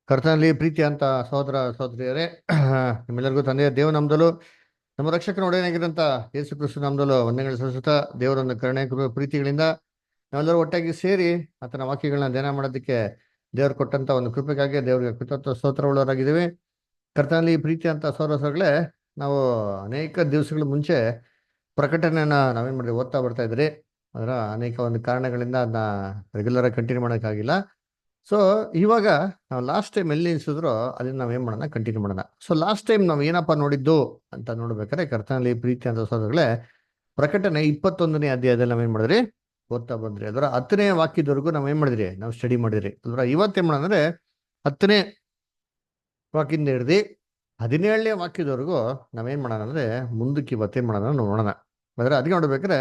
ಕರ್ತನಲ್ಲಿ ಪ್ರೀತಿ ಅಂತ ಸಹೋದರ ಸಹೋದರಿಯರೇ, ನಿಮ್ಮೆಲ್ಲರಿಗೂ ತಂದೆಯ ದೇವ ನಮ್ದಲು ನಮ್ಮ ರಕ್ಷಕನ ಒಡೆಯನಾಗಿರಂತ ಯೇಸು ಕ್ರಿಸ್ತು ನಮ್ದಲು ವಂದನೆಗಳು ಸಲ್ಲಿಸುತ್ತಾ ದೇವರೊಂದು ಕರುಣೆ ಪ್ರೀತಿಗಳಿಂದ ನಾವೆಲ್ಲರೂ ಒಟ್ಟಾಗಿ ಸೇರಿ ಆತನ ವಾಕ್ಯಗಳನ್ನ ಧ್ಯಾನ ಮಾಡೋದಕ್ಕೆ ದೇವರು ಕೊಟ್ಟಂತ ಒಂದು ಕೃಪೆಗಾಗಿ ದೇವರಿಗೆ ಕೃತಜ್ಞ ಸ್ತೋತ್ರವುಳ್ಳವರಾಗಿದ್ದೀವಿ. ಕರ್ತನಲ್ಲಿ ಪ್ರೀತಿ ಅಂತ ಸಹೋದರಗಳೇ, ನಾವು ಅನೇಕ ದಿವಸಗಳ ಮುಂಚೆ ಪ್ರಕಟಣೆಯನ್ನ ನಾವೇನ್ ಮಾಡಿದ್ವಿ ಓದ್ತಾ ಬರ್ತಾ ಇದ್ರಿ. ಅದರ ಅನೇಕ ಒಂದು ಕಾರಣಗಳಿಂದ ಅದನ್ನ ರೆಗ್ಯುಲರ್ ಆಗಿ ಕಂಟಿನ್ಯೂ ಮಾಡೋಕ್ಕಾಗಿಲ್ಲ. ಸೊ ಇವಾಗ ನಾವು ಲಾಸ್ಟ್ ಟೈಮ್ ಎಲ್ಲಿ ನಿಲ್ಸಿದ್ರು ಅದನ್ನ ನಾವ್ ಏನ್ ಮಾಡೋಣ, ಕಂಟಿನ್ಯೂ ಮಾಡೋಣ. ಸೊ ಲಾಸ್ಟ್ ಟೈಮ್ ನಾವ್ ಏನಪ್ಪಾ ನೋಡಿದ್ದು ಅಂತ ನೋಡ್ಬೇಕಾದ್ರೆ, ಕರ್ತನಲ್ಲಿ ಪ್ರೀತಿ ಅಂತ ಸಹೋದರಗಳೇ, ಪ್ರಕಟಣೆ 21ನೇ ಅಧ್ಯಾಯದಲ್ಲಿ ನಾವೇನ್ ಮಾಡಿದ್ರಿ, ಓದ್ತಾ ಬಂದ್ರಿ. ಅದರ 10ನೇ ವಾಕ್ಯದವರೆಗೂ ನಾವ್ ಏನ್ ಮಾಡಿದ್ರಿ, ನಾವು ಸ್ಟಡಿ ಮಾಡಿದ್ರಿ. ಅದರ ಇವತ್ತೇನ್ ಮಾಡೋಣ 10ನೇ ವಾಕ್ಯದಿಂದ ಹಿಡ್ದು 17ನೇ ವಾಕ್ಯದವರೆಗೂ ನಾವೇನ್ ಮಾಡೋಣ ಅಂದ್ರೆ ಮುಂದಕ್ಕೆ ಇವತ್ತೇನ್ ಮಾಡೋಣ ನೋಡೋಣ. ಅದರ ಅದಕ್ಕೆ ನೋಡ್ಬೇಕಾದ್ರೆ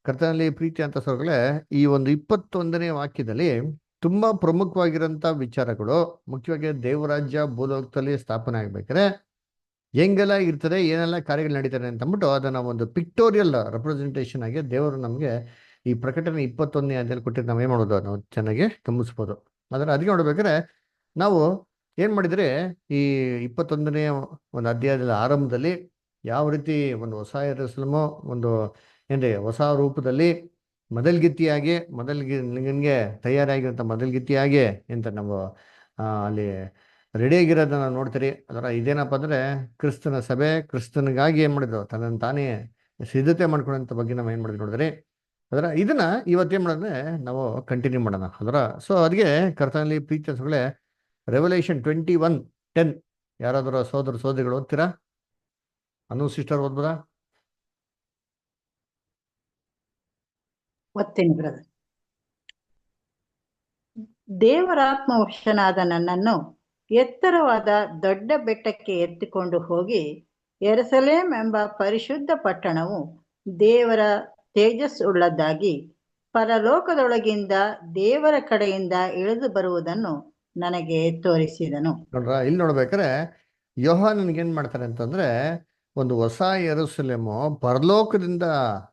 ಕರ್ತನಲ್ಲಿ ಪ್ರೀತಿ ಅಂತ ಸಹೋದರಗಳೇ, ಈ ಒಂದು 21ನೇ ವಾಕ್ಯದಲ್ಲಿ ತುಂಬಾ ಪ್ರಮುಖವಾಗಿರೋಂಥ ವಿಚಾರಗಳು, ಮುಖ್ಯವಾಗಿ ದೇವರಾಜ್ಯ ಭೂಲೋಕದಲ್ಲಿ ಸ್ಥಾಪನೆ ಆಗ್ಬೇಕಾದ್ರೆ ಹೆಂಗೆಲ್ಲ ಇರ್ತದೆ, ಏನೆಲ್ಲ ಕಾರ್ಯಗಳು ನಡೀತಾರೆ ಅಂತ ಅಂದ್ಬಿಟ್ಟು ಅದನ್ನ ಒಂದು ಪಿಕ್ಟೋರಿಯಲ್ ರೆಪ್ರೆಸೆಂಟೇಷನ್ ಆಗಿ ದೇವರು ನಮಗೆ ಈ ಪ್ರಕಟಣೆ 21ನೇ ಅಧ್ಯಾಯದಲ್ಲಿ ಕೊಟ್ಟಿದ್ದು ನಾವೇನ್ ಮಾಡೋದು, ನಾವು ಚೆನ್ನಾಗಿ ಗಮನಿಸ್ಬೋದು. ಅದರ ಅದಕ್ಕೆ ನೋಡ್ಬೇಕಾದ್ರೆ ನಾವು ಏನ್ ಮಾಡಿದ್ರೆ, ಈ 21ನೇ ಒಂದು ಅಧ್ಯಾಯದ ಆರಂಭದಲ್ಲಿ ಯಾವ ರೀತಿ ಒಂದು ಹೊಸ ಯೆರೂಸಲೇಮು ಒಂದು ಏನ್ರಿ ಹೊಸ ರೂಪದಲ್ಲಿ ಮೊದಲ್ಗಿತ್ತಿಯಾಗಿ ಮೊದಲ್ಗೆ ತಯಾರಾಗಿರುವಂಥ ಮೊದಲ್ಗಿತ್ತಿಯಾಗಿ ಅಂತ ನಾವು ಅಲ್ಲಿ ರೆಡಿಯಾಗಿರೋದನ್ನ ನೋಡ್ತೀರಿ. ಅದರ ಇದೇನಪ್ಪ ಅಂದ್ರೆ ಕ್ರಿಸ್ತನ ಸಭೆ ಕ್ರಿಸ್ತನಿಗಾಗಿ ಏನ್ ಮಾಡಿದ್ರು, ತನ್ನನ್ನು ತಾನೇ ಸಿದ್ಧತೆ ಮಾಡ್ಕೊಳ್ಳೋಂಥ ಬಗ್ಗೆ ನಾವು ಏನ್ ಮಾಡಿದ್ವಿ ನೋಡಿದ್ರಿ. ಅದರ ಇದನ್ನ ಇವತ್ತೇನ್ ಮಾಡಿದ್ರೆ ನಾವು ಕಂಟಿನ್ಯೂ ಮಾಡೋಣ. ಅದರ ಸೊ ಅದಕ್ಕೆ ಕರ್ತನಲ್ಲಿ ಪ್ರೀತಿ ಸೊಗಳೆ ರೆವಲ್ಯೂಷನ್ 21:10 ಯಾರಾದರೂ ಸೋದರ ಸೋದರಿಗಳು ಓದ್ತೀರಾ? ಅನು ಸಿಸ್ಟರ್ ಓದ್ಬೋದಾ? ಓದ್ತೀನಿ ಬ್ರದರ್. ದೇವರಾತ್ಮ ವಶನಾದ ನನ್ನನ್ನು ಎತ್ತರವಾದ ದೊಡ್ಡ ಬೆಟ್ಟಕ್ಕೆ ಎತ್ತಿಕೊಂಡು ಹೋಗಿ, ಯೆರೂಸಲೇಮ್ ಎಂಬ ಪರಿಶುದ್ಧ ಪಟ್ಟಣವು ದೇವರ ತೇಜಸ್ ಉಳ್ಳದ್ದಾಗಿ ಪರಲೋಕದೊಳಗಿಂದ ದೇವರ ಕಡೆಯಿಂದ ಇಳಿದು ಬರುವುದನ್ನು ನನಗೆ ತೋರಿಸಿದನು. ನೋಡ್ರ, ಇಲ್ಲಿ ನೋಡ್ಬೇಕಾರೆ ಯೋಹಾನನ್ಗೆ ಏನ್ ಮಾಡ್ತಾರೆ ಅಂತಂದ್ರೆ, ಒಂದು ಹೊಸ ಯೆರೂಸಲೇಮು ಪರಲೋಕದಿಂದ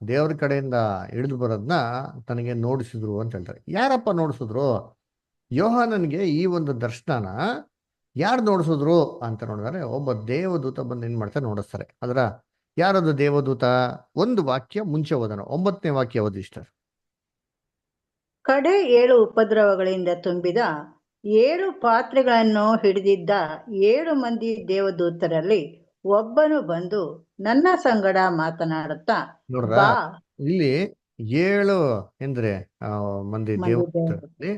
ದೇವರ ಕಡೆಯಿಂದ ಇಳಿದು ಬರೋದನ್ನ ತನಗೆ ನೋಡಿಸಿದ್ರು ಅಂತ ಹೇಳ್ತಾರೆ. ಯಾರಪ್ಪ ನೋಡಿಸಿದ್ರು? ಯೋಹಾನನ್ಗೆ ಈ ಒಂದು ದರ್ಶನನ ಯಾರು ನೋಡಿಸಿದ್ರು ಅಂತ ನೋಡಿದ್ರೆ, ಒಬ್ಬ ದೇವದೂತ ಬಂದು ಏನ್ ಮಾಡ್ತಾರೆ, ನೋಡಿಸ್ತಾರೆ. ಅದರ ಯಾರದು ದೇವದೂತ? ಒಂದು ವಾಕ್ಯ ಮುಂಚೆ ಓದೋಣ, 9ನೇ ವಾಕ್ಯ ಓದಿ ಇಷ್ಟ. ಕಡೆ 7 ಉಪದ್ರವಗಳಿಂದ ತುಂಬಿದ 7 ಪಾತ್ರೆಗಳನ್ನು ಹಿಡಿದಿದ್ದ 7 ಮಂದಿ ದೇವದೂತರಲ್ಲಿ ಒಬ್ಬನು ಬಂದು ನನ್ನ ಸಂಗಡ ಮಾತನಾಡುತ್ತಾ, ನೋಡ್ರ, ಬಾ. ಇಲ್ಲಿ 7 ಅಂದ್ರೆ ಮಂದಿ ದೇವದೂತರಲ್ಲಿ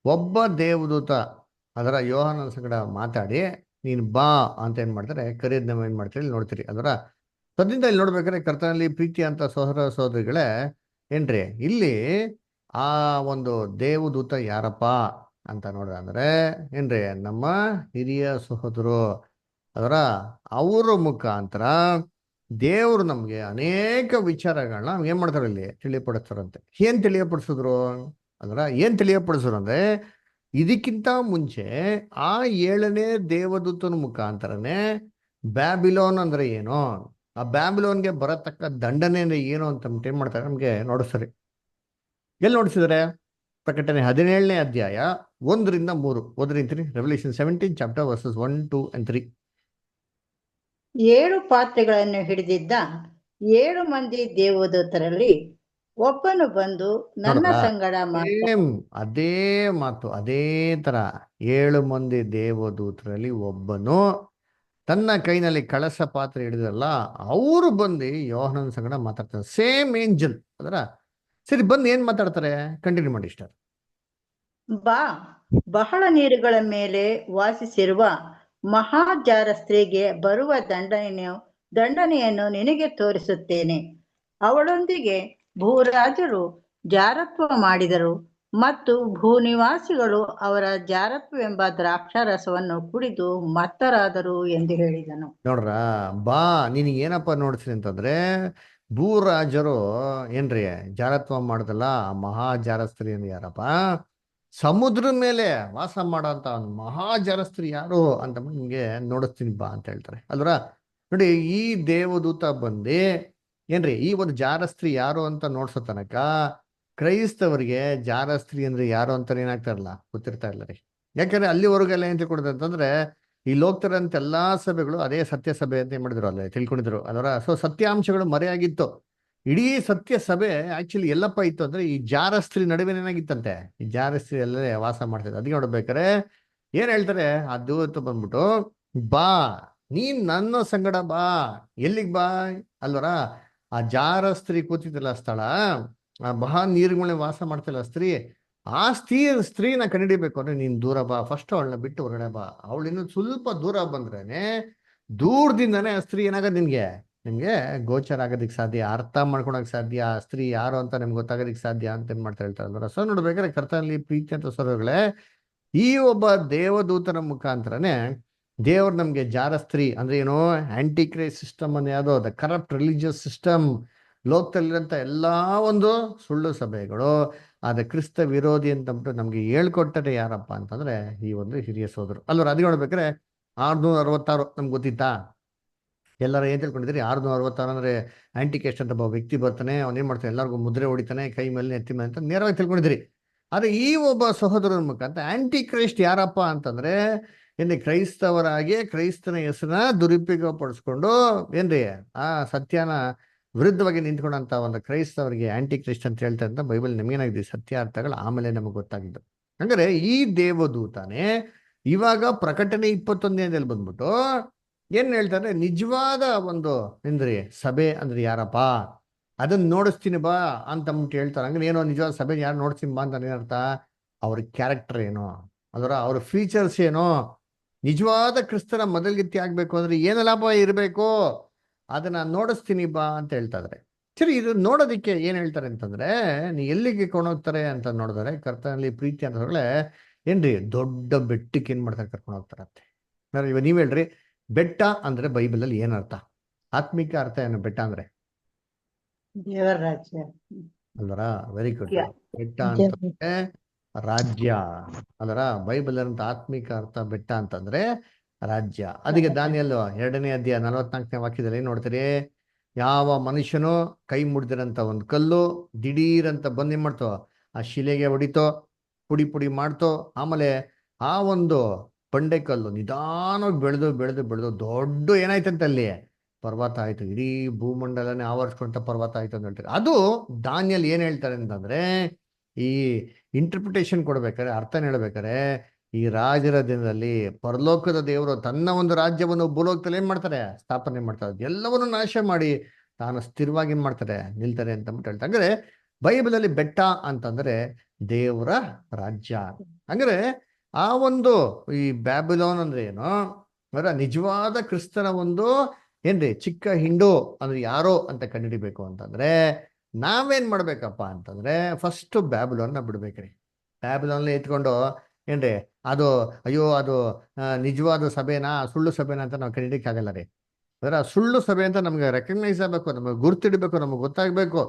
ಒಬ್ಬ ದೇವದೂತ ಅದರ ಯೋಹಾನನ ಸಂಗಡ ಮಾತಾಡಿ ನೀನ್ ಬಾ ಅಂತ ಏನ್ ಮಾಡ್ತಾರೆ, ಕರೆಯೋದನ್ನ ಏನ್ ಮಾಡ್ತೀರಿ ನೋಡ್ತೀರಿ. ಅದರ ಸದ್ಯದಿಂದ ಇಲ್ಲಿ ನೋಡ್ಬೇಕಾದ್ರೆ ಕರ್ತನಲ್ಲಿ ಪ್ರೀತಿ ಅಂತ ಸಹೋದರ ಸಹೋದರಿಗಳೇ, ಏನ್ರಿ ಇಲ್ಲಿ ಆ ಒಂದು ದೇವದೂತ ಯಾರಪ್ಪ ಅಂತ ನೋಡ್ರ ಅಂದ್ರೆ ಏನ್ರಿ, ನಮ್ಮ ಹಿರಿಯ ಸಹೋದರು. ಅದರ ಅವರ ಮುಖಾಂತರ ದೇವರು ನಮ್ಗೆ ಅನೇಕ ವಿಚಾರಗಳನ್ನ ಏನ್ ಮಾಡ್ತಾರೆ, ಇಲ್ಲಿ ತಿಳಿಯಪಡಿಸ್ತಾರಂತೆ. ಏನ್ ತಿಳಿಯಪಡಿಸಿದ್ರು ಅಂದ್ರ, ಏನ್ ತಿಳಿಯಪಡಿಸಿದ್ರು ಅಂದ್ರೆ, ಇದಕ್ಕಿಂತ ಮುಂಚೆ ಆ 7ನೇ ದೇವದೂತನ ಮುಖಾಂತರನೇ ಬ್ಯಾಬಿಲೋನ್ ಅಂದ್ರೆ ಏನು, ಆ ಬ್ಯಾಬಿಲೋನ್ಗೆ ಬರತಕ್ಕ ದಂಡನೆ ಅಂದ್ರೆ ಏನು ಅಂತ ಏನ್ ಮಾಡ್ತಾರೆ ನಮ್ಗೆ ನೋಡಿಸ್ತಾರೆ. ಎಲ್ಲಿ ನೋಡಿಸಿದ್ರೆ? ಪ್ರಕಟಣೆ 17ನೇ ಅಧ್ಯಾಯ 1-3 ಓದ್ರಿಂತೀರಿ. Revolution 17 chapter verses 1, 2 and 3. 7 ಪಾತ್ರೆಗಳನ್ನು ಹಿಡಿದಿದ್ದ 7 ಮಂದಿ ದೇವದೂತರಲ್ಲಿ ಒಬ್ಬನು ಬಂದು ನನ್ನ ಸಂಗಡ ಅದೇ ಮಾತು, ಅದೇ ತರ 7 ಮಂದಿ ದೇವದೂತರಲ್ಲಿ ಒಬ್ಬನು ತನ್ನ ಕೈನಲ್ಲಿ ಕಳಸ ಪಾತ್ರೆ ಹಿಡಿದಲ್ಲ, ಅವರು ಬಂದು ಯೋಹಾನನ ಸಂಗಡ ಮಾತಾಡ್ತಾರೆ. Same angel. ಅದರ ಸರಿ, ಬಂದು ಏನ್ ಮಾತಾಡ್ತಾರೆ, ಕಂಟಿನ್ಯೂ ಮಾಡಿ ಇಷ್ಟ. ಬಾ, ಬಹಳ ನೀರುಗಳ ಮೇಲೆ ವಾಸಿಸಿರುವ ಮಹಾಜಾರ ಸ್ತ್ರೀಗೆ ಬರುವ ದಂಡನೆಯನ್ನು ನಿನಗೆ ತೋರಿಸುತ್ತೇನೆ. ಅವಳೊಂದಿಗೆ ಭೂರಾಜರು ಜಾರತ್ವ ಮಾಡಿದರು ಮತ್ತು ಭೂನಿವಾಸಿಗಳು ಅವರ ಜಾರತ್ವವೆಂಬ ದ್ರಾಕ್ಷಾರಸವನ್ನು ಕುಡಿದು ಮತ್ತರಾದರು ಎಂದು ಹೇಳಿದನು. ನೋಡ್ರ, ಬಾ ನಿನಗೆ ಏನಪ್ಪ ನೋಡ್ತೀನಿ ಅಂತಂದ್ರೆ, ಭೂರಾಜರು ಏನ್ರಿ ಜಾರತ್ವ ಮಾಡುದಲ್ಲ, ಮಹಾಜಾರಸ್ತ್ರೀ ಅಂದ್ರೆ ಯಾರಪ್ಪ? ಸಮುದ್ರ ಮೇಲೆ ವಾಸ ಮಾಡೋಂಥ ಒಂದು ಮಹಾಜಾರಸ್ತ್ರೀ ಯಾರು ಅಂತ ನಿಮ್ಗೆ ನೋಡಿಸ್ತೀನಿ ಬಾ ಅಂತ ಹೇಳ್ತಾರೆ ಅಲ್ರ. ನೋಡಿ, ಈ ದೇವದೂತ ಬಂದು ಏನ್ರಿ ಈ ಒಂದು ಜಾರಸ್ತ್ರೀ ಯಾರು ಅಂತ ನೋಡ್ಸೋ ತನಕ ಕ್ರೈಸ್ತವರಿಗೆ ಜಾರಸ್ತ್ರೀ ಅಂದ್ರೆ ಯಾರು ಅಂತ ಏನಾಗ್ತಾರಲ್ಲ ಗೊತ್ತಿರ್ತಾ ಇಲ್ಲ ರೀ. ಯಾಕಂದ್ರೆ ಅಲ್ಲಿವರೆಗೆಲ್ಲ ಏನ್ ತಿಳ್ಕೊಂಡಿದ್ರು ಅಂತಂದ್ರೆ ಈ ಲೋಕದರಂತ ಎಲ್ಲಾ ಸಭೆಗಳು ಅದೇ ಸತ್ಯ ಸಭೆ ಅಂತ ಏನ್ ಮಾಡಿದ್ರು ಅಲ್ಲೇ ತಿಳ್ಕೊಂಡಿದ್ರು ಅದರ. ಸೊ ಸತ್ಯಾಂಶಗಳು ಮರೆಯಾಗಿತ್ತು. ಇಡೀ ಸತ್ಯ ಸಭೆ ಆಕ್ಚುಲಿ ಎಲ್ಲಪ್ಪ ಇತ್ತು ಅಂದ್ರೆ ಈ ಜಾರಸ್ತ್ರೀ ನಡುವೆ ಏನಾಗಿತ್ತಂತೆ, ಈ ಜಾರಸ್ತ್ರೀ ಅಲ್ಲೇ ವಾಸ ಮಾಡ್ತಿದ್ರು. ಅದಕ್ಕೆ ನೋಡ್ಬೇಕಾರೆ ಏನ್ ಹೇಳ್ತಾರೆ ಆ ದೂತ ಬಂದ್ಬಿಟ್ಟು, ಬಾ ನೀನ್ ನನ್ನ ಸಂಗಡ ಬಾ. ಎಲ್ಲಿಗ್ ಬಾ ಅಲ್ವರ, ಆ ಜಾರಸ್ತ್ರೀ ಕೂತಿದ್ದಲ್ಲ ಸ್ಥಳ, ಆ ಮಹಾ ನೀರುಗಳನ್ನ ವಾಸ ಮಾಡ್ತಿಲ್ಲ ಸ್ತ್ರೀ, ಆ ಸ್ತ್ರೀನ ಕಂಡಿಡಿಬೇಕು ಅಂದ್ರೆ ನೀನ್ ದೂರ ಬಾ, ಫಸ್ಟ್ ಅವಳನ್ನ ಬಿಟ್ಟು ಹೊರಗಡೆ ಬಾ. ಅವಳು ಇನ್ನು ಸ್ವಲ್ಪ ದೂರ ಬಂದ್ರೇನೆ ದೂರದಿಂದಾನೇ ಆ ಸ್ತ್ರೀ ಏನಾಗದ್ ನಿನ್ಗೆ ನಿಮ್ಗೆ ಗೋಚರ ಆಗೋದಿಕ್ ಸಾಧ್ಯ, ಅರ್ಥ ಮಾಡ್ಕೊಳಕ್ ಸಾಧ್ಯ, ಆ ಸ್ತ್ರೀ ಯಾರು ಅಂತ ನಿಮ್ಗೆ ಗೊತ್ತಾಗೋದಿಕ್ ಸಾಧ್ಯ ಅಂತ ಏನ್ ಮಾಡ್ತಾ ಹೇಳ್ತಾರೆ. ಸೊ ನೋಡ್ಬೇಕಾದ್ರೆ ಕರ್ತನಲ್ಲಿ ಪ್ರೀತಿ ಅಂತ ಸ್ವರಗಳೇ, ಈ ಒಬ್ಬ ದೇವದೂತನ ಮುಖಾಂತರನೇ ದೇವ್ರು ನಮ್ಗೆ ಜಾರ ಸ್ತ್ರೀ ಅಂದ್ರೆ ಏನೋ ಆಂಟಿ ಕ್ರೈಸ್ಟ್ ಸಿಸ್ಟಮ್ ಅನ್ನ ಯಾವ್ದೋ ದ ಕರಪ್ಟ್ ರಿಲಿಜಿಯಸ್ ಸಿಸ್ಟಮ್, ಲೋಕದಲ್ಲಿರೋಂಥ ಎಲ್ಲಾ ಒಂದು ಸುಳ್ಳು ಸಭೆಗಳು ಆದ್ರೆ ಕ್ರಿಸ್ತ ವಿರೋಧಿ ಅಂತಂದ್ಬಿಟ್ಟು ನಮ್ಗೆ ಹೇಳ್ಕೊಟ್ಟರೆ ಯಾರಪ್ಪ ಅಂತಂದ್ರೆ ಈ ಒಂದು ಹಿರಿಯ ಸೋದರು ಅಲ್ವ. ಅದು ನೋಡ್ಬೇಕಾದ್ರೆ 666 ನಮ್ಗೆ ಗೊತ್ತಿತ್ತಾ? ಎಲ್ಲರೂ ಏನ್ ತಿಳ್ಕೊಂಡಿದ್ರಿ? 666 ಅಂದ್ರೆ ಆಂಟಿಕೇಸ್ಟ್ ಅಂತ ಒಬ್ಬ ವ್ಯಕ್ತಿ ಬರ್ತಾನೆ, ಅವನೇನ್ ಮಾಡ್ತಾನೆ, ಎಲ್ಲರಿಗೂ ಮುದ್ರೆ ಹೊಡಿತಾನೆ ಕೈ ಮೇಲೆ ನೆತ್ತಿ ಮೇಲೆ ಅಂತ ನೇರವಾಗಿ ತಿಳ್ಕೊಂಡಿದ್ರಿ. ಆದ್ರೆ ಈ ಒಬ್ಬ ಸಹೋದರನ ಮುಖಾಂತರ ಆಂಟಿ ಕ್ರೈಸ್ಟ್ ಯಾರಪ್ಪ ಅಂತಂದ್ರೆ ಏನ್ರಿ, ಕ್ರೈಸ್ತವರಾಗಿ ಕ್ರೈಸ್ತನ ಹೆಸರನ್ನ ದುರುಪಯೋಗ ಪಡಿಸ್ಕೊಂಡು ಏನ್ರಿ ಆ ಸತ್ಯನ ವಿರುದ್ಧವಾಗಿ ನಿಂತ್ಕೊಂಡಂತ ಒಂದು ಕ್ರೈಸ್ತವರಿಗೆ ಆಂಟಿ ಕ್ರೈಸ್ಟ್ ಅಂತ ಹೇಳ್ತಾರೆ ಅಂತ ಬೈಬಲ್ ನಮಗೇನಾಗಿದೆ ಸತ್ಯಾರ್ಥಗಳು ಆಮೇಲೆ ನಮಗೆ ಗೊತ್ತಾಗಿದ್ದು. ಹಂಗಾರೆ ಈ ದೇವದೂತನೇ ಇವಾಗ ಪ್ರಕಟಣೆ 21ನೇದಲ್ಲಿ ಬಂದ್ಬಿಟ್ಟು ಏನ್ ಹೇಳ್ತಾರೆ, ನಿಜವಾದ ಒಂದು ಏನ್ರಿ ಸಭೆ ಅಂದ್ರೆ ಯಾರಪ್ಪ ಅದನ್ನ ನೋಡಿಸ್ತೀನಿ ಬಾ ಅಂತ ಹೇಳ್ತಾರೆ. ಹಂಗ ಏನೋ ನಿಜವಾದ ಸಭೆ ಯಾರು ನೋಡ್ತೀನಿ ಬಾ ಅಂತ ಏನರ್ಥ, ಅವ್ರ ಕ್ಯಾರೆಕ್ಟರ್ ಏನೋ, ಅದರ ಅವ್ರ ಫೀಚರ್ಸ್ ಏನೋ, ನಿಜವಾದ ಕ್ರಿಸ್ತನ ಮೊದಲ್ಗಿತ್ತಿ ಆಗ್ಬೇಕು ಅಂದ್ರೆ ಏನೆಲ್ಲಪ್ಪ ಇರಬೇಕು ಅದನ್ನ ನೋಡಿಸ್ತೀನಿ ಬಾ ಅಂತ ಹೇಳ್ತಾ ಇದ್ರೆ. ಸರಿ, ಇದು ನೋಡೋದಿಕ್ಕೆ ಏನ್ ಹೇಳ್ತಾರೆ ಅಂತಂದ್ರೆ, ನೀ ಎಲ್ಲಿಗೆ ಕೊಂಡೋಗ್ತಾರೆ ಅಂತ ನೋಡಿದ್ರೆ ಕರ್ತನಲ್ಲಿ ಪ್ರೀತಿ ಅಂತ ಹೊರಗಡೆ ಏನ್ರಿ ದೊಡ್ಡ ಬೆಟ್ಟಕ್ಕೆ ಏನ್ ಮಾಡ್ತಾರೆ ಕರ್ಕೊಂಡು ಹೋಗ್ತಾರಂತೆ. ಇವಾಗ ನೀವ್ ಹೇಳ್ರಿ, ಬೆಟ್ಟ ಅಂದ್ರೆ ಬೈಬಲ್ ಅಲ್ಲಿ ಏನರ್ಥ, ಆತ್ಮಿಕ ಅರ್ಥ ಏನು ಬೆಟ್ಟ ಅಂದ್ರೆ? ದೇವರ ರಾಜ್ಯ ಅಲ್ವರ, ವೆರಿ ಗುಡ್. Yeah. ಬೆಟ್ಟ ಅಂತಂದ್ರೆ ರಾಜ್ಯ ಅಲ್ವರ. ಬೈಬಲ್ ಅಂತ ಆತ್ಮಿಕ ಅರ್ಥ ಬೆಟ್ಟ ಅಂತಂದ್ರೆ ರಾಜ್ಯ. ಅದಕ್ಕೆ ದಾನಿಯಲ್ 2ನೇ ಅಧ್ಯಾಯ 44ನೇ ವಾಕ್ಯದಲ್ಲಿ ಏನ್ ನೋಡ್ತೀರಿ, ಯಾವ ಮನುಷ್ಯನು ಕೈ ಮುಡ್ದಿರಂತ ಒಂದು ಕಲ್ಲು ದಿಢೀರ್ ಅಂತ ಬಂದ್ ಏನ್ ಮಾಡ್ತೋ ಆ ಶಿಲೆಗೆ ಹೊಡಿತೋ, ಪುಡಿ ಪುಡಿ ಮಾಡ್ತೋ, ಆಮೇಲೆ ಆ ಒಂದು ಬಂಡೆ ಕಲ್ಲು ನಿಧಾನವಾಗಿ ಬೆಳೆದು ಬೆಳೆದು ಬೆಳೆದು ದೊಡ್ಡ ಏನಾಯ್ತಂತ ಅಲ್ಲಿ ಪರ್ವತ ಆಯ್ತು, ಇಡೀ ಭೂಮಂಡಲನೇ ಆವರಿಸ್ಕೊಂತ ಪರ್ವತ ಆಯ್ತು ಅಂತ ಹೇಳ್ತಾರೆ. ಅದು ದಾನಿಯಲ್ಲಿ ಏನ್ ಹೇಳ್ತಾರೆ ಅಂತಂದ್ರೆ, ಈ ಇಂಟರ್ಪ್ರಿಟೇಷನ್ ಕೊಡ್ಬೇಕಾರೆ, ಅರ್ಥನ ಹೇಳ್ಬೇಕಾರೆ, ಈ ರಾಜರ ದಿನದಲ್ಲಿ ಪರಲೋಕದ ದೇವರು ತನ್ನ ಒಂದು ರಾಜ್ಯವನ್ನು ಭೂಲೋಕದಲ್ಲಿ ಏನ್ ಮಾಡ್ತಾರೆ ಸ್ಥಾಪನೆ ಮಾಡ್ತಾರೆ, ಎಲ್ಲವನ್ನು ನಾಶ ಮಾಡಿ ತಾನು ಸ್ಥಿರವಾಗಿ ಏನ್ ಮಾಡ್ತಾರೆ ನಿಲ್ತಾರೆ ಅಂತ ಹೇಳ್ತಾರೆ. ಅಂದ್ರೆ ಬೈಬಲ್ ಅಲ್ಲಿ ಬೆಟ್ಟ ಅಂತಂದ್ರೆ ದೇವರ ರಾಜ್ಯ. ಅಂದ್ರೆ ಆ ಒಂದು ಈ ಬ್ಯಾಬಿಲೋನ್ ಅಂದ್ರೆ ಏನು ಅಂದ್ರೆ ನಿಜವಾದ ಕ್ರಿಸ್ತನ ಒಂದು ಏನ್ರಿ ಚಿಕ್ಕ ಹಿಂಡು ಅಂದ್ರೆ ಯಾರೋ ಅಂತ ಕಂಡುಹಿಡಿಬೇಕು ಅಂತಂದ್ರೆ ನಾವೇನ್ ಮಾಡ್ಬೇಕಪ್ಪ ಅಂತಂದ್ರೆ ಫಸ್ಟ್ ಬ್ಯಾಬಿಲೋನ್ನ ಬಿಡ್ಬೇಕ್ರಿ. ಬ್ಯಾಬಿಲೋನ್ ಎತ್ಕೊಂಡು ಏನ್ರಿ ಅದು ಅಯ್ಯೋ ಅದು ನಿಜವಾದ ಸಭೆನಾ ಸುಳ್ಳು ಸಭೆನಾ ಅಂತ ನಾವು ಕಂಡಿಡಿಕ್ ಆಗಲ್ಲ ರೀ. ಅಂದ್ರೆ ಆ ಸುಳ್ಳು ಸಭೆ ಅಂತ ನಮ್ಗೆ ರೆಕಗ್ನೈಸ್ ಆಗ್ಬೇಕು, ನಮಗೆ ಗುರ್ತಿಡ್ಬೇಕು, ನಮಗೆ ಗೊತ್ತಾಗ್ಬೇಕು.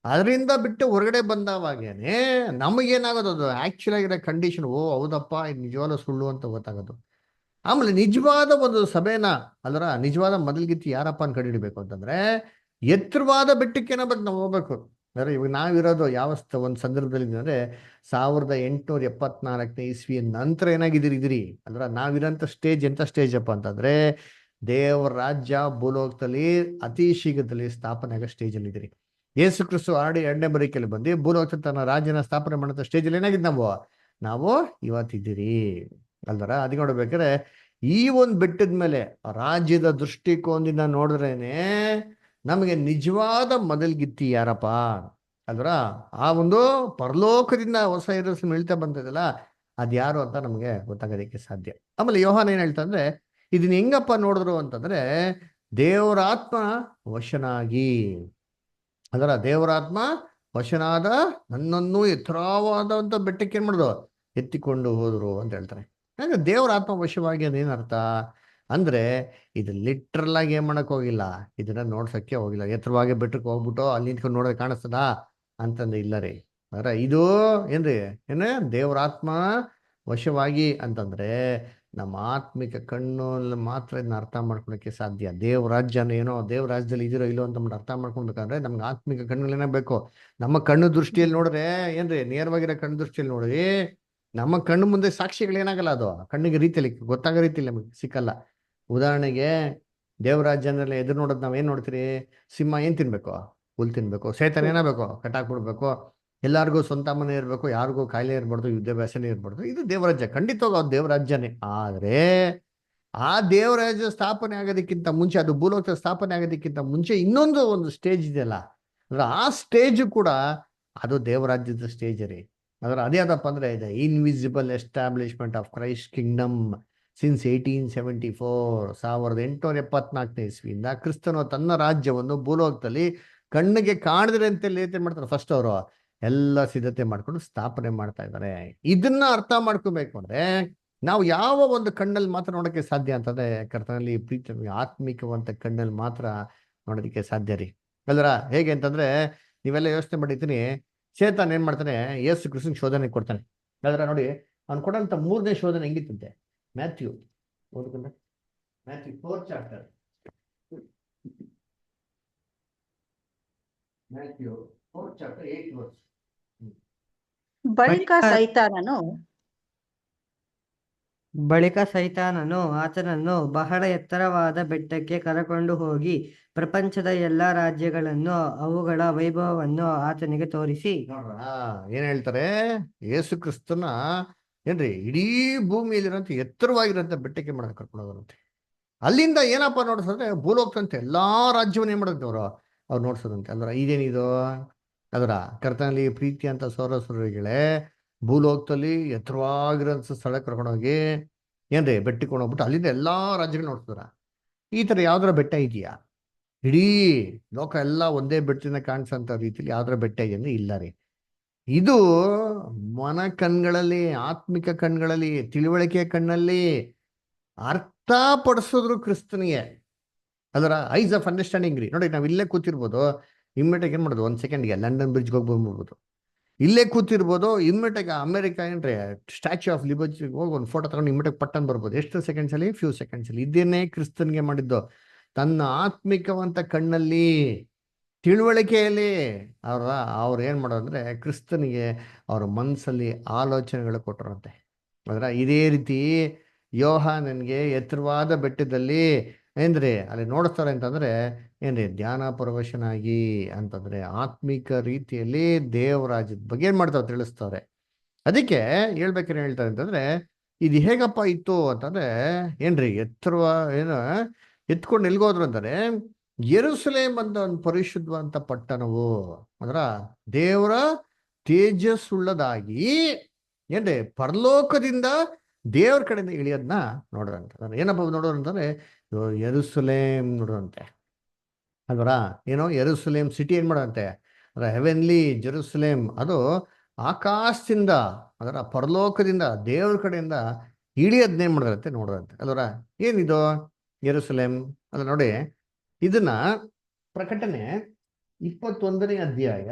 ಅದರಿಂದ ಬಿಟ್ಟು ಹೊರಗಡೆ ಬಂದವಾಗೇನೆ ನಮಗೇನಾಗೋದು ಅದು ಆಕ್ಚುಲ್ ಆಗಿರೋ ಕಂಡೀಷನ್, ಓ ಹೌದಪ್ಪ ಇದು ನಿಜವಾದ ಸುಳ್ಳು ಅಂತ ಗೊತ್ತಾಗೋದು. ಆಮೇಲೆ ನಿಜವಾದ ಒಂದು ಸಭೆನ ಅಲ್ಲರ ನಿಜವಾದ ಮೊದಲ್ಗಿತ್ತಿ ಯಾರಪ್ಪ ಅಂತ ಕಂಡುಹಿಡಿಬೇಕು ಅಂತಂದ್ರೆ ಎತ್ತರವಾದ ಬೆಟ್ಟಕ್ಕೆ ನಾವು ಹೋಗ್ಬೇಕು. ಅಂದ್ರೆ ಇವಾಗ ನಾವಿರೋದು ಯಾವ ಒಂದು ಸಂದರ್ಭದಲ್ಲಿ ಅಂದ್ರೆ 1874ನೇ ಇಸ್ವಿಯ ನಂತರ ಇದ್ರಿ ಅಂದ್ರೆ ನಾವಿರೋಂಥ ಸ್ಟೇಜ್ ಎಂತ ಸ್ಟೇಜ್ ಅಪ್ಪ ಅಂತಂದ್ರೆ ದೇವರ ರಾಜ್ಯ ಭೂಲೋಕದಲ್ಲಿ ಅತಿ ಶೀಘ್ರದಲ್ಲಿ ಸ್ಥಾಪನೆ ಆಗೋ ಸ್ಟೇಜ್ ಅಲ್ಲಿ ಇದ್ರಿ. ಯೇಸು ಕ್ರಿಸ್ತು ಆಲ್ರೆಡಿ 2ನೇ ಬರಿಕೆಯಲ್ಲಿ ಬಂದು ಭೂಲೋಕ ತನ್ನ ರಾಜ್ಯನ ಸ್ಥಾಪನೆ ಮಾಡೋ ಸ್ಟೇಜಲ್ಲಿ ಏನಾಗಿದ್ ನಾವು ಇವತ್ತಿದ್ದೀರಿ ಅಲ್ವರ. ಅದಕ್ಕೆ ನೋಡ್ಬೇಕಾದ್ರೆ ಈ ಒಂದು ಬೆಟ್ಟದ ಮೇಲೆ ರಾಜ್ಯದ ದೃಷ್ಟಿಕೋನದಿಂದ ನೋಡಿದ್ರೇನೆ ನಮಗೆ ನಿಜವಾದ ಮೊದಲ್ಗಿತ್ತಿ ಯಾರಪ್ಪ ಅಲ್ವರ, ಆ ಒಂದು ಪರಲೋಕದಿಂದ ಹೊಸ ಇರೋಸ್ ಹೇಳ್ತಾ ಬಂತದಲ್ಲ ಅದ್ಯಾರು ಅಂತ ನಮಗೆ ಗೊತ್ತಾಗೋದಕ್ಕೆ ಸಾಧ್ಯ. ಆಮೇಲೆ ಯೋಹಾನ ಏನ್ ಹೇಳ್ತಾ ಅಂದ್ರೆ ಇದನ್ನ ಹೆಂಗಪ್ಪ ನೋಡಿದ್ರು ಅಂತಂದ್ರೆ ದೇವರಾತ್ಮ ವಶನಾಗಿ, ಅದರ ದೇವರಾತ್ಮ ವಶನಾದ ನನ್ನನ್ನು ಎತ್ತರವಾದಂತ ಬೆಟ್ಟಕ್ಕೆ ಏನ್ ಮಾಡಿದ್ರು ಎತ್ತಿಕೊಂಡು ಹೋದ್ರು ಅಂತ ಹೇಳ್ತಾರೆ. ಹಾಗೆ ದೇವರ ಆತ್ಮ ವಶವಾಗಿ ಅದೇನರ್ಥ ಅಂದ್ರೆ ಇದು ಲಿಟ್ರಲ್ ಆಗಿ ಏನ್ ಮಾಡಕ್ ಹೋಗಿಲ್ಲ, ಇದನ್ನ ನೋಡ್ಸಕ್ಕೆ ಹೋಗಿಲ್ಲ. ಎತ್ತರವಾಗಿ ಬೆಟ್ಟಕ್ಕೆ ಹೋಗ್ಬಿಟ್ಟು ಅಲ್ಲಿ ನಿಂತ್ಕೊಂಡು ನೋಡೋಕೆ ಕಾಣಿಸ್ತದ ಅಂತಂದ್ರೆ ಇಲ್ಲ ರೀ. ಅಂದ್ರೆ ಇದು ಏನ್ರಿ ಏನ ದೇವರ ಆತ್ಮ ವಶವಾಗಿ ಅಂತಂದ್ರೆ ನಮ್ಮ ಆತ್ಮಿಕ ಕಣ್ಣು ಮಾತ್ರ ಇದನ್ನ ಅರ್ಥ ಮಾಡ್ಕೊಳಕ್ಕೆ ಸಾಧ್ಯ. ದೇವ ರಾಜ್ಯನ ಏನೋ ದೇವ ರಾಜ್ಯದಲ್ಲಿ ಇದಿರೋ ಇಲ್ಲೋ ಅಂತ ಅರ್ಥ ಮಾಡ್ಕೊಬೇಕಂದ್ರೆ ನಮ್ಗೆ ಆತ್ಮಿಕ ಕಣ್ಣುಗಳೇನ ಬೇಕು. ನಮ್ಮ ಕಣ್ಣು ದೃಷ್ಟಿಯಲ್ಲಿ ನೋಡ್ರೆ ಏನ್ರಿ ನೇರವಾಗಿರೋ ಕಣ್ಣು ದೃಷ್ಟಿಯಲ್ಲಿ ನೋಡ್ರಿ ನಮ್ಮ ಕಣ್ಣು ಮುಂದೆ ಸಾಕ್ಷಿಗಳೇನಾಗಲ್ಲ, ಅದು ಕಣ್ಣಿಗೆ ರೀತಿಯಲ್ಲಿ ಗೊತ್ತಾಗೋ ರೀತಿಯಲ್ಲಿ ನಮಗೆ ಸಿಕ್ಕಲ್ಲ. ಉದಾಹರಣೆಗೆ ದೇವರಾಜ್ಯನಲ್ಲಿ ಎದುರು ನೋಡೋದು ನಾವೇನ್ ನೋಡ್ತೀರಿ? ಸಿಂಹ ಏನ್ ತಿನ್ಬೇಕು? ಹುಲ್ ತಿನ್ಬೇಕು. ಸೈತಾನ ಏನಾಗಬೇಕು? ಕಟ್ಟಾಕ್ಬಿಡ್ಬೇಕು. ಎಲ್ಲಾರ್ಗೂ ಸ್ವಂತ ಮನೆ ಇರ್ಬೇಕು, ಯಾರಿಗೂ ಕಾಯಿಲೆ ಇರ್ಬಾರ್ದು, ಯುದ್ಧಾಭ್ಯಾಸನೇ ಇರ್ಬಾರ್ದು. ಇದು ದೇವರಾಜ್ಯ, ಖಂಡಿತವಾಗ ಅದು ದೇವರಾಜ್ಯನೇ. ಆದ್ರೆ ಆ ದೇವರಾಜ್ಯ ಸ್ಥಾಪನೆ ಆಗೋದಕ್ಕಿಂತ ಮುಂಚೆ, ಅದು ಭೂಲೋಕ ಸ್ಥಾಪನೆ ಆಗೋದಕ್ಕಿಂತ ಮುಂಚೆ ಇನ್ನೊಂದು ಒಂದು ಸ್ಟೇಜ್ ಇದೆಯಲ್ಲ, ಅಂದ್ರೆ ಆ ಸ್ಟೇಜ್ ಕೂಡ ಅದು ದೇವರಾಜ್ಯದ ಸ್ಟೇಜ್ ರೀ. ಅದೇ ಅದಪ್ಪ ಅಂದ್ರೆ ಇದೆ invisible establishment of Christ Kingdom since 1874. 1874 ಇಸ್ವಿಯಿಂದ ಕ್ರಿಸ್ತನು ತನ್ನ ರಾಜ್ಯವನ್ನು ಭೂಲೋಕದಲ್ಲಿ ಕಣ್ಣಿಗೆ ಕಾಣದ್ರೆ ಅಂತ ಏನ್ ಮಾಡ್ತಾರೆ? ಫಸ್ಟ್ ಅವರು ಎಲ್ಲ ಸಿದ್ಧತೆ ಮಾಡ್ಕೊಂಡು ಸ್ಥಾಪನೆ ಮಾಡ್ತಾ ಇದ್ದಾರೆ. ಇದನ್ನ ಅರ್ಥ ಮಾಡ್ಕೋಬೇಕು ಅಂದ್ರೆ ನಾವು ಯಾವ ಒಂದು ಕಣ್ಣಲ್ಲಿ ಮಾತ್ರ ನೋಡೋಕ್ಕೆ ಸಾಧ್ಯ ಅಂತಂದ್ರೆ ಕರ್ತನಲ್ಲಿ ಪ್ರೀತಿ ಆತ್ಮಿಕವಂತ ಕಣ್ಣಲ್ಲಿ ಮಾತ್ರ ನೋಡೋದಕ್ಕೆ ಸಾಧ್ಯ ರೀ. ಅಲ್ರ ಹೇಗೆ ಅಂತಂದ್ರೆ ನೀವೆಲ್ಲ ಯೋಚನೆ ಮಾಡಿರ್ತೀನಿ, ಚೇತನ್ ಏನ್ ಮಾಡ್ತಾನೆ? ಯೇಸು ಕ್ರಿಸ್ತನ್ ಶೋಧನೆ ಕೊಡ್ತಾನೆ. ಅದ್ರ ನೋಡಿ, ಅವ್ನು ಕೊಡಂತ 3ನೇ ಶೋಧನೆ ಹೆಂಗಿತ್ತಂತೆ? ಮ್ಯಾಥ್ಯೂ ಓದ್ಕೊಂಡೆ, Matthew 4th chapter, Matthew 4th chapter 8th verse. ಬಳಿಕ ಸೈತಾನನು ಆತನನ್ನು ಬಹಳ ಎತ್ತರವಾದ ಬೆಟ್ಟಕ್ಕೆ ಕರಕೊಂಡು ಹೋಗಿ ಪ್ರಪಂಚದ ಎಲ್ಲಾ ರಾಜ್ಯಗಳನ್ನು ಅವುಗಳ ವೈಭವವನ್ನು ಆತನಿಗೆ ತೋರಿಸಿ, ನೋಡ್ರ ಏನ್ ಹೇಳ್ತಾರೆ? ಯೇಸು ಕ್ರಿಸ್ತನ ಏನ್ರಿ ಇಡೀ ಭೂಮಿಯಲ್ಲಿರೋಂಥ ಎತ್ತರವಾಗಿರೋಂಥ ಬೆಟ್ಟಕ್ಕೆ ಮಾಡೋದು ಕರ್ಕೊಂಡು ಹೋಗೋರಂತೆ. ಅಲ್ಲಿಂದ ಏನಪ್ಪ ನೋಡ್ಸಂದ್ರೆ ಭೂಲೋಕದಂತೆ ಎಲ್ಲಾ ರಾಜ್ಯವನ್ನ ಏನ್ ಮಾಡೋದು ಅವ್ರು ನೋಡ್ಸೋದಂತೆ. ಅಲ್ರ ಇದೇನಿದು? ಅದರ ಕರ್ತನಲ್ಲಿ ಪ್ರೀತಿ ಅಂತ ಸೌರಸುರಗಳೇ, ಭೂಲೋಕದಲ್ಲಿ ಎತ್ತರವಾಗಿರೋಂಥ ಸ್ಥಳ ಕರ್ಕೊಂಡೋಗಿ ಏನ್ರಿ ಬೆಟ್ಟಕೊಂಡು ಹೋಗ್ಬಿಟ್ಟು ಅಲ್ಲಿಂದ ಎಲ್ಲಾ ರಾಜ್ಯಗಳು ನೋಡ್ತಿದಾರ. ಈ ತರ ಯಾವ್ದಾರ ಬೆಟ್ಟ ಇದೆಯಾ? ಇಡೀ ಲೋಕ ಎಲ್ಲ ಒಂದೇ ಬೆಟ್ಟದಿಂದ ಕಾಣಿಸೋಂಥ ರೀತಿಯಲ್ಲಿ ಯಾವ್ದಾರ ಬೆಟ್ಟ ಇದೆ ಅಂದ್ರೆ ಇಲ್ಲ ರೀ. ಇದು ಮನ ಕಣ್ಗಳಲ್ಲಿ, ಆತ್ಮಿಕ ಕಣ್ಗಳಲ್ಲಿ, ತಿಳುವಳಿಕೆ ಕಣ್ಣಲ್ಲಿ ಅರ್ಥ ಪಡಿಸಿದ್ರು ಕ್ರಿಸ್ತನಿಗೆ. ಅದರ ಐಸ್ ಆಫ್ ಅಂಡರ್ಸ್ಟ್ಯಾಂಡಿಂಗ್ ರೀ. ನೋಡಿ, ನಾವ್ ಇಲ್ಲೇ ಕೂತಿರ್ಬೋದು, ಇಮ್ಮಿಡಿಯೇಟ್ ಏನ್ ಮಾಡೋದು? 1 ಸೆಕೆಂಡ್ಗೆ ಲಂಡನ್ ಬ್ರಿಡ್ಜ್ಗೆ ಹೋಗಿ ಬಂದ್ಬಿಡ್ಬೋದು. ಇಲ್ಲೇ ಕೂತಿರ್ಬೋದು, ಇಮ್ಮಿಡಿಯೇಟ್ ಅಮೆರಿಕ ಏನ್ರಿ ಸ್ಟ್ಯಾಚ್ಯೂ ಆಫ್ ಲಿಬರ್ಟಿ ಹೋಗಿ ಒಂದು ಫೋಟೋ ತಗೊಂಡು ಇಮ್ಮಿಡಿಯೇಟ್ ಪಟ್ಟನ್ ಬರ್ಬೋದು. ಎಷ್ಟು ಸೆಕೆಂಡ್ಸ್ ಅಲ್ಲಿ? ಫ್ಯೂ ಸೆಕೆಂಡ್ಸ್ ಅಲ್ಲಿ. ಇದೇನೇ ಕ್ರಿಸ್ತನ್ಗೆ ಮಾಡಿದ್ದು. ತನ್ನ ಆತ್ಮಿಕವಂತ ಕಣ್ಣಲ್ಲಿ, ತಿಳುವಳಿಕೆಯಲ್ಲಿ ಅವ್ರು ಏನ್ ಮಾಡೋದಂದ್ರೆ ಕ್ರಿಸ್ತನಿಗೆ ಅವ್ರ ಮನಸ್ಸಲ್ಲಿ ಆಲೋಚನೆಗಳು ಕೊಟ್ಟರಂತೆ. ಇದೇ ರೀತಿ ಯೋಹಾನನ್ಗೆ ಎತ್ತರವಾದ ಬೆಟ್ಟದಲ್ಲಿ ಏನ್ರಿ ಅಲ್ಲಿ ನೋಡ್ತಾರೆ ಅಂತಂದ್ರೆ ಏನ್ರಿ ಧ್ಯಾನ ಪರವಶನಾಗಿ ಅಂತಂದ್ರೆ ಆತ್ಮಿಕ ರೀತಿಯಲ್ಲಿ ದೇವರಾಜ್ಯದ ಬಗ್ಗೆ ಏನ್ ಮಾಡ್ತಾರೆ? ತಿಳಿಸ್ತಾರೆ. ಅದಕ್ಕೆ ಹೇಳ್ಬೇಕಾರೆ ಹೇಳ್ತಾರೆ ಅಂತಂದ್ರೆ ಇದು ಹೇಗಪ್ಪ ಇತ್ತು ಅಂತಂದ್ರೆ ಏನ್ರಿ ಏನು ಎತ್ಕೊಂಡು ಎಲ್ಗೋದ್ರು ಅಂತಾರೆ, ಯೆರೂಸಲೇಮ್ ಅಂತ ಒಂದು ಪರಿಶುದ್ಧವಂತ ಪಟ್ಟಣವು ದೇವರ ತೇಜಸ್ಸುಳ್ಳದಾಗಿ ಏನ್ರಿ ಪರಲೋಕದಿಂದ ದೇವ್ರ ಕಡೆಯಿಂದ ಇಳಿಯೋದನ್ನ ನೋಡ್ರಂತ. ಏನಪ್ಪ ನೋಡೋರಂತಂದ್ರೆ ಯೆರೂಸಲೇಮ್ ನೋಡುವಂತೆ ಅಲ್ವರ. ಏನೋ ಯೆರೂಸಲೇಮ್ ಸಿಟಿ ಏನ್ ಮಾಡೋದಂತೆ? ಹೆವೆನ್ಲಿ ಜೆರೂಸಲೇಮ್, ಅದು ಆಕಾಶದಿಂದ ಪರಲೋಕದಿಂದ ದೇವ್ರ ಕಡೆಯಿಂದ ಇಳಿಯೋದನ್ನೇ ಮಾಡಿದ್ರಂತೆ, ನೋಡ್ರಂತೆ ಅಲ್ವರ. ಏನಿದು ಯೆರೂಸಲೇಮ್? ಅಲ್ಲ ನೋಡಿ, ಇದನ್ನ ಪ್ರಕಟಣೆ 21ನೇ ಅಧ್ಯಾಯ,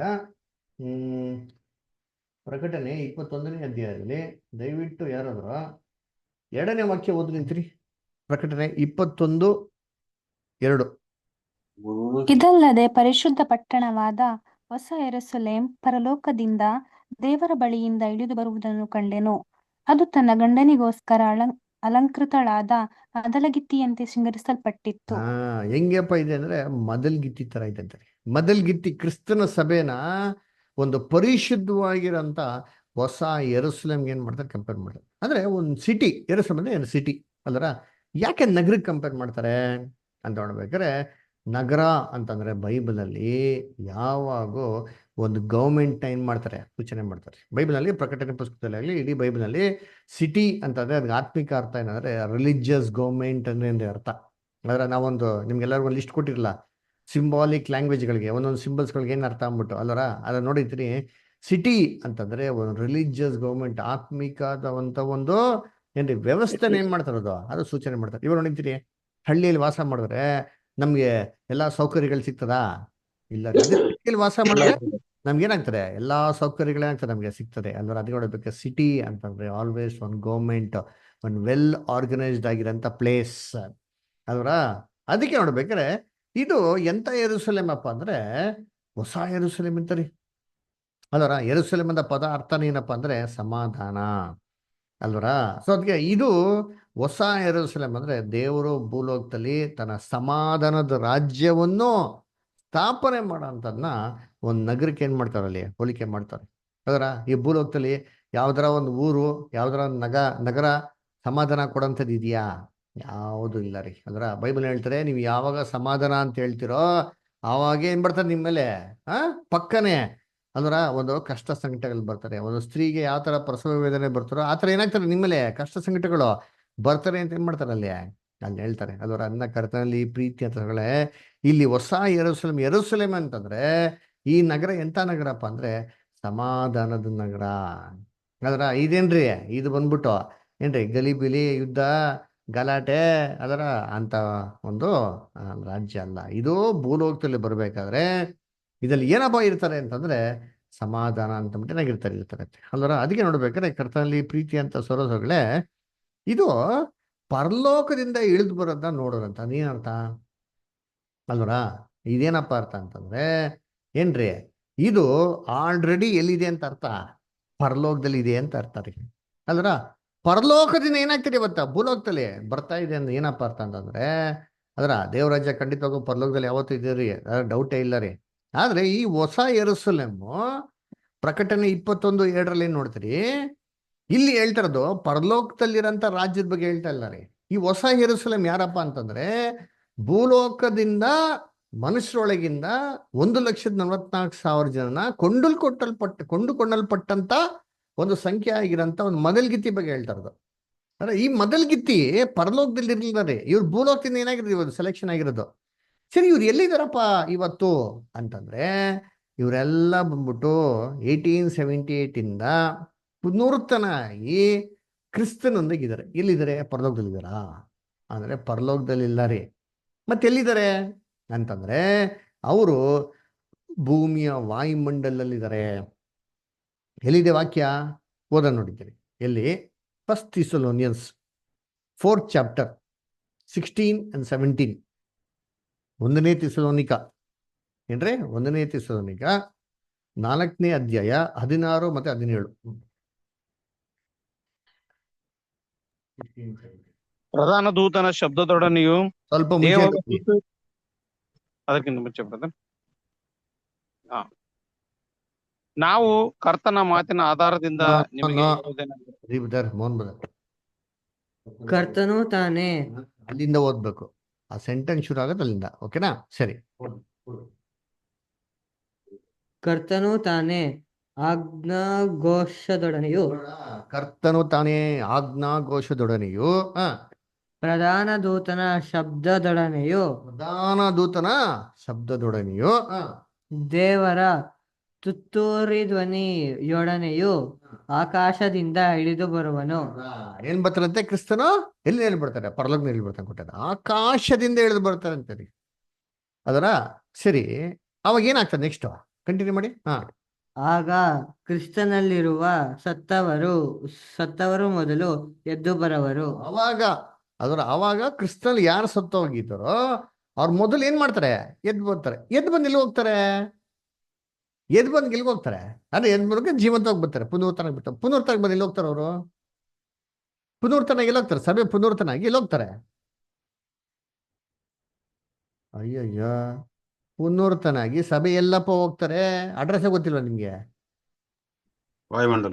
ಪ್ರಕಟಣೆ 21ನೇ ಅಧ್ಯಾಯದಲ್ಲಿ ದಯವಿಟ್ಟು ಯಾರಾದ್ರೂ 2ನೇ ವಾಕ್ಯ ಓದಿ ನಿಂತ್ರಿ. ಪ್ರಕಟಣೆ 21:2. ಇದಲ್ಲದೆ ಪರಿಶುದ್ಧ ಪಟ್ಟಣವಾದ ಹೊಸ ಯೆರೂಸಲೇಮ್ ಪರಲೋಕದಿಂದ ದೇವರ ಬಳಿಯಿಂದ ಇಳಿದು ಬರುವುದನ್ನು ಕಂಡೆನು. ಅದು ತನ್ನ ಗಂಡನಿಗೋಸ್ಕರ ಅಲಂಕೃತಳಾದ ಮದಲಗಿತ್ತಿಯಂತೆ ಶೃಂಗರಿಸಲ್ಪಟ್ಟಿತ್ತು. ಹೆಂಗಪ್ಪ ಇದೆ ಅಂದ್ರೆ ಮದಲ್ಗಿತ್ತಿ ತರ ಇದೆ ಅಂತಾರೆ. ಮದಲ್ಗಿತ್ತಿ ಕ್ರಿಸ್ತನ ಸಭೆನ ಒಂದು ಪರಿಶುದ್ಧವಾಗಿರೋಂಥ ಹೊಸ ಯೆರೂಸಲೇಮ್ಗೆ ಏನ್ ಮಾಡ್ತಾರೆ? ಕಂಪೇರ್ ಮಾಡ್ತಾರೆ. ಅಂದ್ರೆ ಒಂದು ಸಿಟಿ, ಯೆರೂಸಲೇಮ್ ಅಂದ್ರೆ ಏನು ಸಿಟಿ ಅಲ್ಲರ. ಯಾಕೆ ನಗರಕ್ಕೆ ಕಂಪೇರ್ ಮಾಡ್ತಾರೆ ಅಂತ ನೋಡ್ಬೇಕಾದ್ರೆ, ನಗರ ಅಂತಂದ್ರೆ ಬೈಬಲಲ್ಲಿ ಯಾವಾಗೂ ಒಂದು ಗೌರ್ಮೆಂಟ್ ಏನ್ ಮಾಡ್ತಾರೆ? ಸೂಚನೆ ಮಾಡ್ತಾರೆ. ಬೈಬಲ್ನಲ್ಲಿ ಪ್ರಕಟಣೆ ಪುಸ್ತಕದಲ್ಲಿ ಆಗಲಿ ಇಡೀ ಬೈಬಲ್ನಲ್ಲಿ ಸಿಟಿ ಅಂತಂದ್ರೆ ಅದಕ್ಕೆ ಆತ್ಮಿಕ ಅರ್ಥ ಏನಂದ್ರೆ ರಿಲಿಜಿಯಸ್ ಗೌರ್ಮೆಂಟ್ ಅಂದ್ರೆ ಅರ್ಥ. ಅಂದ್ರೆ ನಾವೊಂದು ನಿಮ್ಗೆಲ್ಲರಿಗೂ ಲಿಸ್ಟ್ ಕೊಟ್ಟಿರಲ್ಲ, ಸಿಂಬಾಲಿಕ್ ಲ್ಯಾಂಗ್ವೇಜ್ಗಳಿಗೆ ಒಂದೊಂದು ಸಿಂಬಲ್ಸ್ಗಳಿಗೆ ಏನು ಅರ್ಥ ಅಂದ್ಬಿಟ್ಟು ಅಲ್ಲರ. ಅದ ನೋಡಿರ್ತೀನಿ, ಸಿಟಿ ಅಂತಂದ್ರೆ ಒಂದು ರಿಲಿಜಿಯಸ್ ಗೌರ್ಮೆಂಟ್, ಆತ್ಮಿಕದಂತ ಒಂದು ಏನ್ರಿ ವ್ಯವಸ್ಥೆನ ಏನ್ ಮಾಡ್ತಾರದು ಅದು ಸೂಚನೆ ಮಾಡ್ತಾರೆ. ಇವಾಗ ನೋಡಿರ್ತೀರಿ, ಹಳ್ಳಿಯಲ್ಲಿ ವಾಸ ಮಾಡಿದ್ರೆ ನಮ್ಗೆ ಎಲ್ಲಾ ಸೌಕರ್ಯಗಳು ಸಿಗ್ತದಾ? ಇಲ್ಲ. ಅದೇ ಸಿಟಿಯಲ್ಲಿ ವಾಸ ಮಾಡಿದ್ರೆ ನಮ್ಗೆ ಏನಾಗ್ತದೆ? ಎಲ್ಲಾ ಸೌಕರ್ಯಗಳೇನಾಗ್ತದೆ? ನಮ್ಗೆ ಸಿಗ್ತದೆ ಅಲ್ವ. ಅದಕ್ಕೆ ನೋಡ್ಬೇಕು, ಸಿಟಿ ಅಂತಂದ್ರೆ ಆಲ್ವೇಸ್ ಒಂದು ಗೌರ್ಮೆಂಟ್, ಒಂದು ವೆಲ್ ಆರ್ಗನೈಸ್ಡ್ ಆಗಿರೋಂಥ ಪ್ಲೇಸ್ ಅಲ್ವರ. ಅದಕ್ಕೆ ನೋಡ್ಬೇಕಾರೆ ಇದು ಎಂತ ಯೆರೂಸಲೇಮ್ ಅಪ್ಪ ಅಂದ್ರೆ ಹೊಸ ಯೆರೂಸಲೇಮ್ ಅಂತಾರಿ ಅಲ್ವರ. ಯೆರೂಸಲೇಮ್ ಅಂತ ಪದ ಅರ್ಥನ ಏನಪ್ಪಾ ಅಂದ್ರೆ ಸಮಾಧಾನ. ಅಲ್ವರಾ? ಸೊ ಅದಕ್ಕೆ ಇದು ಹೊಸ ಯೆರೂಸಲೇಮ್ ಅಂದ್ರೆ ದೇವರು ಭೂಲೋಕದಲ್ಲಿ ತನ್ನ ಸಮಾಧಾನದ ರಾಜ್ಯವನ್ನು ಸ್ಥಾಪನೆ ಮಾಡೋಂಥದ್ನ ಒಂದು ನಗರಕ್ಕೆ ಏನ್ ಮಾಡ್ತಾರೆ, ಅಲ್ಲಿ ಹೋಲಿಕೆ ಮಾಡ್ತಾರೆ. ಅದರ ಈ ಭೂಲೋಕದಲ್ಲಿ ಯಾವ್ದಾರ ಒಂದು ಊರು, ಯಾವ್ದಾರ ಒಂದು ನಗರ ಸಮಾಧಾನ ಕೊಡೋಂಥದ್ದು ಇದೆಯಾ? ಯಾವುದು ಇಲ್ಲ ರೀ. ಅದರ ಬೈಬಲ್ ಹೇಳ್ತಾರೆ, ನೀವು ಯಾವಾಗ ಸಮಾಧಾನ ಅಂತ ಹೇಳ್ತಿರೋ ಆವಾಗ ಏನ್ ಬರ್ತಾರೆ ನಿಮ್ಮ ಮೇಲೆ, ಪಕ್ಕನೆ ಅಂದ್ರ ಒಂದು ಕಷ್ಟ ಸಂಕಟಗಳು ಬರ್ತಾರೆ. ಒಂದು ಸ್ತ್ರೀಗೆ ಯಾವ ತರ ಪ್ರಸವ ವೇದನೆ ಬರ್ತಾರೋ ಆ ತರ ಏನಾಗ್ತಾರೆ ನಿಮ್ಮಲ್ಲಿ ಕಷ್ಟ ಸಂಕಟಗಳು ಬರ್ತಾರೆ ಅಂತ ಏನ್ ಮಾಡ್ತಾರೆ ಅಲ್ಲಿ ಹೇಳ್ತಾರೆ. ಅದರ ಅನ್ನ ಕರ್ತನಲ್ಲಿ ಪ್ರೀತಿ ಅಂತ ಹೇಳೇ ಇಲ್ಲಿ ಹೊಸ ಯೆರೂಸಲೇಮ್ ಅಂತಂದ್ರೆ ಈ ನಗರ ಎಂತ ನಗರಪ್ಪ ಅಂದ್ರೆ ಸಮಾಧಾನದ ನಗರ. ಅದರ ಇದೇನ್ರಿ, ಇದು ಬಂದ್ಬಿಟ್ಟು ಏನ್ರಿ ಗಲಿಬಿಲಿ ಯುದ್ಧ ಗಲಾಟೆ ಅದರ ಅಂತ ಒಂದು ರಾಜ್ಯ ಅಲ್ಲ. ಇದು ಭೂಲೋಕದಲ್ಲಿ ಬರ್ಬೇಕಾದ್ರೆ ಇದ್ರಲ್ಲಿ ಏನಪ್ಪ ಇರ್ತಾರೆ ಅಂತಂದ್ರೆ ಸಮಾಧಾನ ಅಂತ ಇರ್ತಾರೆ ಅಲ್ವರ. ಅದಕ್ಕೆ ನೋಡ್ಬೇಕಾದ್ರೆ ಕರ್ತನಲ್ಲಿ ಪ್ರೀತಿ ಅಂತ ಸರೋಸಗಳೇ ಇದು ಪರಲೋಕದಿಂದ ಇಳಿದು ಬರೋದನ್ನ ನೋಡೋದಂತ ನೀನರ್ಥ ಅಲ್ವರ. ಇದೇನಪ್ಪ ಅರ್ಥ ಅಂತಂದ್ರೆ ಏನ್ರಿ, ಇದು ಆಲ್ರೆಡಿ ಎಲ್ಲಿದೆ ಅಂತ ಅರ್ಥ, ಪರಲೋಕದಲ್ಲಿ ಇದೆ ಅಂತ ಅರ್ಥ ರೀ ಅಲ್ವರ. ಪರಲೋಕದಿಂದ ಏನಾಗ್ತಿದೆ ಇವತ್ತ ಭೂಲೋಕದಲ್ಲಿ ಬರ್ತಾ ಇದೆ ಅಂದ್ರೆ ಏನಪ್ಪ ಅರ್ಥ ಅಂತಂದ್ರೆ ಅದರ ದೇವರಾಜ್ಯ ಖಂಡಿತವಾಗೂ ಪರಲೋಕದಲ್ಲಿ ಯಾವತ್ತೂ ಇದೆ ರೀ, ಡೌಟೇ ಇಲ್ಲ ರೀ. ಆದ್ರೆ ಈ ಹೊಸ ಯೆರೂಸಲೇಮು ಪ್ರಕಟಣೆ 21:7 ಏನ್ ನೋಡ್ತೀರಿ, ಇಲ್ಲಿ ಹೇಳ್ತಿರೋದು ಪರಲೋಕದಲ್ಲಿರೋಂಥ ರಾಜ್ಯದ ಬಗ್ಗೆ ಹೇಳ್ತಾ ಇಲ್ಲ ರೀ. ಈ ಹೊಸ ಯೆರೂಸಲೇಮ್ ಯಾರಪ್ಪ ಅಂತಂದ್ರೆ ಭೂಲೋಕದಿಂದ ಮನುಷ್ಯರೊಳಗಿಂದ 1,44,000 ಜನನ ಕೊಂಡುಕೊಳ್ಳಲ್ಪಟ್ಟಂತ ಒಂದು ಸಂಖ್ಯೆ ಆಗಿರೋಂಥ ಒಂದು ಮದಲ್ಗಿತ್ತಿ ಬಗ್ಗೆ ಹೇಳ್ತಾ ಇರೋದು. ಅಂದ್ರೆ ಈ ಮದಲ್ಗಿತ್ತಿ ಪರಲೋಕದಲ್ಲಿ ಇರ್ಲಿಲ್ಲ ರೀ, ಇವ್ರು ಭೂಲೋಕದಿಂದ ಏನಾಗಿರೋದು ಇವತ್ತು ಸೆಲೆಕ್ಷನ್ ಆಗಿರೋದು. ಸರಿ, ಇವ್ರು ಎಲ್ಲಿದ್ದಾರಪ್ಪ ಇವತ್ತು ಅಂತಂದ್ರೆ ಇವರೆಲ್ಲ ಬಂದ್ಬಿಟ್ಟು 1878 ಪುನರುತ್ಥಾನಾಗಿ ಕ್ರಿಸ್ತನೊಂದಿಗಿದ್ದಾರೆ. ಎಲ್ಲಿದ್ದಾರೆ? ಪರಲೋಕದಲ್ಲಿದ್ದಾರಾ ಅಂದ್ರೆ ಪರಲೋಕದಲ್ಲಿ ಇಲ್ಲ ರೀ. ಮತ್ತೆ ಎಲ್ಲಿದ್ದಾರೆ ಅಂತಂದ್ರೆ ಅವರು ಭೂಮಿಯ ವಾಯುಮಂಡಲದಲ್ಲಿದ್ದಾರೆ. ಎಲ್ಲಿದೆ ವಾಕ್ಯ? ಓದ ನೋಡಿದ್ದೀರಿ ಎಲ್ಲಿ? 1 Thessalonians 4th chapter 16 and 17. 1ನೇ Thessalonica ಏನ್ರಿ? 1ನೇ ಥೆಸಲೋನಿಕ 4ನೇ ಅಧ್ಯಾಯ 16 ಮತ್ತೆ 17. ಪ್ರಧಾನ ದೂತನ ಶಬ್ದದೊಡನೆಯೂ ಸ್ವಲ್ಪ ಮುಂಚೆ ಅದಕ್ಕಿಂತ ಮುಂಚೆ ಬ್ರದರ್, ನಾವು ಕರ್ತನ ಮಾತಿನ ಆಧಾರದಿಂದ ನಿಮಗೆ ಹೇಳುವುದೇನೆಂದರೆ, ಕರ್ತನು ತಾನೇ ಅಲ್ಲಿಂದ ಓದ್ಬೇಕು, ಆ ಸೆಂಟೆನ್ಸ್ ಶುರು ಆಗೋದು ಅಲ್ಲಿಂದ. ಓಕೆನಾ? ಸರಿ. ಕರ್ತನು ತಾನೇ ಆಜ್ಞಾಘೋಷದೊಡನೆಯೂ ಕರ್ತನು ತಾನೇ ಆಜ್ಞಾಘೋಷದೊಡನೆಯೂ ಪ್ರಧಾನ ದೂತನ ಶಬ್ದದೊಡನೆಯೂ ಪ್ರಧಾನ ದೂತನ ಶಬ್ದದೊಡನೆಯೂ ದೇವರ ತುತ್ತೂರಿ ಧ್ವನಿಯೊಡನೆಯೂ ಆಕಾಶದಿಂದ ಇಳಿದು ಬರುವನು. ಏನ್ ಬರ್ತಾರಂತೆ? ಕ್ರಿಸ್ತನು ಎಲ್ಲಿ ಹೇಳ್ಬಿಡ್ತಾರೆ? ಪರಲೋಕದಲ್ಲಿ ಹೇಳ್ಬಿಡ್ತಾನೆ ಕೊಟ್ಟಾರೆ, ಆಕಾಶದಿಂದ ಇಳಿದು ಬರ್ತಾರೆ ಅಂತಾರೆ. ಅದರ ಸರಿ, ಅವಾಗ ಏನಾಗ್ತದೆ ನೆಕ್ಸ್ಟ್? ಕಂಟಿನ್ಯೂ ಮಾಡಿ. ಆಗ ಕ್ರಿಸ್ತನಲ್ಲಿರುವ ಸತ್ತವರು ಮೊದಲು ಎದ್ದು ಬರುವರು. ಅವಾಗ ಕ್ರಿಸ್ತನಲ್ಲಿ ಯಾರು ಸತ್ತು ಹೋಗಿದ್ದಾರೋ ಅವ್ರು ಮೊದಲು ಏನ್ ಮಾಡ್ತಾರೆ? ಎದ್ದು ಬರ್ತಾರೆ. ಎದ್ದು ಬಂದು ಎಲ್ಲಿ ಹೋಗ್ತಾರೆ? ಎದ್ದು ಬಂದು ಎಲ್ಲಿಗೆ ಹೋಗ್ತಾರೆ? ಅಂದ್ರೆ ಎದ್ದು ಬಂದ್ರೆ ಜೀವಂತವಾಗಿ ಬರ್ತಾರೆ, ಪುನರ್ತನಾಗಿ ಬಿಟ್ಟು. ಪುನರ್ತನಾಗಿ ಬಂದು ಎಲ್ಲಿ ಹೋಗ್ತಾರೆ ಅವರು? ಪುನರ್ತನಾಗಿ ಎಲ್ಲಿ ಹೋಗ್ತಾರೆ? ಸಭೆ ಪುನರ್ತನಾಗಿ ಎಲ್ಲಿ ಹೋಗ್ತಾರೆ? ಅಯ್ಯಯ್ಯ, ಪುನರ್ತನಾಗಿ ಸಭೆ ಎಲ್ಲಪ್ಪ ಹೋಗ್ತಾರೆ? ಅಡ್ರೆಸ್ ಗೊತ್ತಿಲ್ವಾ ನಿಮ್ಗೆ? ವಾಯುಮಂಡಲ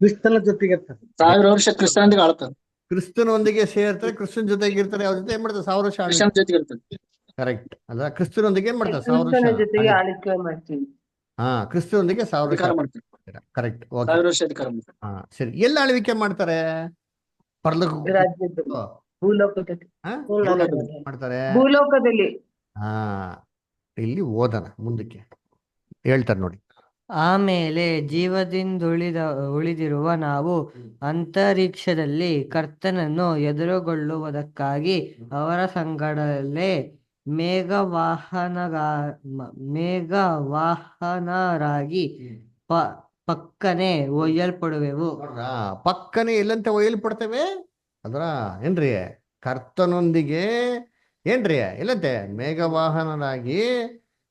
ಕ್ರಿಸ್ತನ ಜೊತೆಗೆ 1000 ವರ್ಷ ಕ್ರಿಸ್ತನೊಂದಿಗೆ ಆಳ್ತಾರೆ, ಕ್ರಿಸ್ತನೊಂದಿಗೆ ಸೇರ್ತಾರೆ, ಕ್ರಿಸ್ತನ ಜೊತೆಗೆ ಇರ್ತಾರೆ. ಅವ್ರ ಜೊತೆ ಏನ್ ಮಾಡ್ತಾರೆ? 1000 ವರ್ಷ ಕ್ರಿಸ್ತನ ಜೊತೆಗೆ ಇರ್ತದೆ. ಕರೆಕ್ಟ್ ಅಲ್ಲ? ಕ್ರಿಸ್ತನೊಂದಿಗೆ ಏನ್ ಮಾಡ್ತಾರೆ? 1000 ವರ್ಷ ಜೊತೆಗೆ ಆಳ್ವಿಕೆ ಮಾಡ್ತೀವಿ. ಕ್ರಿಸ್ತನೊಂದಿಗೆ 1000 ವರ್ಷ ಅಧಿಕಾರ ಮಾಡ್ತಾರೆ, ಕರೆಕ್ಟ್. 1000 ವರ್ಷ ಅಧಿಕಾರ ಮಾಡ್ತಾರೆ. ಸರಿ, ಎಲ್ಲ ಆಳ್ವಿಕೆ ಮಾಡ್ತಾರೆ? ಪರಲೋಕ ರಾಜ್ಯದ್ದು ಭೂಲೋಕದಲ್ಲಿ ಮಾಡ್ತಾರೆ. ಭೂಲೋಕದಲ್ಲಿ ಇಲ್ಲಿ ಓದನ ಮುಂದಕ್ಕೆ ಹೇಳ್ತಾರೆ ನೋಡಿ. ಆಮೇಲೆ ಉಳಿದಿರುವ ನಾವು ಅಂತರಿಕ್ಷದಲ್ಲಿ ಕರ್ತನನ್ನು ಎದುರುಗೊಳ್ಳುವುದಕ್ಕಾಗಿ ಅವರ ಸಂಗಡಲೇ ಮೇಘವಾಹನರಾಗಿ ಪಕ್ಕನೆ ಒಯ್ಯಲ್ಪಡುವೆವು. ಪಕ್ಕನೆ ಎಲ್ಲಂತ ಒಯ್ಯಲ್ಪಡ್ತೇವೆ? ಅದರ ಏನ್ರಿ? ಕರ್ತನೊಂದಿಗೆ ಏನ್ರಿ? ಎಲ್ಲಂತೆ ಮೇಘವಾಹನರಾಗಿ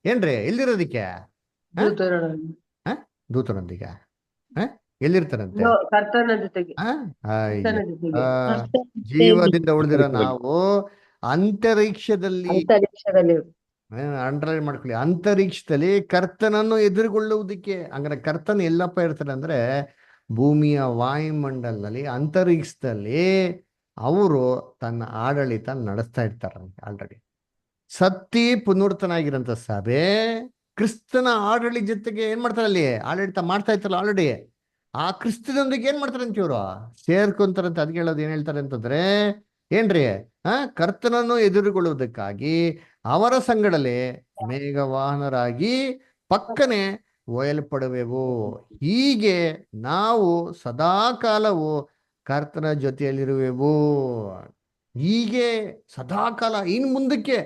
ಏನ್ರಿ? ಎಲ್ಲಿರೋದಿಕ್ಕೆ? ದೂತನೊಂದಿಗೆ ಎಲ್ಲಿರ್ತಾರಂತೆ? ಕರ್ತನ ಜೊತೆಗೆ, ಆ? ಕರ್ತನ ಅಯ್ಯ. ಜೊತೆಗೆ, ಜೀವದಿಂದ ಉಳಿದಿರೋ ನಾವು ಅಂತರಿಕ್ಷದಲ್ಲಿ, ಅಂತರಿಕ್ಷದಲ್ಲಿ ಅಂಡರ್ಲೈನ್ ಮಾಡ್ಕೊಳ್ಳಿ, ಅಂತರಿಕ್ಷದಲ್ಲಿ ಕರ್ತನನ್ನು ಎದುರುಗೊಳ್ಳುವುದಕ್ಕೆ. ಹಂಗಾರೆ ಕರ್ತನ ಎಲ್ಲಪ್ಪ ಇರ್ತಾರೆ ಅಂದ್ರೆ ಭೂಮಿಯ ವಾಯುಮಂಡಲದಲ್ಲಿ, ಅಂತರಿಕ್ಷದಲ್ಲಿ ಅವರು ತನ್ನ ಆಡಳಿತ ನಡೆಸ್ತಾ ಇರ್ತಾರಂತೆ. ಆಲ್ರೆಡಿ ಸತ್ತಿ ಪುನರ್ತನಾಗಿರಂತ ಸಭೆ ಕ್ರಿಸ್ತನ ಆಡಳಿತ ಜೊತೆಗೆ ಏನ್ ಮಾಡ್ತಾರೆ, ಅಲ್ಲಿ ಆಡಳಿತ ಮಾಡ್ತಾ ಇತ್ತಲ್ಲ ಆಲ್ರೆಡಿ, ಆ ಕ್ರಿಸ್ತನೊಂದಿಗೆ ಏನ್ ಮಾಡ್ತಾರಂತ ಇವರು ಸೇರ್ಕೊಂತಾರಂತ. ಅದ್ ಹೇಳೋದು ಏನ್ ಹೇಳ್ತಾರೆ ಅಂತಂದ್ರೆ, ಏನ್ರಿ, ಕರ್ತನನ್ನು ಎದುರುಗೊಳ್ಳುವುದಕ್ಕಾಗಿ ಅವರ ಸಂಗಡಲೇ ಮೇಘವಾಹನರಾಗಿ ಪಕ್ಕನೆ ಒಯ್ಯಲ್ಪಡುವೆವು. ಹೀಗೆ ನಾವು ಸದಾಕಾಲವು ಕರ್ತನ ಜೊತೆಯಲ್ಲಿರುವೆವು. ಹೀಗೆ ಸದಾಕಾಲ ಇನ್ ಮುಂದಕ್ಕೆ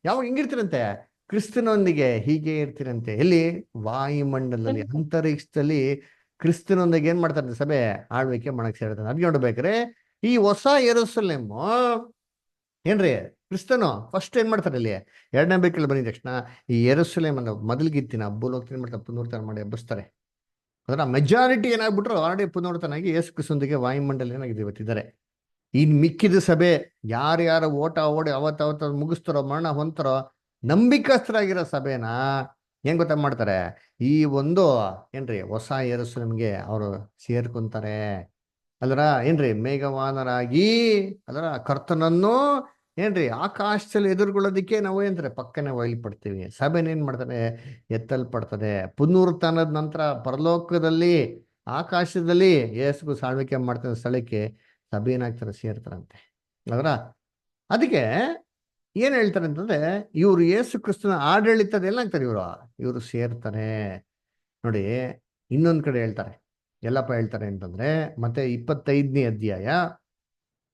ಯಾವಾಗ ಹಿಂಗಿರ್ತೀರಂತೆ? ಕ್ರಿಸ್ತನೊಂದಿಗೆ ಹೀಗೆ ಇರ್ತೀರಂತೆ. ಎಲ್ಲಿ? ವಾಯುಮಂಡಲದಲ್ಲಿ, ಅಂತರಿಕ್ಷದಲ್ಲಿ ಕ್ರಿಸ್ತನೊಂದಿಗೆ ಏನ್ ಮಾಡ್ತಾರೆ ಸಭೆ ಆಳ್ವಿಕೆ ಮಾಡಕ್ ಸೇರ್ತಾರೆ. ಅದ್ ನೋಡ್ಬೇಕ್ರೆ ಈ ಹೊಸ ಯೆರೂಸಲೇಮ್ ಏನ್ರಿ, ಕ್ರಿಸ್ತನು ಫಸ್ಟ್ ಏನ್ ಮಾಡ್ತಾರೆ ಅಲ್ಲಿ ಎರಡನೇ ಬೇಕಲ್ಲಿ ಬಂದಿದ ತಕ್ಷಣ ಈ ಯೆರೂಸಲೇಮ್ ಅನ್ನ ಮೊದಲ್ಗಿತ್ತಿನ ಭೂಲೋಕ ಏನ್ ಮಾಡ್ತಾರೆ, ಪುನರ್ತನ ಮಾಡಿ ಹಬ್ಬಿಸ್ತಾರೆ. ಅದರ ಮೆಜಾರಿಟಿ ಏನಾಗ್ಬಿಟ್ರು ಆಲ್ರೆಡಿ ಪುನರ್ತನಾಗಿ ಯೇಸು ಕ್ರಿಸ್ತನೊಂದಿಗೆ ವಾಯುಮಂಡಲ ಏನಾಗಿದೆ ಇವತ್ತಿದ್ದಾರೆ. ಇನ್ ಮಿಕ್ಕಿದ ಸಭೆ ಯಾರ್ಯಾರ ಓಟ ಓಡಿ ಅವತ್ತ ಮುಗಿಸ್ತಾರೋ, ಮರಣ ಹೊಂತಾರೋ, ನಂಬಿಕಸ್ಥರಾಗಿರೋ ಸಭೆನ ಹೆಂಗ್ ಗೊತ್ತಾ ಮಾಡ್ತಾರೆ, ಈ ಒಂದು ಏನ್ರಿ ಹೊಸ ಯೆರೂಸಲೇಮ್ಗೆ ಅವರು ಸೇರ್ಕೊಂತಾರೆ. ಅಲ್ರ ಏನ್ರಿ, ಮೇಘವಾನರಾಗಿ ಅದರ ಕರ್ತನನ್ನು ಏನ್ರಿ ಆಕಾಶದಲ್ಲಿ ಎದುರುಗೊಳ್ಳೋದಿಕ್ಕೆ ನಾವು ಏನ್ರಿ ಪಕ್ಕನೆ ಒಯ್ಯಲ್ಪಡ್ತೀವಿ. ಸಭೆನ ಏನ್ ಮಾಡ್ತಾರೆ, ಎತ್ತಲ್ಪಡ್ತದೆ. ಪುನರುತ್ಥಾನದ ನಂತರ ಪರಲೋಕದಲ್ಲಿ ಆಕಾಶದಲ್ಲಿ ಯೇಸು ಸಾಳ್ವಿಕೆ ಮಾಡ್ತಿರೋ ಸ್ಥಳಕ್ಕೆ ಸಭೆ ಏನಾಗ್ತಾರೆ, ಸೇರ್ತಾರಂತೆ. ಅದರ ಅದಕ್ಕೆ ಏನ್ ಹೇಳ್ತಾರೆ ಅಂತಂದ್ರೆ, ಇವ್ರು ಯೇಸು ಕ್ರಿಸ್ತನ ಆಡಳಿತದ ಏನಾಗ್ತಾರೆ, ಇವರು ಸೇರ್ತಾರೆ. ನೋಡಿ, ಇನ್ನೊಂದ್ ಕಡೆ ಹೇಳ್ತಾರೆ, ಎಲ್ಲಪ್ಪ ಹೇಳ್ತಾರೆ ಅಂತಂದ್ರೆ, ಮತ್ತೆ 25ನೇ ಅಧ್ಯಾಯ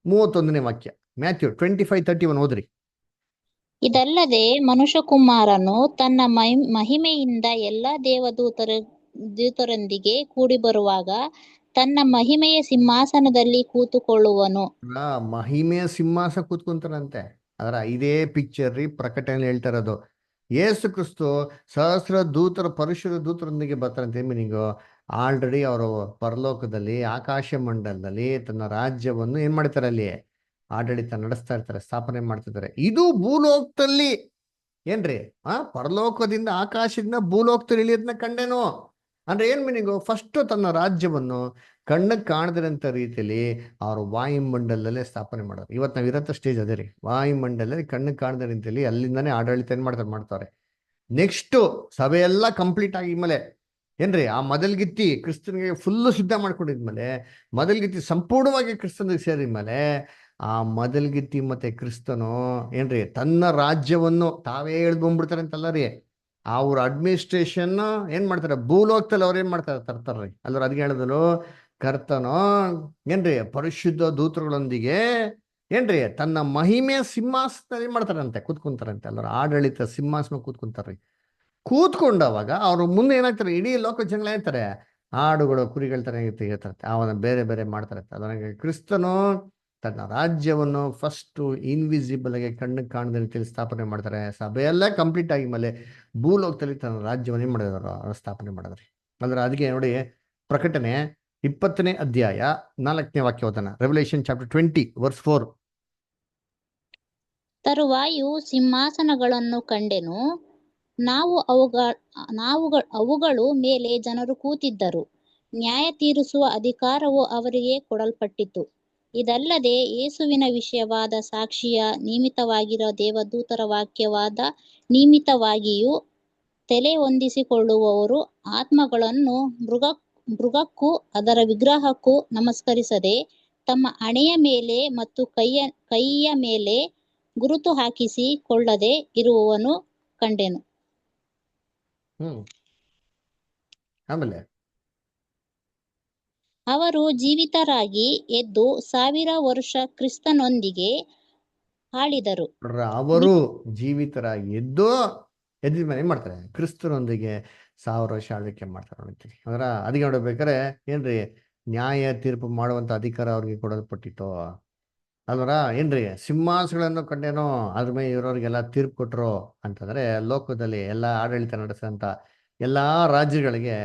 31ನೇ ವಾಕ್ಯ, ಮ್ಯಾಥ್ಯೂ 25:31 ಓದ್ರಿ. ಇದಲ್ಲದೆ ಮನುಷ್ಯಕುಮಾರನು ತನ್ನ ಮಹಿಮೆಯಿಂದ ಎಲ್ಲಾ ದೂತರೊಂದಿಗೆ ಕೂಡಿ ಬರುವಾಗ ತನ್ನ ಮಹಿಮೆಯ ಸಿಂಹಾಸನದಲ್ಲಿ ಕೂತುಕೊಳ್ಳುವನು. ಮಹಿಮೆಯ ಸಿಂಹಾಸನ ಕೂತ್ಕೊಂತಾರಂತೆ. ಅದರ ಇದೇ ಪಿಕ್ಚರ್ ರೀ ಪ್ರಕಟಣೆ ಹೇಳ್ತಾ ಇರೋದು. ಯೇಸು ಕ್ರಿಸ್ತು ಸಹಸ್ರ ದೂತರ ಪರಿಶುದ್ಧ ದೂತರೊಂದಿಗೆ ಬರ್ತಾರಂತೆ. ಮೀನಿಂಗು ಆಲ್ರೆಡಿ ಅವರು ಪರಲೋಕದಲ್ಲಿ ಆಕಾಶ ಮಂಡಲದಲ್ಲಿ ತನ್ನ ರಾಜ್ಯವನ್ನು ಏನ್ ಮಾಡ್ತಾರೆ, ಅಲ್ಲಿ ಆಡಳಿತ ನಡೆಸ್ತಾ ಇರ್ತಾರೆ, ಸ್ಥಾಪನೆ ಮಾಡ್ತಿದ್ದಾರೆ. ಇದು ಭೂಲೋಕದಲ್ಲಿ ಏನ್ರಿ, ಪರಲೋಕದಿಂದ ಆಕಾಶದಿಂದ ಭೂಲೋಕದಲ್ಲಿ ಇಳಿಯೋದನ್ನ ಕಂಡೇನು ಅಂದ್ರೆ ಏನ್ ಮೀನಿಂಗು, ಫಸ್ಟ್ ತನ್ನ ರಾಜ್ಯವನ್ನು ಕಣ್ಣಕ್ಕೆ ಕಾಣದಿರಂತ ರೀತಿಯಲ್ಲಿ ಅವರು ವಾಯುಮಂಡಲದಲ್ಲೇ ಸ್ಥಾಪನೆ ಮಾಡೋರು. ಇವತ್ತು ನಾವು ಇರೋಂಥ ಸ್ಟೇಜ್ ಅದೇ ರೀ, ವಾಯುಮಂಡಲದಲ್ಲಿ ಕಣ್ಣಕ್ಕೆ ಕಾಣದ ರೀತಿಯಲ್ಲಿ ಅಲ್ಲಿಂದಾನೇ ಆಡಳಿತ ಏನ್ ಮಾಡ್ತಾರೆ. ನೆಕ್ಸ್ಟ್ ಸಭೆಯೆಲ್ಲ ಕಂಪ್ಲೀಟ್ ಆಗಿದ್ಮೇಲೆ ಏನ್ರಿ, ಆ ಮೊದಲ್ಗಿತ್ತಿ ಕ್ರಿಸ್ತನಿಗೆ ಫುಲ್ಲು ಸಿದ್ಧ ಮಾಡ್ಕೊಂಡಿದ್ಮೇಲೆ, ಮೊದಲ್ಗಿತ್ತಿ ಸಂಪೂರ್ಣವಾಗಿ ಕ್ರಿಸ್ತನಿಗೆ ಸೇರಿದ್ಮೇಲೆ, ಆ ಮೊದಲ್ಗಿತ್ತಿ ಮತ್ತೆ ಕ್ರಿಸ್ತನು ಏನ್ರಿ ತನ್ನ ರಾಜ್ಯವನ್ನು ತಾವೇ ಎಳ್ಕೊಂಡ್ಬಿಡ್ತಾರೆ ಅಂತಲ್ಲ ರೀ. ಅವ್ರ ಅಡ್ಮಿನಿಸ್ಟ್ರೇಷನ್ ಏನ್ ಮಾಡ್ತಾರೆ, ಭೂಲೋಕದಲ್ಲಿ ಅವ್ರು ಏನ್ ಮಾಡ್ತಾರೆ, ತರ್ತಾರ್ರಿ. ಅಲ್ಲರ ಅದಕ್ಕೆ ಹೇಳಿದ್ರು, ಕರ್ತನೋ ಏನ್ರಿ ಪರಿಶುದ್ಧ ದೂತರುಗಳೊಂದಿಗೆ ಏನ್ರಿ ತನ್ನ ಮಹಿಮೆಯ ಸಿಂಹಾಸನ ಏನ್ ಮಾಡ್ತಾರಂತೆ, ಕೂತ್ಕೊಂತಾರಂತೆ. ಅಲ್ಲರ ಆಡಳಿತ ಸಿಂಹಾಸನ ಕೂತ್ಕೊಂತಾರ್ರಿ. ಕೂತ್ಕೊಂಡವಾಗ ಅವ್ರು ಮುಂದೆ ಏನಾಗ್ತಾರೆ, ಇಡೀ ಲೋಕ ಜಂಗಳ ಹೇಳ್ತಾರೆ, ಆಡುಗಳು ಕುರಿಗಳ ತರ ಹೇಳ್ತಾರೆ, ಅವನ ಬೇರೆ ಬೇರೆ ಮಾಡ್ತಾರೆ. ಅದರ ಕ್ರಿಸ್ತನು ತನ್ನ ರಾಜ್ಯವನ್ನು ಫಸ್ಟ್ ಇನ್ವಿಸಿಬಲ್ ಆಗಿ ಕಣ್ಣಿಗೆ ಕಾಣದ ರೀತಿಯಲ್ಲಿ ಸ್ಥಾಪನೆ ಮಾಡ್ತಾರೆ. ಸಭೆಯೆಲ್ಲ ಕಂಪ್ಲೀಟ್ ಆಗಿ ಮೇಲೆ ಭೂಲೋಕದಲ್ಲಿ ತನ್ನ ರಾಜ್ಯವನ್ನು ಏನ್ ಮಾಡಿದಾರ, ಸ್ಥಾಪನೆ ಮಾಡಿದ್ರಿ. ಅಂದ್ರೆ ಅದಕ್ಕೆ ನೋಡಿ, ಪ್ರಕಟಣೆ 20ನೇ ಅಧ್ಯಾಯ 4ನೇ ವಾಕ್ಯ ಓದೋಣ. Revelation chapter 20 verse 4. ತರುವಾಯ ಸಿಂಹಾಸನಗಳನ್ನು ಕಂಡೆನು, ಅವುಗಳು ಮೇಲೆ ಜನರು ಕೂತಿದ್ದರು. ನ್ಯಾಯ ತೀರಿಸುವ ಅಧಿಕಾರವು ಅವರಿಗೆ ಕೊಡಲ್ಪಟ್ಟಿತು. ಇದಲ್ಲದೆ ಯೇಸುವಿನ ವಿಷಯವಾದ ಸಾಕ್ಷಿಯ ನಿಮಿತ್ತವಾಗಿರೋ ದೇವದೂತರ ವಾಕ್ಯವಾದ ನಿಮಿತ್ತವಾಗಿಯೂ ತಲೆ ಹೊಂದಿಸಿಕೊಳ್ಳುವವರು ಆತ್ಮಗಳನ್ನು ಮೃಗಕ್ಕೂ ಅದರ ವಿಗ್ರಹಕ್ಕೂ ನಮಸ್ಕರಿಸದೆ ತಮ್ಮ ಹಣೆಯ ಮೇಲೆ ಮತ್ತು ಕೈಯ ಮೇಲೆ ಗುರುತು ಹಾಕಿಸಿ ಕೊಳ್ಳದೆ ಇರುವವನು ಕಂಡೆನು. ಆಮೇಲೆ ಅವರು ಜೀವಿತರಾಗಿ ಎದ್ದು 1000 ವರ್ಷ ಕ್ರಿಸ್ತನೊಂದಿಗೆ ಆಳಿದರು. ಅವರು ಜೀವಿತರಾಗಿ ಎದ್ದ ಮೇಲೆ ಏನ್ ಮಾಡ್ತಾರೆ, ಕ್ರಿಸ್ತನೊಂದಿಗೆ 1000 ವರ್ಷ ಆಳ್ವಿಕೆ ಮಾಡ್ತಾರೆ ಅಂತೀವಿ. ಅದರ ಅದಕ್ಕೆ ನೋಡ್ಬೇಕಾರೆ ಏನ್ರಿ, ನ್ಯಾಯ ತೀರ್ಪು ಮಾಡುವಂತ ಅಧಿಕಾರ ಅವ್ರಿಗೆ ಕೊಡಲ್ಪಟ್ಟಿತ್ತು. ಅಲ್ವರ ಏನ್ರಿ, ಸಿಂಹಾಸಗಳನ್ನು ಕಂಡೇನೋ ಅದ್ರ ಮೇಲೆ ಇರೋರಿಗೆಲ್ಲ ತೀರ್ಪು ಕೊಟ್ರು ಅಂತಂದ್ರೆ, ಲೋಕದಲ್ಲಿ ಎಲ್ಲಾ ಆಡಳಿತ ನಡೆಸಂತ ಎಲ್ಲಾ ರಾಜ್ಯಗಳಿಗೆ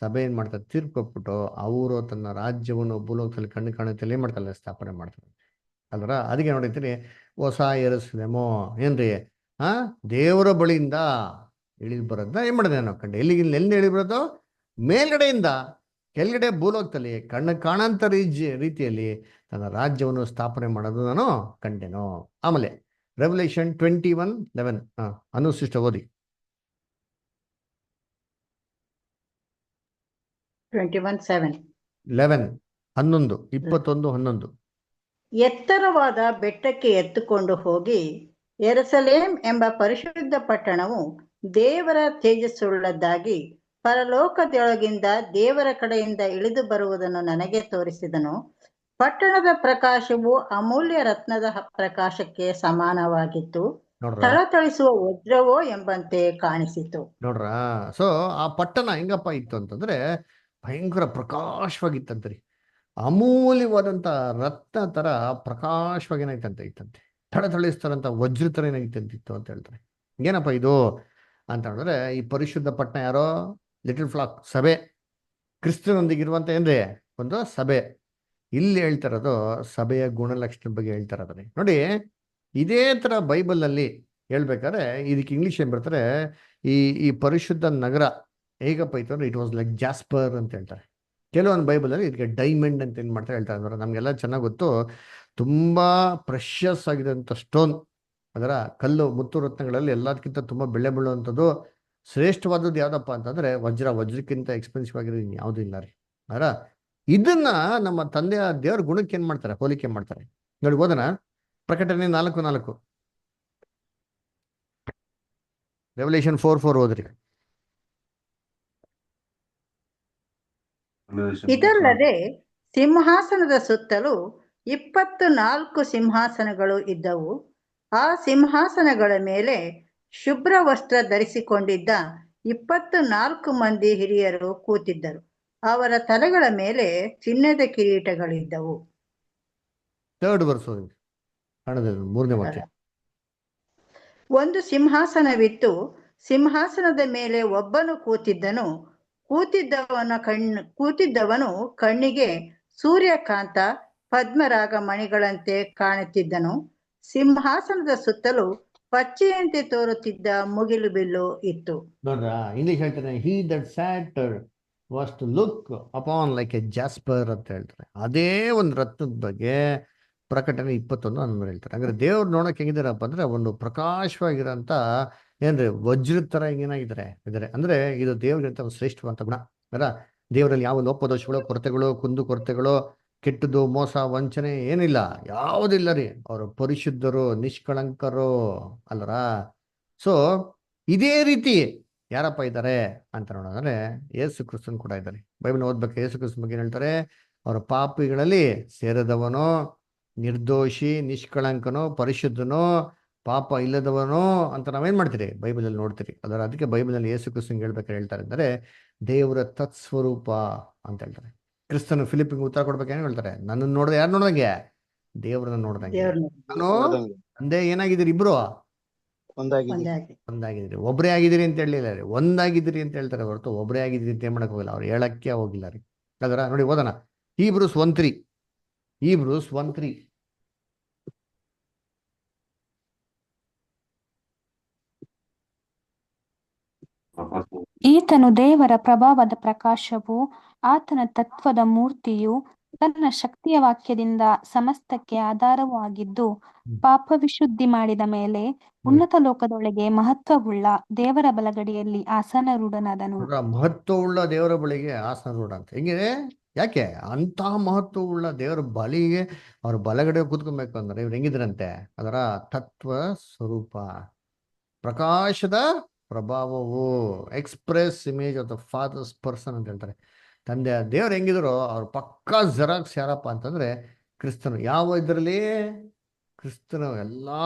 ಸಭೆ ಏನ್ ಮಾಡ್ತಾರೆ, ತೀರ್ಪು ಕೊಟ್ಬಿಟ್ಟು ಅವರು ತನ್ನ ರಾಜ್ಯವನ್ನು ಭೂಲೋಕದಲ್ಲಿ ಕಣ್ಣು ಕಾಣುತ್ತಲೇ ಏನ್ ಮಾಡ್ತಾರೆ, ಸ್ಥಾಪನೆ ಮಾಡ್ತಾರೆ ಅಲ್ವರ. ಅದಕ್ಕೆ ನೋಡಿರ್ತೀನಿ, ಹೊಸ ಯೆರೂಸಲೇಮು ಏನ್ರಿ ಆ ದೇವರ ಬಳಿಯಿಂದ ಇಳಿದು ಬರೋದನ್ನ ಏನ್ ಮಾಡಿದೆ ನಾವು ಕಂಡು. ಎಲ್ಲಿಂದ ಇಳಿದು ಬರೋದು? ಮೇಲ್ಗಡೆಯಿಂದ ಕೆಳಗಡೆ ಭೂಲೋಕದಲ್ಲಿ ಕಣ್ಣು ಕಾಣಂತ ರೀತಿಯಲ್ಲಿ ತನ್ನ ರಾಜ್ಯವನ್ನು ಸ್ಥಾಪನೆ ಮಾಡೋದು ನಾನು ಕಂಡೆನು. ಆಮೇಲೆ ರೆವಲ್ಯೂಷನ್ 21:11 ಅನುಶಿಷ್ಟ ಓದಿ. 21:7. 11 ಎತ್ತರವಾದ ಬೆಟ್ಟಕ್ಕೆ ಎತ್ತುಕೊಂಡು ಹೋಗಿ ಯೆರೂಸಲೇಮ್ ಎಂಬ ಪರಿಶುದ್ಧ ಪಟ್ಟಣವು ದೇವರ ತೇಜಸ್ಸುಳ್ಳದ್ದಾಗಿ ಪರಲೋಕದೊಳಗಿಂದ ದೇವರ ಕಡೆಯಿಂದ ಇಳಿದು ಬರುವುದನ್ನು ನನಗೆ ತೋರಿಸಿದನು. ಪಟ್ಟಣದ ಪ್ರಕಾಶವು ಅಮೂಲ್ಯ ರತ್ನದ ಪ್ರಕಾಶಕ್ಕೆ ಸಮಾನವಾಗಿತ್ತು, ನೋಡ್ರ ಥಳಥಳಿಸುವ ವಜ್ರವೋ ಎಂಬಂತೆ ಕಾಣಿಸಿತು. ನೋಡ್ರ. ಸೊ ಆ ಪಟ್ಟಣ ಹೆಂಗಪ್ಪ ಇತ್ತು ಅಂತಂದ್ರೆ ಭಯಂಕರ ಪ್ರಕಾಶವಾಗಿತ್ತಂತ್ರಿ. ಅಮೂಲ್ಯವಾದಂತ ರತ್ನ ತರ ಪ್ರಕಾಶವಾಗಿ ಏನಾಯ್ತಂತ ಇತ್ತಂತೆ, ಥಳಥಳಿಸ್ತಾರಂತ ವಜ್ರ ತರ ಏನಾಗಿತ್ತಂತಿತ್ತು ಅಂತ ಹೇಳ್ತಾರೆ. ಏನಪ್ಪ ಇದು ಅಂತ ಹೇಳಿದ್ರೆ, ಈ ಪರಿಶುದ್ಧ ಪಟ್ಟಣ ಯಾರೋ? ಲಿಟಲ್ ಫ್ಲಾಕ್ ಸಭೆ, ಕ್ರಿಸ್ತನೊಂದಿಗಿರುವಂತ ಏನ್ರಿ ಒಂದು ಸಭೆ. ಇಲ್ಲಿ ಹೇಳ್ತಾ ಇರೋದು ಸಭೆಯ ಗುಣಲಕ್ಷಣ ಬಗ್ಗೆ ಹೇಳ್ತಾ ಇರೋದ್ರಿ. ನೋಡಿ, ಇದೇ ತರ ಬೈಬಲ್ ಅಲ್ಲಿ ಹೇಳ್ಬೇಕಾದ್ರೆ ಇದಕ್ಕೆ ಇಂಗ್ಲಿಷ್ ಏನ್ ಬರ್ತಾರೆ, ಈ ಪರಿಶುದ್ಧ ನಗರ ಹೇಗಪ್ಪ ಇತ್ತು ಅಂದ್ರೆ ಇಟ್ ವಾಸ್ ಲೈಕ್ ಜಾಸ್ಪರ್ ಅಂತ ಹೇಳ್ತಾರೆ. ಕೆಲವೊಂದು ಬೈಬಲ್ ಅಲ್ಲಿ ಇದಕ್ಕೆ ಡೈಮಂಡ್ ಅಂತ ಏನ್ ಮಾಡ್ತಾರೆ ಹೇಳ್ತಾರೆ ಅಂದ್ರೆ, ನಮ್ಗೆಲ್ಲ ಚೆನ್ನಾಗಿ ಗೊತ್ತು, ತುಂಬಾ ಪ್ರೆಷಸ್ ಆಗಿದಂತ ಸ್ಟೋನ್, ಅದರ ಕಲ್ಲು ಮುತ್ತು ರತ್ನಗಳಲ್ಲಿ ಎಲ್ಲದಕ್ಕಿಂತ ತುಂಬಾ ಬೆಲೆ ಬೀಳುವಂಥದ್ದು ಶ್ರೇಷ್ಠವಾದದ್ದು ಯಾವ್ದಪ್ಪ ಅಂತಂದ್ರೆ ವಜ್ರಕ್ಕಿಂತ ಎಕ್ಸ್ಪೆನ್ಸಿವ್ ಆಗಿರೋದು ಯಾವ್ದು ಇಲ್ಲ ರೀ. ಅದರ ಇದನ್ನ ನಮ್ಮ ತಂದೆಯ ದೇವ್ರ ಗುಣಕ್ಕೆ ಏನ್ ಮಾಡ್ತಾರೆ, ಹೋಲಿಕೆ ಮಾಡ್ತಾರೆ. ನೋಡಿ ಓದೋಣ, ಪ್ರಕಟಣೆ 4:4, ರೆವಲ್ಯೂಷನ್ 4:4 ಓದ್ರಿ. ಇದಲ್ಲದೆ ಸಿಂಹಾಸನದ ಸುತ್ತಲೂ 24 ಸಿಂಹಾಸನಗಳು ಇದ್ದವು. ಆ ಸಿಂಹಾಸನಗಳ ಮೇಲೆ ಶುಭ್ರ ವಸ್ತ್ರ ಧರಿಸಿಕೊಂಡಿದ್ದ 24 ಮಂದಿ ಹಿರಿಯರು ಕೂತಿದ್ದರು. ಅವರ ತಲೆಗಳ ಮೇಲೆ ಚಿನ್ನದ ಕಿರೀಟಗಳಿದ್ದವು. 3rd verse ಓದಿ, ಕಾಣೋದಿಲ್ಲ, 3ನೇ ವಾಕ್ಯ. ಒಂದು ಸಿಂಹಾಸನವಿತ್ತು, ಸಿಂಹಾಸನದ ಮೇಲೆ ಒಬ್ಬನು ಕೂತಿದ್ದನು. ಕೂತಿದ್ದವನು ಕಣ್ಣಿಗೆ ಸೂರ್ಯಕಾಂತ ಪದ್ಮರಾಗ ಮಣಿಗಳಂತೆ ಕಾಣುತ್ತಿದ್ದನು. ಸಿಂಹಾಸನದ ಸುತ್ತಲೂ ಪಚ್ಚೆಯಂತೆ ತೋರುತ್ತಿದ್ದ ಮುಗಿಲು ಬಿಲ್ಲು ಇತ್ತು. ನೋಡ್ರ, ಇಂಗ್ಲಿಷ್ ಹೇಳ್ತಾರೆ, he that sat was to look upon like a jasper ಅಂತ ಹೇಳ್ತಾರೆ. ಅದೇ ಒಂದು ರತ್ನದ ಬಗ್ಗೆ ಪ್ರಕಟಣೆ 21:11 ಹೇಳ್ತಾರೆ. ಅಂದ್ರೆ ದೇವ್ರು ನೋಡಕ್ ಹೆಂಗಿದಾರಪ್ಪ ಅಂದ್ರೆ ಒಂದು ಪ್ರಕಾಶವಾಗಿರೋಂಥ ಏನ್ರಿ ವಜ್ರದ ತರ ಏನಾಗಿದ್ದಾರೆ ಇದಾರೆ. ಅಂದ್ರೆ ಇದು ದೇವ್ರಿಗಿಂತ ಒಂದು ಶ್ರೇಷ್ಠವಂತ ಗುಣ ಅಲ್ಲ. ದೇವರಲ್ಲಿ ಯಾವ ಲೋಪದೋಷಗಳು, ಕೊರತೆಗಳು, ಕುಂದು ಕೊರತೆಗಳು, ಕೆಟ್ಟದ್ದು, ಮೋಸ, ವಂಚನೆ ಏನಿಲ್ಲ, ಯಾವುದಿಲ್ಲ ರೀ. ಅವರು ಪರಿಶುದ್ಧರು, ನಿಷ್ಕಳಂಕರು ಅಲ್ಲರ. ಸೊ ಇದೇ ರೀತಿ ಯಾರಪ್ಪ ಇದ್ದಾರೆ ಅಂತ ನೋಡೋದಂದ್ರೆ ಯೇಸು ಕ್ರಿಸ್ತನ್ ಕೂಡ ಇದ್ದಾರೆ. ಬೈಬಲ್ ಓದ್ಬೇಕು, ಯೇಸು ಕ್ರಿಸ್ತನ್ ಬಗ್ಗೆ ಹೇಳ್ತಾರೆ, ಅವರ ಪಾಪಿಗಳಲ್ಲಿ ಸೇರಿದವನು, ನಿರ್ದೋಷಿ, ನಿಷ್ಕಳಂಕನು, ಪರಿಶುದ್ಧನು, ಪಾಪ ಇಲ್ಲದವನು ಅಂತ ನಾವೇನ್ ಮಾಡ್ತೀರಿ ಬೈಬಲಲ್ಲಿ ನೋಡ್ತೀರಿ. ಅದರ ಅದಕ್ಕೆ ಬೈಬಲಲ್ಲಿ ಯೇಸು ಕ್ರಿಸ್ತನ್ ಹೇಳ್ಬೇಕಾದ್ರೆ ಹೇಳ್ತಾರೆ ಅಂದರೆ ದೇವರ ತತ್ಸ್ವರೂಪ ಅಂತ ಹೇಳ್ತಾರೆ. ಕ್ರಿಸ್ತನು ಫಿಲಿಪ್ಪಿಗೆ ಉತ್ತರ ಕೊಡ್ಬೇಕು ಏನು ಹೇಳ್ತಾರೆ, ನನ್ನನ್ನು ನೋಡಿದ್ರೆ ಯಾರು ನೋಡ್ದಂಗೆ? ದೇವ್ರನ್ನ ನೋಡ್ದಂಗೆ. ನಾನು ತಂದೆ ಏನಾಗಿದ್ದೀರಿ, ಇಬ್ರು ಒಂದಾಗಿದ್ದೀರಿ. ಒಬ್ಬರೇ ಆಗಿದ್ದೀರಿ ಅಂತ ಹೇಳಿಲ್ಲ ರೀ, ಒಂದಾಗಿದ್ದೀರಿ ಅಂತ ಹೇಳ್ತಾರೆ ಹೊರತು ಒಬ್ಬರೇ ಆಗಿದ್ದೀರಿ ಅಂತ ಏನ್ ಮಾಡಕ್ ಹೋಗಿಲ್ಲ, ಅವ್ರು ಹೇಳಕ್ಕೆ ಹೋಗಿಲ್ಲ ರೀ. ಅದರ ನೋಡಿ ಓದೋಣ, Hebrews 1:3. ಈತನು ದೇವರ ಪ್ರಭಾವದ ಪ್ರಕಾಶವು, ಆತನ ತತ್ವದ ಮೂರ್ತಿಯು, ತನ್ನ ಶಕ್ತಿಯ ವಾಕ್ಯದಿಂದ ಸಮಸ್ತಕ್ಕೆ ಆಧಾರವೂ ಆಗಿದ್ದು, ಪಾಪ ವಿಶುದ್ಧಿ ಮಾಡಿದ ಮೇಲೆ ಉನ್ನತ ಲೋಕದೊಳಗೆ ಮಹತ್ವವುಳ್ಳ ದೇವರ ಬಲಗಡೆಯಲ್ಲಿ ಆಸನರೂಢನಾದನು. ಮಹತ್ವವುಳ್ಳ ದೇವರ ಬಳಿಗೆ ಆಸನರೂಢ ಅಂತ ಹೆಂಗಿದೆ? ಯಾಕೆ ಅಂತಹ ಮಹತ್ವವುಳ್ಳ ದೇವರ ಬಳಿಗೆ ಅವ್ರ ಬಲಗಡೆ ಕೂತ್ಕೊಬೇಕು ಅಂದ್ರೆ ಇವ್ರು ಹೆಂಗಿದ್ರಂತೆ? ಅದರ ತತ್ವ ಸ್ವರೂಪ, ಪ್ರಕಾಶದ ಪ್ರಭಾವವು, express image of the father's person ಅಂತ ಹೇಳ್ತಾರೆ. ತಂದೆ ದೇವ್ರು ಹೆಂಗಿದ್ರು ಅವ್ರ ಪಕ್ಕಾ ಜೆರಾಕ್ಸ್ ಯಾರಪ್ಪ ಅಂತಂದ್ರೆ ಕ್ರಿಸ್ತನು. ಯಾವ ಇದರಲ್ಲಿ? ಕ್ರಿಸ್ತನು ಎಲ್ಲಾ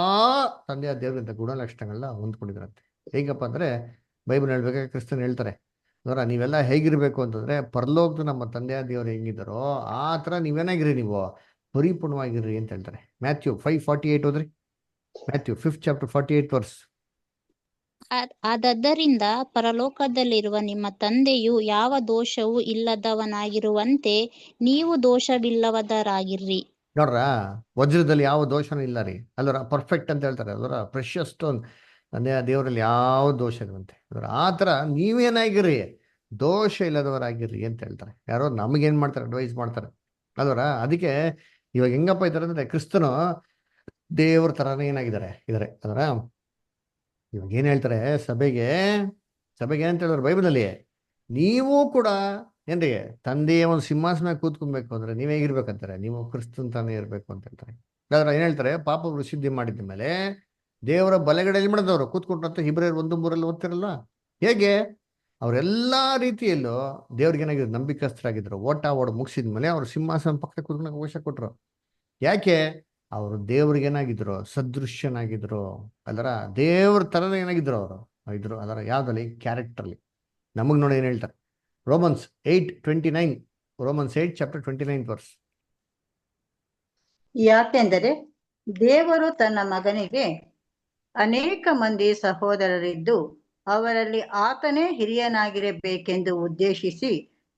ತಂದೆಯ ದೇವರಿಂದ ಗುಣಲಕ್ಷಣಗಳನ್ನ ಹೊಂದ್ಕೊಂಡಿದ್ರಂತೆ. ಹೇಗಪ್ಪ ಅಂದ್ರೆ ಬೈಬಲ್ ಹೇಳ್ಬೇಕಾದ್ರೆ ಕ್ರಿಸ್ತನ್ ಹೇಳ್ತಾರೆ, ಅದರ ನೀವೆಲ್ಲ ಹೇಗಿರ್ಬೇಕು ಅಂತಂದ್ರೆ ಪರಲೋಕದ ನಮ್ಮ ತಂದೆಯ ದೇವರು ಹೆಂಗಿದ್ದಾರೋ ಆ ಥರ ನೀವೇನಾಗಿರಿ, ನೀವು ಪರಿಪೂರ್ಣವಾಗಿರ್ರಿ ಅಂತ ಹೇಳ್ತಾರೆ. ಮ್ಯಾಥ್ಯೂ 5:48 ಹೋದ್ರಿ. Matthew 5th chapter 48 verse. ಆದದ್ದರಿಂದ ಪರಲೋಕದಲ್ಲಿರುವ ನಿಮ್ಮ ತಂದೆಯು ಯಾವ ದೋಷವೂ ಇಲ್ಲದವನಾಗಿರುವಂತೆ ನೀವು ದೋಷವಿಲ್ಲದವರಾಗಿರ್ರಿ. ನೋಡ್ರ, ವಜ್ರದಲ್ಲಿ ಯಾವ ದೋಷನೂ ಇಲ್ಲ ರೀ, ಅಲ್ಲರ ಪರ್ಫೆಕ್ಟ್ ಅಂತ ಹೇಳ್ತಾರೆ, ಅದರ ಪ್ರೆಷಸ್ ಸ್ಟೋನ್, ತಂದೆಯ ದೇವರಲ್ಲಿ ಯಾವ ದೋಷ ಇರುವಂತೆ ಅದರ ಆ ಥರ ನೀವೇನಾಗಿರ್ರಿ, ದೋಷ ಇಲ್ಲದವರಾಗಿರ್ರಿ ಅಂತ ಹೇಳ್ತಾರೆ. ಯಾರೋ ನಮಗೇನು ಮಾಡ್ತಾರೆ, ಅಡ್ವೈಸ್ ಮಾಡ್ತಾರೆ ಅಲ್ವರ. ಅದಕ್ಕೆ ಇವಾಗ ಹೆಂಗಪ್ಪ ಇದ್ದಾರೆ ಅಂದರೆ, ಕ್ರಿಸ್ತನು ದೇವ್ರ ಥರನೇ ಏನಾಗಿದ್ದಾರೆ ಇದ್ದಾರೆ ಅದರ. ಇವಾಗ ಏನು ಹೇಳ್ತಾರೆ ಸಭೆಗೆ ಏನಂತ ಹೇಳಿದ್ರು ಬೈಬಲಲ್ಲಿ, ನೀವು ಕೂಡ ಏನ್ರಿ ತಂದೆಯ ಒಂದು ಸಿಂಹಾಸನ ಕೂತ್ಕೊಬೇಕು ಅಂದ್ರೆ ನೀವ್ ಹೇಗಿರ್ಬೇಕಂತಾರೆ, ನೀವು ಕ್ರಿಸ್ತನ್ ತಾನೇ ಇರ್ಬೇಕು ಅಂತ ಹೇಳ್ತಾರೆ. ಆದ್ರೆ ಏನ್ ಹೇಳ್ತಾರೆ, ಪಾಪ ವಿಶುದ್ಧಿ ಮಾಡಿದ ಮೇಲೆ ದೇವರ ಬಲಗಡೆಯಲ್ಲಿ ಮಾಡಿದವರು ಕೂತ್ಕೊಂಡ್ರಂತ ಇಬ್ರಿಯರು 1:3 ಓದ್ತಿರಲ್ಲ, ಹೇಗೆ ಅವರೆಲ್ಲಾ ರೀತಿಯಲ್ಲೂ ದೇವ್ರಿಗೆ ಏನಾಗಿದ್ರು, ನಂಬಿಕಸ್ಥರಾಗಿದ್ರು. ಓಟ ಮುಗಿಸಿದ್ಮೇಲೆ ಅವ್ರು ಸಿಂಹಾಸನ ಪಕ್ಕ ಕೂತ್ಕೊಂಡು ಅವಕಾಶ ಕೊಟ್ರು. ಯಾಕೆ? ಅವರು ದೇವ್ರಿಗೆ ಏನಾಗಿದ್ರು, ಸದೃಶ್ಯನಾಗಿದ್ರು. ಅದರ ದೇವ್ರ ತರನೇ ಏನಾಗಿದ್ರು ಅವರು ಇದ್ರು. ಅದರ ಯಾವ್ದಲ್ಲಿ ಕ್ಯಾರೆಕ್ಟರ್ಲಿ. ನಮಗ್ ನೋಡಿ ಏನ್ ಹೇಳ್ತಾರೆ, ರೋಮನ್ಸ್ 8:29, ರೋಮನ್ಸ್ 8 ಚಾಪ್ಟರ್ 29 ವರ್ಸ್. ಯಾಕೆಂದರೆ ದೇವರು ತನ್ನ ಮಗನಿಗೆ ಅನೇಕ ಮಂದಿ ಸಹೋದರರಿದ್ದು ಅವರಲ್ಲಿ ಆತನೇ ಹಿರಿಯನಾಗಿರಬೇಕೆಂದು ಉದ್ದೇಶಿಸಿ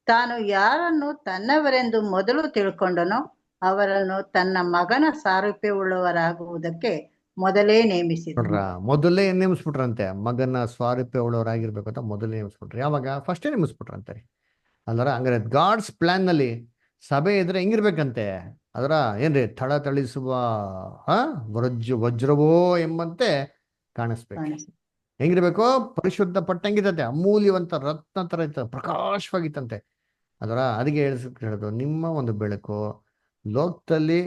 ತಾನು ಯಾರನ್ನು ತನ್ನವರೆಂದು ಮೊದಲು ತಿಳ್ಕೊಂಡನೋ ಅವರನ್ನು ತನ್ನ ಮಗನ ಸಾರೂಪ್ಯವುಳ್ಳವರಾಗುವುದಕ್ಕೆ ಮೊದಲೇ ನೇಮಿಸಿದ್ರು. ಮೊದಲೇ ನೇಮಿಸ್ಬಿಟ್ರಂತೆ, ಮಗನ ಸ್ವಾರೂಪ್ಯ ಉಳ್ಳವರಾಗಿರ್ಬೇಕು ಅಂತ ಮೊದಲೇ ನೇಮಿಸ್ಬಿಟ್ರು. ಯಾವಾಗ? ಫಸ್ಟೇ ನೇಮಿಸ್ಬಿಟ್ರಂತೆ. ಅಲ್ವರ, ಹಂಗಾರೆ ಗಾಡ್ಸ್ ಪ್ಲಾನ್ ನಲ್ಲಿ ಸಭೆ ಇದ್ರೆ ಹೆಂಗಿರ್ಬೇಕಂತೆ, ಅದರ ಏನ್ರಿ ಥಳಥಳಿಸುವ ವಜ್ರವೋ ಎಂಬಂತೆ ಕಾಣಿಸ್ಬೇಕು. ಹೆಂಗಿರ್ಬೇಕು? ಪರಿಶುದ್ಧ ಪಟ್ಟಂಗಿತಂತೆ, ಅಮೂಲ್ಯವಂತ ರತ್ನ ತರ ಇರ್ತದೆ, ಪ್ರಕಾಶವಾಗಿತ್ತಂತೆ. ಅದರ ಅದಕ್ಕೆ ಹೇಳೋದು, ನಿಮ್ಮ ಒಂದು ಬೆಳಕು ಲೋಕದಲ್ಲಿ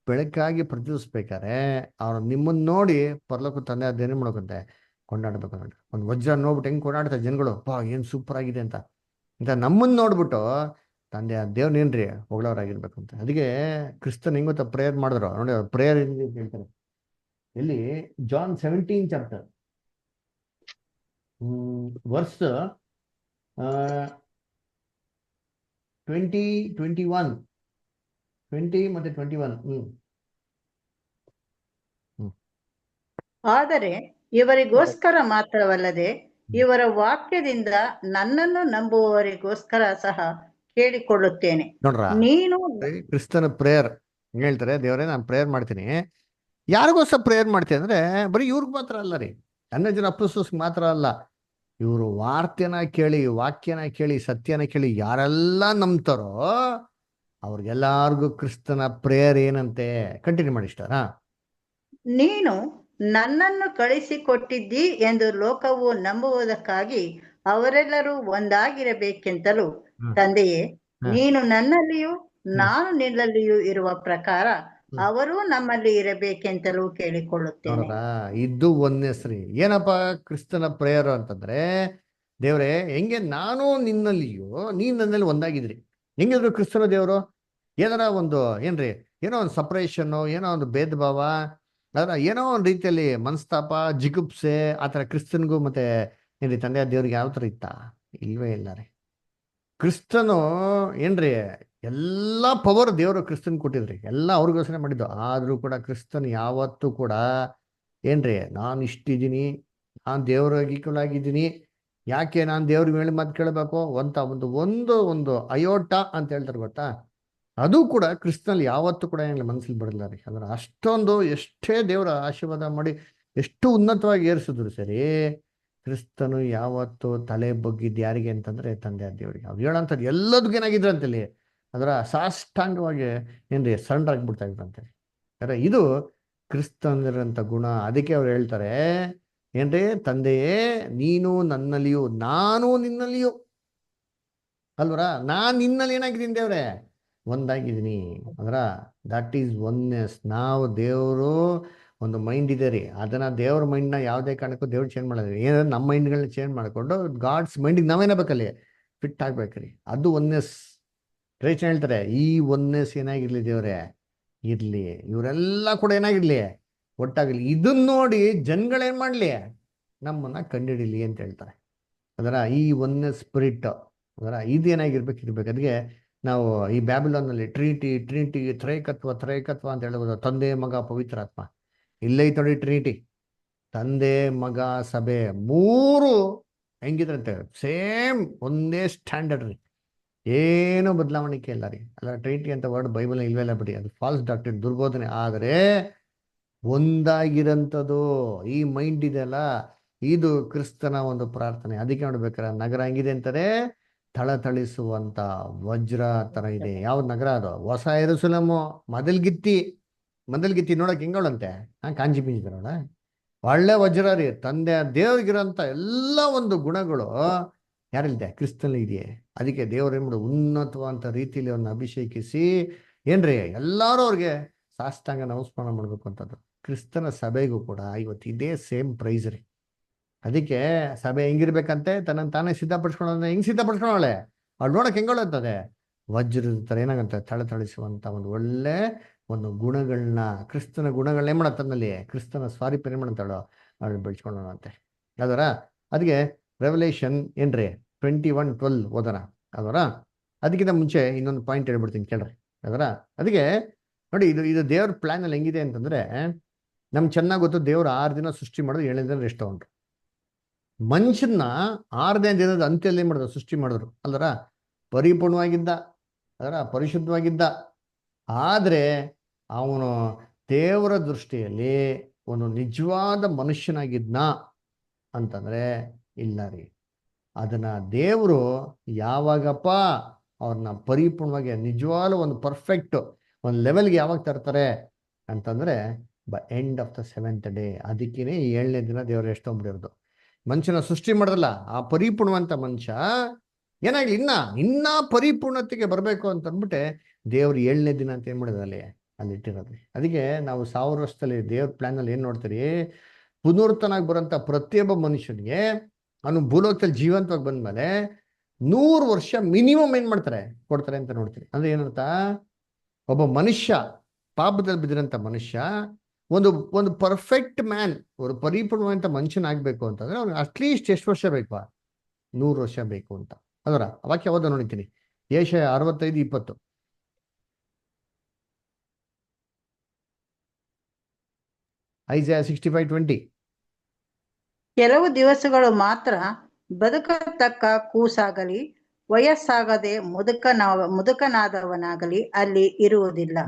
ಬೆಳಕಾಗಿ ಪ್ರತಿನಿಧಿಸ್ಬೇಕಾರೆ ಅವ್ರು ನಿಮ್ಮನ್ನ ನೋಡಿ ಪರಲೋಕ ತಂದೆ ಅದೇನು ಮಾಡ್ಬೇಕಂತೆ, ಕೊಂಡಾಡ್ಬೇಕು. ನೋಡಿ, ಒಂದು ವಜ್ರ ನೋಡ್ಬಿಟ್ಟು ಹೆಂಗ್ ಕೊಂಡಾಡ್ತಾರೆ ಜನಗಳು, ಪಾ ಏನ್ ಸೂಪರ್ ಆಗಿದೆ ಅಂತ ನಮ್ಮನ್ನ ನೋಡ್ಬಿಟ್ಟು ತಂದೆ ದೇವ್ನೇನ್ರಿ ಹೊಗಳವರಾಗಿರ್ಬೇಕು ಅಂತ. ಅದಕ್ಕೆ ಕ್ರಿಸ್ತನ್ ಹೆಂಗ್ ಗೊತ್ತಾ ಪ್ರೇಯರ್ ಮಾಡಿದ್ರು ನೋಡಿ, ಅವ್ರು ಪ್ರೇಯರ್ ಹೇಳ್ತಾರೆ ಎಲ್ಲಿ, ಜಾನ್ 17 ಚಾಪ್ಟರ್ ವರ್ಸ್ 20, 21, 20 ಮತ್ತೆ 21. ಆದರೆ ಇವರಿಗೋಸ್ಕರ ಮಾತ್ರವಲ್ಲದೆ ಇವರ ವಾಕ್ಯದಿಂದ ನನ್ನನ್ನು ನಂಬುವವರಿಗೋಸ್ಕರ ಸಹ ಕೇಳಿಕೊಳ್ಳುತ್ತೇನೆ. ನೋಡ್ರ, ನೀನು ಕ್ರಿಸ್ತನ ಪ್ರೇಯರ್ ಹೇಳ್ತಾರೆ, ದೇವರೇ ನಾನು ಪ್ರೇಯರ್ ಮಾಡ್ತೀನಿ. ಯಾರಿಗೋಸ್ಕರ ಪ್ರೇಯರ್ ಮಾಡ್ತೀನಿ ಅಂದ್ರೆ ಬರೀ ಇವ್ರಿಗೆ ಮಾತ್ರ ಅಲ್ಲ ರೀ, ಅನ್ನ ಜನ ಅಪ್ರಸ್ತುಸ್ ಮಾತ್ರ ಅಲ್ಲ, ಇವರು ವಾರ್ತೆನ ಕೇಳಿ, ವಾಕ್ಯನ ಕೇಳಿ, ಸತ್ಯನ ಕೇಳಿ ಯಾರೆಲ್ಲ ನಂಬ್ತಾರೋ ಅವ್ರಿಗೆಲ್ಲಾರ್ಗು ಕ್ರಿಸ್ತನ ಪ್ರೇಯರ್ ಏನಂತೆ. ಕಂಟಿನ್ಯೂ ಮಾಡಿ ಇಷ್ಟ. ನೀನು ನನ್ನನ್ನು ಕಳಿಸಿಕೊಟ್ಟಿದ್ದಿ ಎಂದು ಲೋಕವು ನಂಬುವುದಕ್ಕಾಗಿ ಅವರೆಲ್ಲರೂ ಒಂದಾಗಿರಬೇಕೆಂತಲೂ ತಂದೆಯೇ, ನೀನು ನನ್ನಲ್ಲಿಯೂ ನಾನು ನಿನ್ನಲ್ಲಿಯೂ ಇರುವ ಪ್ರಕಾರ ಅವರು ನಮ್ಮಲ್ಲಿ ಇರಬೇಕೆಂತಲೂ ಕೇಳಿಕೊಳ್ಳುತ್ತೇನೆ. ಇದು ಒಂದೇಸ್ರಿ. ಏನಪ್ಪ ಕ್ರಿಸ್ತನ ಪ್ರೇಯರ್ ಅಂತಂದ್ರೆ, ದೇವ್ರೆ ಹೆಂಗೆ ನಾನು ನಿನ್ನಲ್ಲಿಯೂ ನೀನ್ ನನ್ನಲ್ಲಿ ಒಂದಾಗಿದ್ರಿ. ಹೆಂಗಿದ್ರು ಕ್ರಿಸ್ತನ ದೇವರು? ಏನಾರ ಒಂದು ಏನ್ರಿ, ಏನೋ ಒಂದು ಸಪ್ರೇಷನ್, ಏನೋ ಒಂದು ಭೇದ ಭಾವ, ಅದರ ಏನೋ ಒಂದು ರೀತಿಯಲ್ಲಿ ಮನಸ್ತಾಪ, ಜಿಗುಪ್ಸೆ ಆ ಥರ ಕ್ರಿಸ್ತನ್ಗೂ ಮತ್ತೆ ಏನ್ರಿ ತಂದೆಯ ದೇವ್ರಿಗೆ ಯಾವ ಥರ ಇತ್ತ? ಇಲ್ವೇ ಇಲ್ಲ ರೀ. ಕ್ರಿಸ್ತನು ಏನ್ರಿ ಎಲ್ಲ ಪವರ್ ದೇವರು ಕ್ರಿಸ್ತನ್ ಕೊಟ್ಟಿದ್ರಿ, ಎಲ್ಲ ಅವ್ರಿಗೋಸ್ಕರ ಮಾಡಿದ್ದು. ಆದ್ರೂ ಕೂಡ ಕ್ರಿಸ್ತನ್ ಯಾವತ್ತೂ ಕೂಡ ಏನ್ರಿ ನಾನು ಇಷ್ಟಿದ್ದೀನಿ, ನಾನು ದೇವ್ರಿಗೆ ಈಕ್ವಲ್ ಆಗಿದ್ದೀನಿ, ಯಾಕೆ ನಾನು ದೇವ್ರಿಗೆ ಹೇಳಿ ಮಾತು ಕೇಳಬೇಕು ಅಂತ ಒಂದು ಅಯೋಟ ಅಂತ ಹೇಳ್ತಾರೆ ಗೊತ್ತಾ, ಅದು ಕೂಡ ಕ್ರಿಸ್ತನಲ್ಲಿ ಯಾವತ್ತೂ ಕೂಡ ಏನಿಲ್ಲ ಮನಸ್ಸಲ್ಲಿ ಬರಲ್ಲ ರೀ. ಅಂದ್ರೆ ಅಷ್ಟೊಂದು ಎಷ್ಟೇ ದೇವರ ಆಶೀರ್ವಾದ ಮಾಡಿ ಎಷ್ಟು ಉನ್ನತವಾಗಿ ಏರಿಸಿದ್ರು ಸರಿ, ಕ್ರಿಸ್ತನು ಯಾವತ್ತು ತಲೆ ಬಗ್ಗಿದ್ದು ಯಾರಿಗೆ ಅಂತಂದ್ರೆ ತಂದೆ ದೇವರಿಗೆ. ಅವ್ರು ಹೇಳಂಥದ್ದು ಎಲ್ಲದಕ್ಕೂ ಏನಾಗಿದ್ರಂತಲ್ಲಿ, ಅದರ ಸಾಷ್ಟಾಂಗವಾಗಿ ಏನ್ರಿ ಸರೆಂಡರ್ ಆಗ್ಬಿಡ್ತಾ ಇದ್ರಂತೇಳಿ. ಯಾರ ಇದು ಕ್ರಿಸ್ತನಿರಂಥ ಗುಣ. ಅದಕ್ಕೆ ಅವ್ರು ಹೇಳ್ತಾರೆ ಏನ್ರಿ, ತಂದೆಯೇ ನೀನು ನನ್ನಲ್ಲಿಯೂ ನಾನು ನಿನ್ನಲ್ಲಿಯೂ ಅಲ್ವರ, ನಾನ್ ನಿನ್ನಲ್ಲಿ ಏನಾಗಿದ್ದೀನಿ ದೇವ್ರೆ, ಒಂದಾಗಿದ್ದೀನಿ. ಅಂದ್ರ ದಟ್ ಈಸ್ ಒನ್ನೆಸ್. ನಾವು ದೇವರು ಒಂದು ಮೈಂಡ್ ಇದೆ ರೀ, ಅದನ್ನ ದೇವ್ರ ಮೈಂಡ್ನ ಯಾವುದೇ ಕಾರಣಕ್ಕೂ ದೇವ್ರು ಚೇಂಜ್ ಮಾಡೋದ್ರಿ. ಏನಾದ್ರು ನಮ್ಮ ಮೈಂಡ್ಗಳನ್ನ ಚೇಂಜ್ ಮಾಡ್ಕೊಂಡು ಗಾಡ್ಸ್ ಮೈಂಡಿಗೆ ನಾವೇನಬೇಕಲ್ಲಿ ಫಿಟ್ ಆಗ್ಬೇಕ್ರಿ. ಅದು ಒನ್ನೆಸ್. ಕ್ರೈಸ್ತ ಹೇಳ್ತಾರೆ ಈ ಒನ್ನೆಸ್ ಏನಾಗಿರ್ಲಿ ದೇವ್ರೆ ಇರ್ಲಿ, ಇವರೆಲ್ಲ ಕೂಡ ಏನಾಗಿರ್ಲಿ ಒಟ್ಟಾಗಿರ್ಲಿ. ಇದನ್ನ ನೋಡಿ ಜನಗಳೇನ್ ಮಾಡ್ಲಿ, ನಮ್ಮನ್ನ ಕಂಡಿಡಿಲಿ ಅಂತ ಹೇಳ್ತಾರೆ. ಅದರ ಈ ಒನ್ನೆಸ್ ಸ್ಪಿರಿಟ್ ಅದರ ಇದೇನಾಗಿರ್ಬೇಕು. ಅದಕ್ಕೆ ನಾವು ಈ ಬ್ಯಾಬಿಲೋನ್ನಲ್ಲಿ ಟ್ರಿನಿಟಿ ತ್ರೈಕತ್ವ ಅಂತ ಹೇಳ್ಬೋದು, ತಂದೆ ಮಗ ಪವಿತ್ರಾತ್ಮ. ಇಲ್ಲೇ ಐತೆ ನೋಡಿ ಟ್ರಿನಿಟಿ. ತಂದೆ ಮಗ ಸಭೆ ಮೂರು ಹೆಂಗಿದ್ರಂತೆ ಸೇಮ್ ಒಂದೇ ಸ್ಟ್ಯಾಂಡರ್ಡ್ ರೀ. ಏನು ಬದಲಾವಣಿಕೆ ಇಲ್ಲ ರೀ. ಅಲ್ಲ ಟ್ರೈನಿಟಿ ಅಂತ ವರ್ಡ್ ಬೈಬಲ್ ಇಲ್ವೆಲ್ಲ ಬಿಡಿ, ಅದು ಫಾಲ್ಸ್ ಡಾಕ್ಟ್ರಿನ್, ದುರ್ಬೋಧನೆ. ಆದರೆ ಒಂದಾಗಿರಂಥದ್ದು ಈ ಮೈಂಡ್ ಇದೆಯಲ್ಲ, ಇದು ಕ್ರಿಸ್ತನ ಒಂದು ಪ್ರಾರ್ಥನೆ. ಅದಕ್ಕೆ ನೋಡ್ಬೇಕಾರೆ ನಗರ ಹೆಂಗಿದೆ ಅಂತಾರೆ, ಥಳಥಳಿಸುವಂತ ವಜ್ರ ತರ ಇದೆ. ಯಾವ್ದು ನಗರ ಅದು? ಹೊಸ ಯೆರೂಸಲೇಮು. ಮದಲ್ಗಿತ್ತಿ ನೋಡಕ್ ಹೆಂಗಳಂತೆ, ಕಾಂಜಿ ಪಿಂಜಿ ನೋಡ, ಒಳ್ಳೆ ವಜ್ರ ರೀ. ತಂದೆ ದೇವ್ರಿಗಿರೋಂಥ ಎಲ್ಲ ಒಂದು ಗುಣಗಳು ಯಾರಿಲ್ದೆ? ಕ್ರಿಸ್ತನಲ್ಲಿ ಇದೆಯೇ. ಅದಕ್ಕೆ ದೇವ್ರ ಏನ್ ಮಾಡು, ಉನ್ನತವಾದಂಥ ರೀತಿಯಲ್ಲಿ ಅವ್ರನ್ನ ಅಭಿಷೇಕಿಸಿ ಏನ್ರಿ ಎಲ್ಲರೂ ಅವ್ರಿಗೆ ಸಾಷ್ಟಾಂಗ ನಮಸ್ಕಾರ ಮಾಡ್ಬೇಕು ಅಂತದ್ದು. ಕ್ರಿಸ್ತನ ಸಭೆಗೂ ಕೂಡ ಇವತ್ತು ಇದೇ ಸೇಮ್ ಪ್ರೈಸ್ ರೀ. ಅದಕ್ಕೆ ಸಭೆ ಹೆಂಗಿರ್ಬೇಕಂತೆ, ತನ್ನನ್ನು ತಾನೇ ಸಿದ್ಧಪಡಿಸ್ಕೊಳ್ಳೋದ್ರೆ ಹೆಂಗ್ ಸಿದ್ಧಪಡಿಸ್ಕೊಳ್ಳೋಳೆ, ಅವ್ಳು ನೋಡಕ್ ಹೆಂಗಳಂತದೆ, ವಜ್ರದ ಥರ ಏನಾಗಂತ ಥಳಥಳಿಸುವಂತ ಒಂದು ಒಳ್ಳೆ ಒಂದು ಗುಣಗಳನ್ನ, ಕ್ರಿಸ್ತನ ಗುಣಗಳನ್ನ ಏನ್ ಮಾಡೋ ತನ್ನಲ್ಲಿ, ಕ್ರಿಸ್ತನ ಸ್ವಾರೂಪ್ಯ ಏನ್ ಮಾಡಂತಾಳೋ ಅವಳು ಬೆಳೆಸ್ಕೊಳ್ಳೋಣಂತೆ ಅದರ. ಅದಕ್ಕೆ ರೆವಲ್ಯೂಷನ್ ಏನ್ರಿ 21:12 ಓದೋಣ ಅದರ. ಅದಕ್ಕಿಂತ ಮುಂಚೆ ಇನ್ನೊಂದು ಪಾಯಿಂಟ್ ಹೇಳ್ಬಿಡ್ತೀನಿ ಕೇಳ್ರಿ ಅದರ. ಅದಕ್ಕೆ ನೋಡಿ, ಇದು ದೇವ್ರ ಪ್ಲಾನ್ ಅಲ್ಲಿ ಹೆಂಗಿದೆ ಅಂತಂದ್ರೆ, ನಮ್ಗೆ ಚೆನ್ನಾಗಿ ಗೊತ್ತು, ದೇವ್ರು 6 ದಿನ ಸೃಷ್ಟಿ ಮಾಡೋದು, 7ನೇ ದಿನ ರೆಸ್ಟ್ ತಗೊಂಡ್ರು. ಮನುಷ್ಯನ 6ನೇ ದಿನದ ಅಂತ್ಯದಲ್ಲಿ ಮಾಡಿದ್ರು, ಸೃಷ್ಟಿ ಮಾಡಿದ್ರು ಅಲ್ದರ. ಪರಿಪೂರ್ಣವಾಗಿದ್ದ ಅದರ, ಪರಿಶುದ್ಧವಾಗಿದ್ದ. ಆದ್ರೆ ಅವನು ದೇವರ ದೃಷ್ಟಿಯಲ್ಲಿ ಒಂದು ನಿಜವಾದ ಮನುಷ್ಯನಾಗಿದ್ನ ಅಂತಂದ್ರೆ ಇಲ್ಲ ರೀ. ಅದನ್ನ ದೇವರು ಯಾವಾಗಪ್ಪ ಅವ್ರನ್ನ ಪರಿಪೂರ್ಣವಾಗಿ ನಿಜವಾದ ಒಂದು ಪರ್ಫೆಕ್ಟ್ ಒಂದು ಲೆವೆಲ್ಗೆ ಯಾವಾಗ ತರ್ತಾರೆ ಅಂತಂದ್ರೆ end of the 7th day. ಅದಕ್ಕೇನೆ 7ನೇ ದಿನ ದೇವರು ಎಷ್ಟೊಂಬಿಡಿರೋದು. ಮನುಷ್ಯನ ಸೃಷ್ಟಿ ಮಾಡಿದ್ರಲ್ಲ, ಆ ಪರಿಪೂರ್ಣವಂತ ಮನುಷ್ಯ ಏನಾಗ್ಲಿ ಇನ್ನ ಪರಿಪೂರ್ಣತೆಗೆ ಬರಬೇಕು ಅಂತ ಅಂದ್ಬಿಟ್ಟೆ ದೇವ್ರು 7ನೇ ದಿನ ಅಂತ ಏನ್ ಮಾಡಿದ್ರೆ ಅಲ್ಲಿ ಇಟ್ಟಿರೋದ್ರಿ. ಅದಕ್ಕೆ ನಾವು 1000 ವರ್ಷದಲ್ಲಿ ದೇವ್ರ ಪ್ಲಾನ್ ಅಲ್ಲಿ ಏನ್ ನೋಡ್ತೀರಿ, ಪುನರ್ತನಾಗಿ ಬರೋಂಥ ಪ್ರತಿಯೊಬ್ಬ ಮನುಷ್ಯನಿಗೆ ಅವನು ಭೂಲೋಕದಲ್ಲಿ ಜೀವಂತವಾಗಿ ಬಂದ್ಮೇಲೆ 100 ವರ್ಷ ಮಿನಿಮಮ್ ಏನ್ ಮಾಡ್ತಾರೆ, ಕೊಡ್ತಾರೆ ಅಂತ ನೋಡ್ತೀರಿ. ಅಂದ್ರೆ ಏನರ್ಥ, ಒಬ್ಬ ಮನುಷ್ಯ ಪಾಪದಲ್ಲಿ ಬಿದ್ದಿರೋಂಥ ಮನುಷ್ಯ ಒಂದು ಪರ್ಫೆಕ್ಟ್ ಮ್ಯಾನ್, ಒಂದು ಪರಿಪೂರ್ಣವಂತ ಮನುಷ್ಯನಾಗಬೇಕು ಅಂತಂದ್ರೆ ಅವ್ನಿಗೆ ಅಟ್ಲೀಸ್ಟ್ ಎಷ್ಟು ವರ್ಷ ಬೇಕು? 100 ವರ್ಷ ಬೇಕು ಅಂತ ಅದರ ವಾಕ್ಯ ಓದ ನೋಡಿತೀನಿ. ಯೆಶಾಯ 65:20. ಐಸಾಯ 65:20. ಕೆಲವು ದಿವಸಗಳು ಮಾತ್ರ ಬದುಕತಕ್ಕ ಕೂಸಾಗಲಿ ವಯಸ್ಸಾಗದೆ ಮುದುಕನಾದವನಾಗಲಿ ಅಲ್ಲಿ ಇರುವುದಿಲ್ಲ.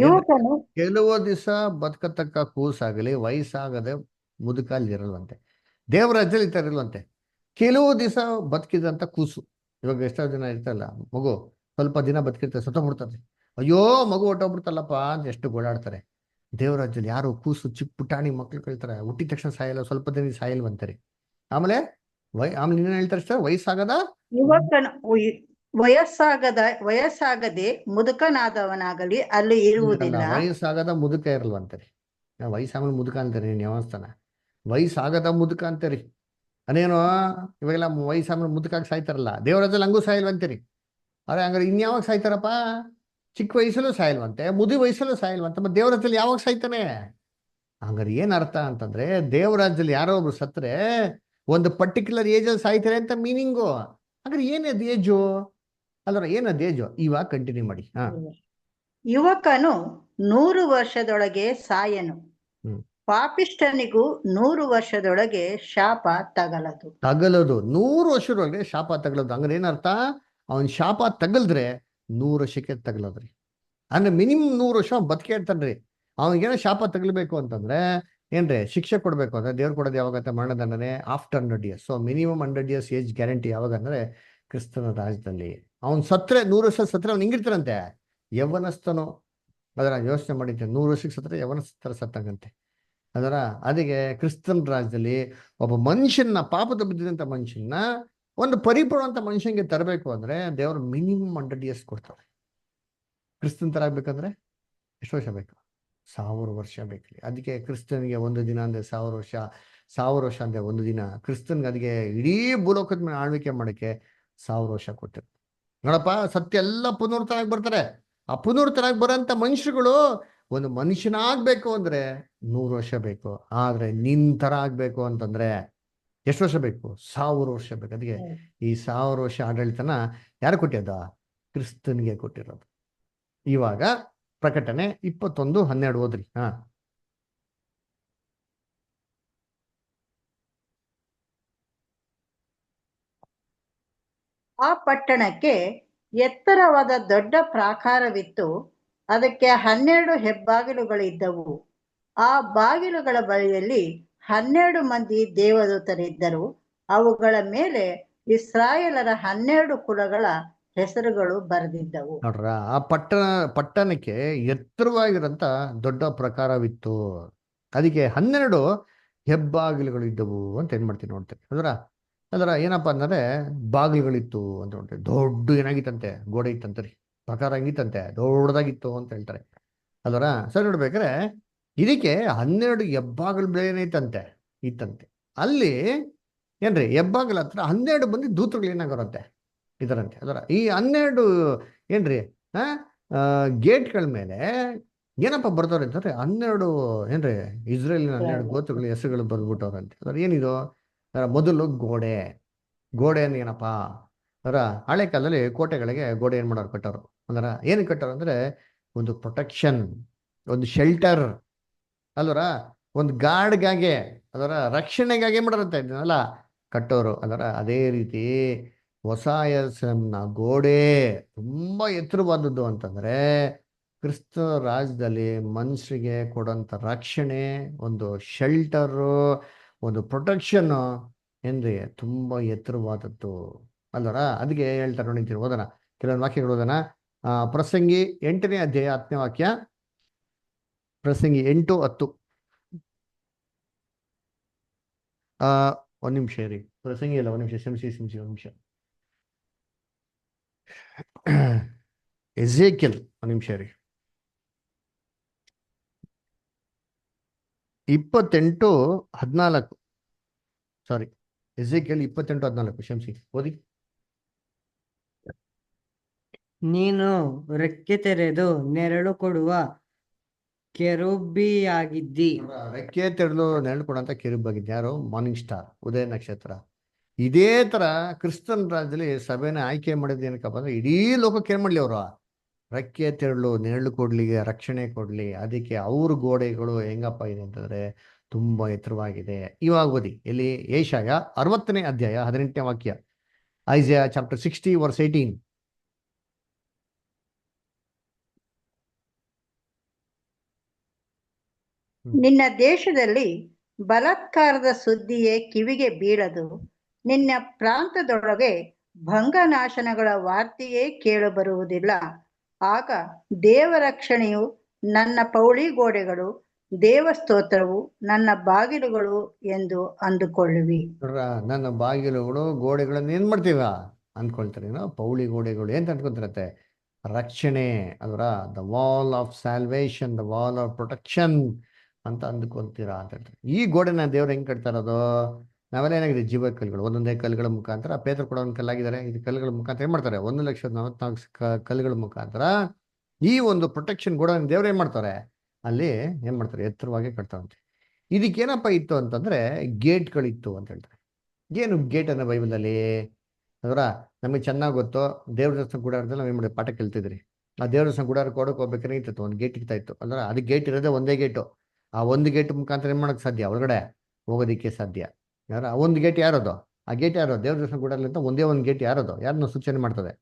ಯುವಕನು ಕೆಲವು ದಿವಸ ಬದುಕತಕ್ಕ ಕೂಸಾಗಲಿ ವಯಸ್ಸಾಗದೆ ಮುದುಕಲ್ಲಿ ಇರಲ್ವಂತೆ. ದೇವರ ರಾಜ್ಯದಲ್ಲಿ ಈ ತರ ಇರಲ್ವಂತೆ. ಕೆಲವು ದಿವಸ ಬದುಕಿದಂತ ಕೂಸು. ಇವಾಗ ಎಷ್ಟೋ ದಿನ ಇರ್ತಲ್ಲ ಮಗು, ಸ್ವಲ್ಪ ದಿನ ಬದುಕಿರ್ತಾರೆ, ಸತ್ತೋಗ್ಬಿಡ್ತಾರೆ. ಅಯ್ಯೋ ಮಗು ಹೊಟ್ಟೋಗ್ಬಿಡ್ತಲ್ಲಪ್ಪ ಅಂತ ಎಷ್ಟು ಗೋಳಾಡ್ತಾರೆ. ದೇವರ ರಾಜ್ಯದಲ್ಲಿ ಯಾರು ಕೂಸು ಚಿಕ್ಕ ಪುಟಾಣಿ ಮಕ್ಳು ಕಳ್ತಾರೆ, ಹುಟ್ಟಿದ ತಕ್ಷಣ ಸಾಯಲ್ಲ, ಸ್ವಲ್ಪ ದಿನ ಸಾಯಲ್ವಂತಾರೆ. ಆಮೇಲೆ ಇನ್ನೇನು ಹೇಳ್ತಾರೆ ಅಷ್ಟೇ, ಯುವಕನು ವಯಸ್ಸಾಗದೆ ಮುದುಕನಾದವನಾಗಲಿ ಅಲ್ಲಿ ಇರುವುದಿಲ್ಲ. ವಯಸ್ಸಾಗದ ಮುದುಕ ಇರಲ್ವಂತಾರೆ. ವಯಸ್ಸಾಗದ ಮುದುಕ ಅಂತಾರೆ. ನೀನು ಯಾವಸ್ತಾನ ವಯಸ್ಸಾಗದ ಮುದುಕ ಅಂತೀರಿ. ಅದೇನೋ ಇವಾಗೆಲ್ಲ ವಯಸ್ಸಾಗ ಮುದುಕಾಗಿ ಸಾಯ್ತಾರಲ್ಲ, ದೇವರಾಜಲ್ಲಿ ಹಂಗೂ ಸಾಯಲ್ವಂತೀರಿ. ಅರೆ ಹಂಗಾರೆ ಇನ್ಯಾವಾಗ ಸಾಯ್ತಾರಪ್ಪ? ಚಿಕ್ಕ ವಯಸ್ಸಲ್ಲೂ ಸಾಯಲ್ವಂತೆ, ಮುದಿ ವಯಸ್ಸಲ್ಲೂ ಸಾಯಲ್ವಂತೆ. ಮತ್ತೆ ದೇವರಾಜಲ್ಲಿ ಯಾವಾಗ ಸಾಯ್ತಾನೆ? ಹಂಗಾರೆ ಏನ್ ಅರ್ಥ ಅಂತಂದ್ರೆ, ದೇವರಾಜಲ್ಲಿ ಯಾರೋ ಒಬ್ರು ಸತ್ರೆ ಒಂದು ಪರ್ಟಿಕ್ಯುಲರ್ ಏಜಲ್ಲಿ ಸಾಯ್ತಾರೆ ಅಂತ ಮೀನಿಂಗು. ಹಾಗಾದ್ರೆ ಏನದು ಏಜು ಅಲ್ರ? ಏನದು ಏಜು? ಇವಾಗ ಕಂಟಿನ್ಯೂ ಮಾಡಿ. ಯುವಕನು 100 ವರ್ಷದೊಳಗೆ ಸಾಯನು, ಪಾಪಿಷ್ಠನಿಗೂ 100 ವರ್ಷದೊಳಗೆ ಶಾಪ ತಗಲದು. 100 ವರ್ಷದೊಳಗೆ ಶಾಪ ತಗಲದು. ಹಂಗಾರೆ ಏನರ್ಥ? ಅವನ್ ಶಾಪ ತಗಲ್ದ್ರೆ 100 ವರ್ಷಕ್ಕೆ ತಗಲದ್ರಿ. ಅಂದ್ರೆ ಮಿನಿಮಮ್ 100 ವರ್ಷ ಬದುಕೇ ಇರ್ತಾನ್ರಿ. ಅವನಿಗೇನೋ ಶಾಪ ತಗಲ್ಬೇಕು ಅಂತಂದ್ರೆ ಏನ್ರಿ, ಶಿಕ್ಷೆ ಕೊಡ್ಬೇಕು ಅಂದ್ರೆ ದೇವ್ರು ಕೊಡೋದು ಯಾವಾಗಂತ ಮರಣದಂಡನೆ after 100 years. So minimum 100 years age guarantee ಯಾವಾಗ ಅಂದ್ರೆ ಕ್ರಿಸ್ತನ ರಾಜ್ಯದಲ್ಲಿ. ಅವ್ನು ಸತ್ರೆ 100 ವರ್ಷ ಸತ್ರೆ ಅವ್ನು ಹಿಂಗಿರ್ತಾರಂತೆ, ಯೌವನಸ್ಥನು. ಅದರ ಯೋಚನೆ ಮಾಡಿದ್ದೆ, 100 ವರ್ಷಕ್ಕೆ ಸತ್ರೆ ಯೌವನಸ್ಥರ ಸತ್ತಂಗಂತೆ ಅದರ. ಅದಕ್ಕೆ ಕ್ರಿಸ್ತನ ರಾಜ್ಯದಲ್ಲಿ ಒಬ್ಬ ಮನುಷ್ಯನ, ಪಾಪದ ಬಿದ್ದಿದಂತ ಮನುಷ್ಯನ ಒಂದು ಪರಿಪೂರ್ಣ ಅಂತ ಮನುಷ್ಯನಿಗೆ ತರಬೇಕು ಅಂದ್ರೆ ದೇವರು ಮಿನಿಮಮ್ 100 years ಕೊಡ್ತಾರೆ. ಕ್ರಿಸ್ತನ್ ತರ ಆಗ್ಬೇಕಂದ್ರೆ ಎಷ್ಟು ವರ್ಷ ಬೇಕು? 1000 ವರ್ಷ ಬೇಕ್ರಿ. ಅದಕ್ಕೆ ಕ್ರಿಸ್ತನಿಗೆ 1 ದಿನ ಅಂದ್ರೆ 1000 ವರ್ಷ, 1000 ವರ್ಷ ಅಂದ್ರೆ 1 ದಿನ. ಕ್ರಿಸ್ತನ್ಗೆ ಅದಕ್ಕೆ ಇಡೀ ಭೂಲೋಕದ ಮೇಲೆ ಆಳ್ವಿಕೆ ಮಾಡಕ್ಕೆ 1000 ವರ್ಷ ಕೊಟ್ಟಿರ್ತಾರೆ. ನೋಡಪ್ಪ, ಸತ್ಯ ಎಲ್ಲ ಪುನರ್ತನಾಗಿ ಬರ್ತಾರೆ. ಆ ಪುನರ್ತನಾಗಿ ಬರೋಂಥ ಮನುಷ್ಯರುಗಳು ಒಂದು ಮನುಷ್ಯನಾಗ್ಬೇಕು ಅಂದ್ರೆ 100 ವರ್ಷ ಬೇಕು. ಆದ್ರೆ ನಿನ್ ತರ ಆಗ್ಬೇಕು ಅಂತಂದ್ರೆ ಎಷ್ಟು ವರ್ಷ ಬೇಕು? 1000 ವರ್ಷ ಬೇಕು. ಅದಕ್ಕೆ ಈ 1000 ವರ್ಷ ಆಡಳಿತನ ಯಾರು ಕೊಟ್ಟಿದ್ದ? ಕ್ರಿಸ್ತನಿಗೆ ಕೊಟ್ಟಿರೋದು. ಇವಾಗ ಪ್ರಕಟಣೆ 21:12 ಓದ್ರಿ. ಆ ಪಟ್ಟಣಕ್ಕೆ ಎತ್ತರವಾದ ದೊಡ್ಡ ಪ್ರಾಕಾರವಿತ್ತು. ಅದಕ್ಕೆ 12 ಹೆಬ್ಬಾಗಿಲುಗಳಿದ್ದವು. ಆ ಬಾಗಿಲುಗಳ ಬಳಿಯಲ್ಲಿ 12 ಮಂದಿ ದೇವದೂತರಿದ್ದರು. ಅವುಗಳ ಮೇಲೆ ಇಸ್ರಾಯೇಲರ 12 ಕುಲಗಳ ಹೆಸರುಗಳು ಬರೆದಿದ್ದವು. ನೋಡ್ರ, ಆ ಪಟ್ಟಣಕ್ಕೆ ಎತ್ತರವಾಗಿರಂತ ದೊಡ್ಡ ಪ್ರಕಾರವಿತ್ತು. ಅದಕ್ಕೆ 12 ಹೆಬ್ಬಾಗಿಲುಗಳು ಇದ್ದವು ಅಂತ ಏನ್ ಮಾಡ್ತೀವಿ ನೋಡ್ತೀವಿ. ಅದರ ಏನಪ್ಪಾ ಅಂದ್ರೆ ಬಾಗಿಲುಗಳಿತ್ತು ಅಂತ ನೋಡ್ತೀವಿ. ದೊಡ್ಡ ಏನಾಗಿತ್ತಂತೆ, ಗೋಡೆ ಇತ್ತಂತೆ ರೀ, ಪ್ರಕಾರ ಹಂಗಿತ್ತಂತೆ, ದೊಡ್ಡದಾಗಿತ್ತು ಅಂತ ಹೇಳ್ತಾರೆ. ಸರಿ ನೋಡ್ಬೇಕಾರೆ ಇದಕ್ಕೆ 12 ಹೆಬ್ಬಾಗಿಲು ಬೇನೈತಂತೆ ಇತ್ತಂತೆ. ಅಲ್ಲಿ ಏನ್ರಿ ಹೆಬ್ಬಾಗಿಲ ಹತ್ರ 12 ಮಂದಿ ದೂತರುಗಳು ಏನಾಗೋರಂತೆ ಇದರಂತೆ. ಈ 12 ಏನ್ರಿ ಗೇಟ್ಗಳ ಮೇಲೆ ಏನಪ್ಪ ಬರ್ದವ್ರೆ ಅಂತಂದ್ರೆ 12 ಏನ್ರಿ ಇಸ್ರೇಲಿನ 12 ಗೋತ್ರಗಳ ಹೆಸರುಗಳು ಬರ್ದ್ಬಿಟ್ಟವ್ರಂತೆ. ಏನಿದು ಮೊದಲು ಗೋಡೆ ಏನಪ್ಪ ಹಳೆ ಕಾಲದಲ್ಲಿ ಕೋಟೆಗಳಿಗೆ ಗೋಡೆ ಏನ್ ಮಾಡೋರು, ಕಟ್ಟೋರು. ಏನಕ್ಕೆ ಕಟ್ಟೋರು ಅಂದ್ರೆ ಒಂದು ಪ್ರೊಟೆಕ್ಷನ್, ಒಂದು ಶೆಲ್ಟರ್ ಒಂದು ಗಾರ್ಡ್ಗಾಗೆ ರಕ್ಷಣೆಗಾಗಿ ಏನ್ ಮಾಡೋರಂತೆ ಇದನ್ನೆಲ್ಲ ಕಟ್ಟೋರು. ಅದೇ ರೀತಿ ಹೊಸ ಯೆರೂಸಲೇಮಿನ ಗೋಡೆ ತುಂಬಾ ಎತ್ತರವಾದದ್ದು ಅಂತಂದ್ರೆ ಕ್ರಿಸ್ತ ರಾಜ್ಯದಲ್ಲಿ ಮನುಷ್ಯರಿಗೆ ಕೊಡುವಂತ ರಕ್ಷಣೆ, ಒಂದು ಶೆಲ್ಟರು, ಒಂದು ಪ್ರೊಟೆಕ್ಷನ್ ಏನ್ರಿ ತುಂಬಾ ಎತ್ತರವಾದದ್ದು ಅದಕ್ಕೆ ಹೇಳ್ತಾರೆ ನೋಡಿರ್ತೀವಿ. ಓದೋಣ ಕೆಲವೊಂದು ವಾಕ್ಯಗಳು ಓದೋಣ. ಪ್ರಸಂಗಿ 8ನೇ ಅಧ್ಯಾಯ 10ನೇ ವಾಕ್ಯ. ಪ್ರಸಂಗಿ 8:10. ಒಂದ್ ನಿಮಿಷ ರೀ, ಪ್ರಸಂಗಿ ಇಲ್ಲ, ಒಂದ್ ನಿಮಿಷ, ಕ್ಷಮಿಸಿ ಒಂದ್ ನಿಮಿಷ. ಎಜೇಕಿಯಲ್ ಒಂದ್ ನಿಮಿಷ ರೀ. 28:14. ಸಾರಿ, ಎಜೇಕಿಯಲ್ 28:14. ಕ್ಷಮಿಸಿ, ಓದಿ. ನೀನು ರೆಕ್ಕೆ ತೆರೆದು ನೆರಳು ಕೊಡುವ ಕೆರೂಬಿಯಾಗಿದ್ದಿ. ರೆಕ್ಕೆ ತೆರೆದು ನೆರಳು ಕೊಡುವಂತ ಕೆರೂಬಿಯಾಗಿದ್ದಿ. ಯಾರು? ಮಾರ್ನಿಂಗ್ ಸ್ಟಾರ್, ಉದಯ ನಕ್ಷತ್ರ. ಇದೇ ತರ ಕ್ರಿಸ್ತನ್ ರಾಜ್ಯದಲ್ಲಿ ಸಭೆನ ಆಯ್ಕೆ ಮಾಡಿದ ಏನಕ್ಕಪ್ಪ ಅಂದ್ರೆ ಇಡೀ ಲೋಕಕ್ಕೆ ಏನ್ ಮಾಡ್ಲಿ, ಅವರು ರೆಕ್ಕೆ ತೆರಳು ನೆರಳು ಕೊಡ್ಲಿ, ರಕ್ಷಣೆ ಕೊಡ್ಲಿ. ಅದಕ್ಕೆ ಅವ್ರ ಗೋಡೆಗಳು ಹೆಂಗಪ್ಪ ಇದೆ ಅಂತಂದ್ರೆ ತುಂಬಾ ಎತ್ತರವಾಗಿದೆ. ಇವಾಗ ಓದಿ, ಇಲ್ಲಿ ಯೆಶಾಯ 60ನೇ ಅಧ್ಯಾಯ 18ನೇ ವಾಕ್ಯ. ಐಸಾಯಾ ಚಾಪ್ಟರ್ 60 ವರ್ಸ್ 18. ನಿನ್ನ ದೇಶದಲ್ಲಿ ಬಲಾತ್ಕಾರದ ಸುದ್ದಿಯೇ ಕಿವಿಗೆ ಬೀಳದು. ನಿನ್ನ ಪ್ರಾಂತದೊಳಗೆ ಭಂಗನಾಶನಗಳ ವಾರ್ತೆಯೇ ಕೇಳಬರುವುದಿಲ್ಲ. ಆಗ ದೇವರಕ್ಷಣೆಯು ನನ್ನ ಪೌಳಿ ಗೋಡೆಗಳು, ದೇವಸ್ತೋತ್ರವು ನನ್ನ ಬಾಗಿಲುಗಳು ಎಂದು ಅಂದುಕೊಳ್ಳುವಿ. ನನ್ನ ಬಾಗಿಲುಗಳು, ಗೋಡೆಗಳನ್ನ ಏನ್ ಮಾಡ್ತೀವ ಅಂದ್ಕೊಳ್ತಾರೆ. ಪೌಳಿ ಗೋಡೆಗಳು ಏನ್ ಅಂದ್ಕೊಂತಿರತ್ತೆ? ರಕ್ಷಣೆ. The wall of salvation, the wall of protection ಅಂತ ಅಂದ್ಕೊಂತೀರಾ ಅಂತ ಹೇಳ್ತಾರೆ. ಈ ಗೋಡೆನ ದೇವ್ರು ಹೆಂಗ್ ಕಟ್ತಾರದು? ನಾವೆಲ್ಲ ಏನಾಗಿದೆ, ಜೀವ ಕಲ್ಲುಗಳು, ಒಂದೊಂದೇ ಕಲ್ಲುಗಳ ಮುಖಾಂತರ. ಪೇತ್ರ ಕೂಡ ಒಂದು ಕಲ್ಲಾಗಿದ್ದಾರೆ. ಇದು ಕಲ್ಲುಗಳ ಮುಖಾಂತರ ಏನ್ ಮಾಡ್ತಾರೆ? 1,44,000 ಕಲ್ಲುಗಳ ಮುಖಾಂತರ ಈ ಒಂದು ಪ್ರೊಟೆಕ್ಷನ್ ಗೋಡೆನ ದೇವ್ರು ಏನ್ ಮಾಡ್ತಾರೆ? ಅಲ್ಲಿ ಏನ್ ಮಾಡ್ತಾರೆ? ಎತ್ತರವಾಗಿ ಕಟ್ತಾರಂತೆ. ಇದಕ್ಕೇನಪ್ಪ ಇತ್ತು ಅಂತಂದ್ರೆ ಗೇಟ್ಗಳಿತ್ತು ಅಂತ ಹೇಳ್ತಾರೆ. ಏನು ಗೇಟ್ ಅನ್ನೋ ಬೈಬಲಲ್ಲಿ ನಮಗೆ ಚೆನ್ನಾಗಿ ಗೊತ್ತು. ದೇವ್ರ ದೇವಸ್ಥಾನ ಗುಡಾರದಲ್ಲಿ ನಾವು ಏನ್ ಮಾಡಿ ಪಾಠ ಕೇಳ್ತಿದ್ರಿ. ಆ ದೇವ್ರ ದೇವಸ್ಥಾನ ಗುಡಾರಕ್ಕೆ ಕೊಡಕ್ಕೆ ಹೋಗ್ಬೇಕಾದ್ರೆ ಇತ್ತು, ಒಂದು ಗೇಟ್ ಇರ್ತಾ ಇತ್ತು. ಅದಕ್ಕೆ ಗೇಟ್ ಇರೋದೇ ಒಂದೇ ಗೇಟು. ಆ ಒಂದು ಗೇಟ್ ಮುಖಾಂತರ ಏನ್ ಮಾಡಕ್ ಸಾಧ್ಯ? ಒಳಗಡೆ ಹೋಗೋದಿಕ್ಕೆ ಸಾಧ್ಯ. ಆ ಒಂದು ಗೇಟ್ ಯಾರದು? ಆ ಗೇಟ್ ಯಾರು? ದೇವ್ರ ದೇವಸ್ಥಾನ ಗುಡಾರಲ್ಲಿ ಅಂತ ಒಂದೇ ಒಂದು ಗೇಟ್ ಯಾರದು? ಯಾರನ್ನ ಸೂಚನೆ ಮಾಡ್ತದೆ?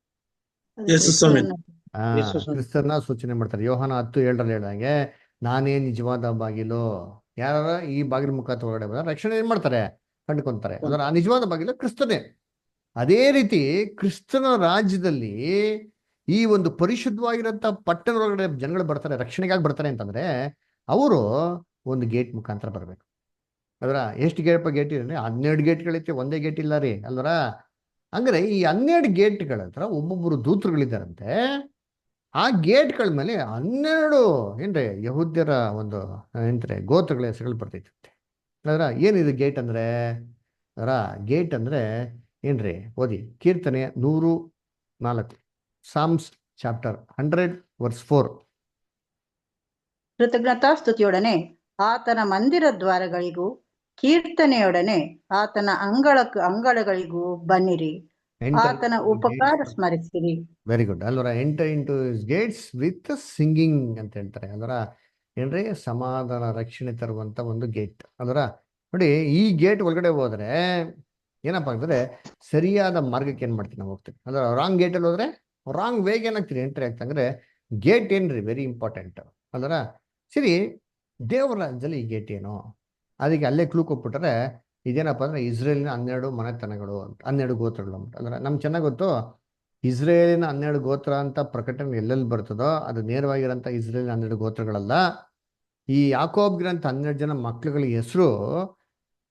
ಕ್ರಿಸ್ತರನ್ನ ಸೂಚನೆ ಮಾಡ್ತಾರೆ. ಯೋಹಾನ 10:7 ಹೇಳ್ದಂಗೆ ನಾನೇ ನಿಜವಾದ ಬಾಗಿಲು. ಯಾರ ಈ ಬಾಗಿಲು ಮುಖಾಂತರ ಹೊರಗಡೆ ಬಂದ ರಕ್ಷಣೆ ಏನ್ ಮಾಡ್ತಾರೆ? ಕಂಡುಕೊಂತಾರೆ. ಆ ನಿಜವಾದ ಬಾಗಿಲು ಕ್ರಿಸ್ತನೇ. ಅದೇ ರೀತಿ ಕ್ರಿಸ್ತನ ರಾಜ್ಯದಲ್ಲಿ ಈ ಒಂದು ಪರಿಶುದ್ಧವಾಗಿರಂತ ಪಟ್ಟಣ ಒಳಗಡೆ ಜನಗಳು ಬರ್ತಾರೆ. ರಕ್ಷಣೆಗಾಗಿ ಬರ್ತಾರೆ ಅಂತಂದ್ರೆ ಅವರು ಒಂದು ಗೇಟ್ ಮುಖಾಂತರ ಬರ್ಬೇಕು. ಎಷ್ಟು ಗೇಟ್ ಇದೆ? 12 ಗೇಟ್ಗಳೈತೆ, ಒಂದೇ ಗೇಟ್ ಇಲ್ಲ ರೀ. ಹಂಗಾರೆ ಈ 12 ಗೇಟ್ಗಳ ಹತ್ರ ಒಬ್ಬೊಬ್ಬರು ದೂತರುಗಳಿದ್ದಾರಂತೆ. ಆ ಗೇಟ್ಗಳ ಮೇಲೆ 12 ಏನ್ರಿ ಯಹೂದ್ಯರ ಒಂದು ಏನ್ರಿ ಗೋತ್ರಗಳ ಹೆಸರುಗಳು ಬರ್ತೈತಂತೆ. ಏನಿದು ಗೇಟ್ ಅಂದ್ರೆ? ಗೇಟ್ ಅಂದ್ರೆ ಏನ್ರಿ? ಓದಿ, ಕೀರ್ತನೆ 104, ಸಾಮ್ಸ್ ಚಾಪ್ಟರ್ 100 ವರ್ಸ್ 4. ಕೃತಜ್ಞತಾ ಸ್ತುತಿಯೊಡನೆ ಆತನ ಮಂದಿರ ದ್ವಾರಗಳಿಗೂ ಕೀರ್ತನೆಯೊಡನೆ ಆತನ ಅಂಗಳಗಳಿಗೂ ಬನ್ನಿರಿ. ಆತನ ಉಪಕಾರ ಸ್ಮರಿಸಿರಿ. Very good. Enter into his gates with singing ಅಂತ ಹೇಳ್ತಾರೆ. ಏನ್ರಿ? ಸಮಾಧಾನ, ರಕ್ಷಣೆ ತರುವಂತ ಒಂದು ಗೇಟ್. ನೋಡಿ, ಈ ಗೇಟ್ ಒಳಗಡೆ ಹೋದ್ರೆ ಏನಪ್ಪಾ ಅಂದ್ರೆ ಸರಿಯಾದ ಮಾರ್ಗಕ್ಕೆ ಏನ್ ಮಾಡ್ತೀವಿ ನಾವು ಹೋಗ್ತೀವಿ ಅಂದ್ರೆ ರಾಂಗ್ ಗೇಟಲ್ಲಿ ಹೋದ್ರೆ ರಾಂಗ್ ವೇಗೆ ಏನಾಗ್ತೀರಿ ಎಂಟ್ರಿ ಆಗ್ತಾ ಅಂದ್ರೆ ಗೇಟ್ ಏನ್ರಿ ವೆರಿ ಇಂಪಾರ್ಟೆಂಟ್ ಅಲ್ದ್ರ ಸರಿ. ದೇವರ ರಾಜ್ಯದಲ್ಲಿ ಈ ಗೇಟ್ ಏನು ಅದಕ್ಕೆ ಅಲ್ಲೇ ಕ್ಲೂ ಕೊಟ್ಬಿಟ್ರೆ ಇದೇನಪ್ಪ ಅಂದ್ರೆ ಇಸ್ರೇಲಿನ 12 ಮನೆತನಗಳು ಅಂತ 12 ಗೋತ್ರಗಳು ಅಂತ ಅಂದ್ರೆ ನಮ್ಗೆ ಚೆನ್ನಾಗಿ ಗೊತ್ತು ಇಸ್ರೇಲಿನ 12 ಗೋತ್ರ ಅಂತ ಪ್ರಕಟಣೆ ಎಲ್ಲೆಲ್ಲಿ ಬರ್ತದೋ ಅದು ನೇರವಾಗಿರೋಂಥ ಇಸ್ರೇಲಿನ 12 ಗೋತ್ರಗಳಲ್ಲ. ಈ ಯಾಕೋಬ್ಗಿರಂತ 12 ಜನ ಮಕ್ಳುಗಳ ಹೆಸರು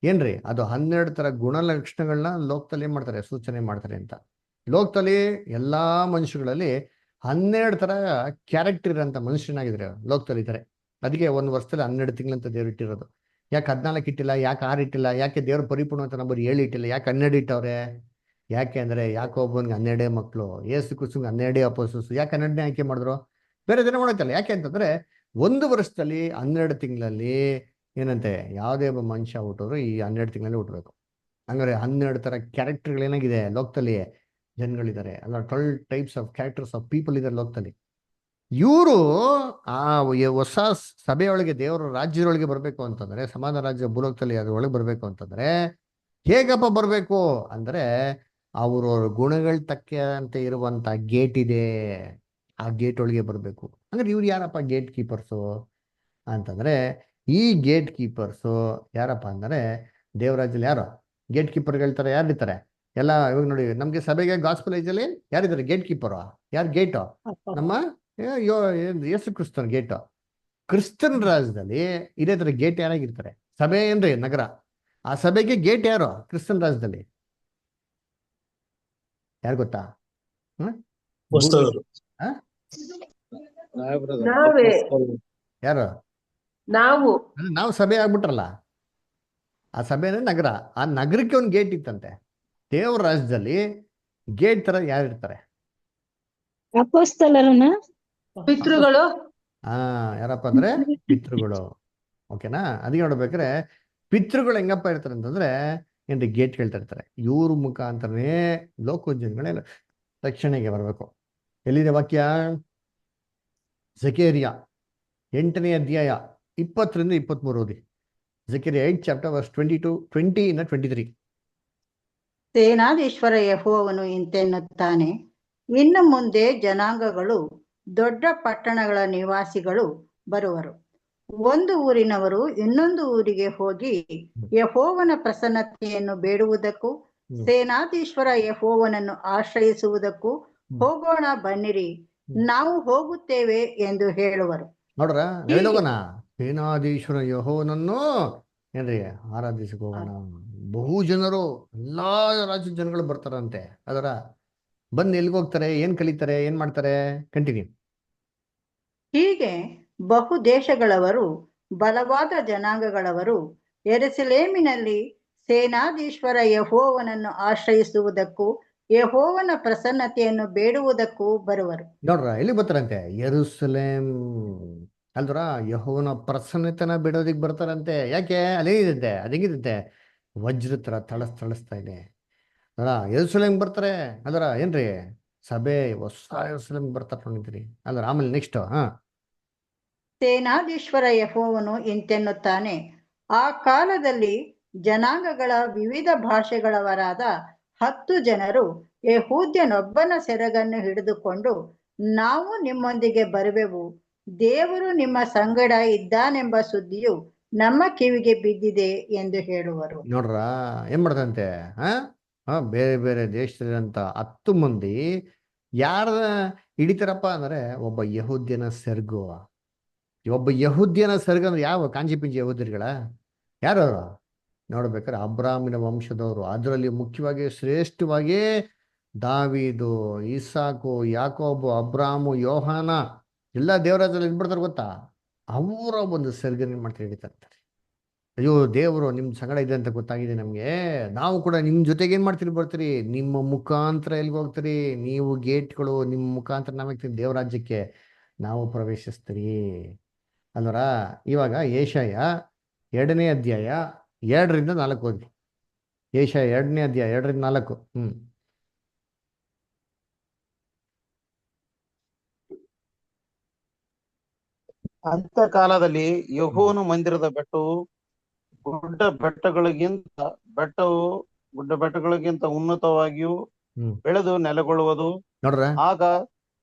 ಏನ್ರಿ ಅದು 12 ತರ ಗುಣಲಕ್ಷಣಗಳನ್ನ ಲೋಕದಲ್ಲಿ ಏನ್ ಮಾಡ್ತಾರೆ ಸೂಚನೆ ಮಾಡ್ತಾರೆ ಅಂತ. ಲೋಕದಲ್ಲಿ ಎಲ್ಲಾ ಮನುಷ್ಯಗಳಲ್ಲಿ 12 ತರ ಕ್ಯಾರೆಕ್ಟರ್ ಇರೋಂಥ ಮನುಷ್ಯನಾಗಿದ್ರೆ ಲೋಕದಲ್ಲಿ ಇದ್ದಾರೆ. ಅದಕ್ಕೆ ಒಂದು ವರ್ಷದಲ್ಲಿ 12 ತಿಂಗಳಂತ ದೇವ್ರು ಇಟ್ಟಿರೋದು. ಯಾಕೆ 14 ಇಟ್ಟಿಲ್ಲ, ಯಾಕೆ 6 ಇಟ್ಟಿಲ್ಲ, ಯಾಕೆ ದೇವ್ರ ಪರಿಪೂರ್ಣ ಅಂತ ನಂಬರ್ 7 ಇಟ್ಟಿಲ್ಲ, ಯಾಕೆ 12 ಇಟ್ಟವ್ರೆ? ಯಾಕೆ ಅಂದ್ರೆ ಯಾಕೊಬ್ಬನಿಗೆ 12 ಮಕ್ಕಳು, ಏಸು ಕ್ರಿಸ್ತನಿಗೆ 12 ಅಪೊಸ್ತಲರು. ಯಾಕೆ 12ನೇ ಆಯ್ಕೆ ಮಾಡಿದ್ರು? ಬೇರೆ ದಿನ ಮಾಡೋಕ್ಕಲ್ಲ. ಯಾಕೆ ಅಂತಂದ್ರೆ ಒಂದು ವರ್ಷದಲ್ಲಿ 12 ತಿಂಗಳಲ್ಲಿ ಏನಂತೆ ಯಾವುದೇ ಒಬ್ಬ ಮನುಷ್ಯ ಹುಟ್ಟೋರು ಈ 12 ತಿಂಗಳಲ್ಲಿ ಹುಟ್ಟಬೇಕು. ಹಂಗಾರೆ 12 ತರ ಕ್ಯಾರೆಕ್ಟರ್ಗಳು ಏನಾಗಿದೆ ಲೋಕದಲ್ಲಿ ಜನಗಳಿದ್ದಾರೆ ಅಲ್ಲ. 12 types of characters of people ಇದ್ದಾರೆ ಲೋಕದಲ್ಲಿ. ಇವರು ಆ ಹೊಸ ಸಭೆಯೊಳಗೆ ದೇವರ ರಾಜ್ಯದೊಳಗೆ ಬರಬೇಕು ಅಂತಂದ್ರೆ ಸಮಾಧಾನ ರಾಜ್ಯ ಭೂಲೋಕದಲ್ಲಿ ಅದ್ರೊಳಗೆ ಬರಬೇಕು ಅಂತಂದ್ರೆ ಹೇಗಪ್ಪ ಬರಬೇಕು ಅಂದ್ರೆ ಅವ್ರವ್ರ ಗುಣಗಳ ತಕ್ಕಂತೆ ಇರುವಂತ ಗೇಟ್ ಇದೆ. ಆ ಗೇಟ್ ಒಳಗೆ ಬರಬೇಕು. ಅಂದ್ರೆ ಇವ್ರು ಯಾರಪ್ಪ ಗೇಟ್ ಕೀಪರ್ಸು ಅಂತಂದ್ರೆ ಈ ಗೇಟ್ ಕೀಪರ್ಸು ಯಾರಪ್ಪ ಅಂದ್ರೆ ದೇವರಾಜ್ಯದಲ್ಲಿ ಯಾರು ಗೇಟ್ ಕೀಪರ್ ಹೇಳ್ತಾರೆ? ಯಾರಿರ್ತಾರೆ? ಎಲ್ಲ ಇವಾಗ ನೋಡಿ ನಮ್ಗೆ ಸಭೆಗೆ ಗಾಸ್ಪಲ್ ಏಜಲ್ಲಿ ಯಾರಿದ್ದಾರೆ ಗೇಟ್ ಕೀಪರು? ಯಾರು ಗೇಟು? ನಮ್ಮ ಯೇಸು ಕ್ರಿಸ್ತನ್ ಗೇಟು. ಕ್ರಿಸ್ತನ್ ರಾಜ್ಯದಲ್ಲಿ ಇದೇ ತರ ಗೇಟ್ ಯಾರಾಗಿರ್ತಾರೆ? ಸಭೆ ಏನ್ರಿ ನಗರ. ಆ ಸಭೆಗೆ ಗೇಟ್ ಯಾರು ಕ್ರಿಸ್ತನ್ ರಾಜ್ಯದಲ್ಲಿ? ಯಾರು ಗೊತ್ತಾ? ನಾವೇ ಯಾರು? ನಾವು ಸಭೆ ಆಗ್ಬಿಟ್ರಲ್ಲ. ಆ ಸಭೆ ಅಂದ್ರೆ ನಗರ. ಆ ನಗರಕ್ಕೆ ಒಂದು ಗೇಟ್ ಇತ್ತಂತೆ. ದೇವ್ರ ರಾಜ್ಯದಲ್ಲಿ ಗೇಟ್ ತರ ಯಾರು ಇರ್ತಾರೆ? ಅಪೊಸ್ತಲರನ್ನ ಪಿತೃಗಳು. ಯಾರಪ್ಪ ಅಂದ್ರೆ ಪಿತೃಗಳು. ಓಕೆನಾ? ಅದಕ್ಕೆ ನೋಡ್ಬೇಕಾದ್ರೆ ಪಿತೃಗಳು ಹೆಂಗಪ್ಪ ಇರ್ತಾರೆ ಅಂತಂದ್ರೆ ಏನ್ರಿ ಗೇಟ್ ಹೇಳ್ತಾ ಇರ್ತಾರೆ. ಇವ್ರ ಮುಖಾಂತರನೇ ಲೋಕೋಜನಗಳೆಲ್ಲ ರಕ್ಷಣೆಗೆ ಬರಬೇಕು. ಎಲ್ಲಿದೆ ವಾಕ್ಯ? ಜಕೇರಿಯ 8ನೇ ಅಧ್ಯಾಯ 20ರಿಂದ 23 ಓದಿ. Zechariah 8 chapter verse 20-23. ಸೇನಾಧೀಶ್ವರ ಯೆಹೋವನು ಇಂತೆನ್ನುತ್ತಾನೆ, ಇನ್ನು ಮುಂದೆ ಜನಾಂಗಗಳು ದೊಡ್ಡ ಪಟ್ಟಣಗಳ ನಿವಾಸಿಗಳು ಬರುವರು. ಒಂದು ಊರಿನವರು ಇನ್ನೊಂದು ಊರಿಗೆ ಹೋಗಿ ಯೆಹೋವನ ಪ್ರಸನ್ನತೆಯನ್ನು ಬೇಡುವುದಕ್ಕೂ ಸೇನಾಧೀಶ್ವರ ಯೆಹೋವನನ್ನು ಆಶ್ರಯಿಸುವುದಕ್ಕೂ ಹೋಗೋಣ ಬನ್ನಿರಿ, ನಾವು ಹೋಗುತ್ತೇವೆ ಎಂದು ಹೇಳುವರು. ನೋಡ್ರ ಹೇಳೋಗೋಣ ಸೇನಾಧೀಶ್ವರ ಯೆಹೋವನನ್ನು ಏನ್ರಿ ಆರಾಧಿಸಕ್ ಹೋಗೋಣ. ಬಹು ಜನರು ಎಲ್ಲಾ ರಾಜ್ಯದ ಜನಗಳು ಬರ್ತಾರಂತೆ. ಅದರ ಬಂದು ಎಲ್ಲಿಗೆ ಹೋಗ್ತಾರೆ? ಏನ್ ಕಲಿತಾರೆ? ಏನ್ ಮಾಡ್ತಾರೆ? ಕಂಟಿನ್ಯೂ. ಹೀಗೆ ಬಹು ದೇಶಗಳವರು ಬಲವಾದ ಜನಾಂಗಗಳವರು ಯೆರೂಸಲೇಮಿನಲ್ಲಿ ಸೇನಾಧೀಶ್ವರ ಯೆಹೋವನನ್ನು ಆಶ್ರಯಿಸುವುದಕ್ಕೂ ಯೆಹೋವನ ಪ್ರಸನ್ನತೆಯನ್ನು ಬೇಡುವುದಕ್ಕೂ ಬರುವರು. ನೋಡ್ರ ಎಲ್ಲಿ ಬರ್ತಾರಂತೆ? ಯೆರೂಸಲೇಮ್ ಅಲ್ದ್ರ ಯೆಹೋವನ ಪ್ರಸನ್ನತೆನ ಬಿಡೋದಿಕ್ ಬರ್ತಾರಂತೆ. ಯಾಕೆ? ಅಲ್ಲೇನಿದೆ? ಅದೇಂಗಿದಂತೆ ವಜ್ರ ತರ ತಳಸ್ತಾ ಇದೆ. ಅಲ್ಲ ಯೆರೂಸಲೇಮ್ ಬರ್ತಾರೆ. ಅದರ ಏನ್ರಿ ಸಭೆ ಹೊಸ ಯೆರೂಸಲೇಮ್ ಬರ್ತಾರೆ ನೋಡಿದ್ರಿ ಅಲ್ರ. ಆಮೇಲೆ ನೆಕ್ಸ್ಟ್ ಸೇನಾಧೀಶ್ವರ ಯೆಹೋವನು ಇಂತೆನ್ನುತ್ತಾನೆ, ಆ ಕಾಲದಲ್ಲಿ ಜನಾಂಗಗಳ ವಿವಿಧ ಭಾಷೆಗಳವರಾದ 10 ಜನರು ಯೆಹೂದ್ಯನೊಬ್ಬನ ಸೆರಗನ್ನು ಹಿಡಿದುಕೊಂಡು, ನಾವು ನಿಮ್ಮೊಂದಿಗೆ ಬರುವೆವು, ದೇವರು ನಿಮ್ಮ ಸಂಗಡ ಇದ್ದಾನೆಂಬ ಸುದ್ದಿಯು ನಮ್ಮ ಕಿವಿಗೆ ಬಿದ್ದಿದೆ ಎಂದು ಹೇಳುವರು. ನೋಡ್ರ ಏನ್ ಮಾಡ್ದಂತೆ? ಬೇರೆ ಬೇರೆ ದೇಶದಲ್ಲಿರಂತ 10 ಮಂದಿ ಯಾರ ಹಿಡಿತಾರಪ್ಪ ಅಂದ್ರೆ ಒಬ್ಬ ಯಹೂದ್ಯನ ಸೆರಗು. ಒಬ್ಬ ಯಹೂದ್ಯನ ಸೆರಗು ಅಂದ್ರೆ ಯಾವ? ಕಾಂಜಿ ಪಿಂಜಿ ಯಹೂದ್ಯರುಗಳ ಯಾರು? ನೋಡ್ಬೇಕಾದ್ರೆ ಅಬ್ರಾಮಿನ ವಂಶದವರು. ಅದರಲ್ಲಿ ಮುಖ್ಯವಾಗಿ ಶ್ರೇಷ್ಠವಾಗಿ ದಾವೀದು, ಇಸಾಕು, ಯಾಕೋಬು, ಅಬ್ರಾಮು, ಯೋಹಾನ ಎಲ್ಲ ದೇವರಾಜಲ್ಲಿ ಇದ್ಬಿಡ್ತಾರೆ ಗೊತ್ತಾ? ಅವರ ಒಂದು ಸೆರಗನ್ನ ಏನ್ ಮಾಡ್ತಾರೆ? ಹಿಡಿತಾರೆ. ಅಯ್ಯೋ ದೇವರು ನಿಮ್ ಸಂಗಡ ಇದೆ ಅಂತ ಗೊತ್ತಾಗಿದೆ ನಮ್ಗೆ, ನಾವು ಕೂಡ ನಿಮ್ ಜೊತೆಗೆ ಏನ್ ಮಾಡ್ತೀರಿ? ಬರ್ತೀರಿ. ನಿಮ್ಮ ಮುಖಾಂತರ ಎಲ್ಲಿಗೆ ಹೋಗ್ತೀರಿ? ನೀವು ಗೇಟ್ಗಳು. ನಿಮ್ಮ ಮುಖಾಂತರ ನಾವೇಗ್ತೀವಿ ದೇವರಾಜ್ಯಕ್ಕೆ ನಾವು ಪ್ರವೇಶಿಸ್ತೀರಿ ಅಲ್ವರ. ಇವಾಗ ಯೆಶಾಯ 2ನೇ ಅಧ್ಯಾಯ 2ರಿಂದ 4 ಓದಿ. ಯೆಶಾಯ 2ನೇ ಅಧ್ಯಾಯ 2ರಿಂದ 4. ಅಂತ ಕಾಲದಲ್ಲಿ ಯೆಹೋವನ ಮಂದಿರದ ಬೆಟ್ಟವು ಗುಡ್ಡ ಬೆಟ್ಟಗಳಿಗಿಂತ ಬೆಟ್ಟವು ಗುಡ್ಡ ಬೆಟ್ಟಗಳಿಗಿಂತ ಉನ್ನತವಾಗಿಯೂ ಹ್ಮ್ ಬೆಳೆದು ನೆಲೆಗೊಳ್ಳುವುದು. ನೋಡ್ರ ಆಗ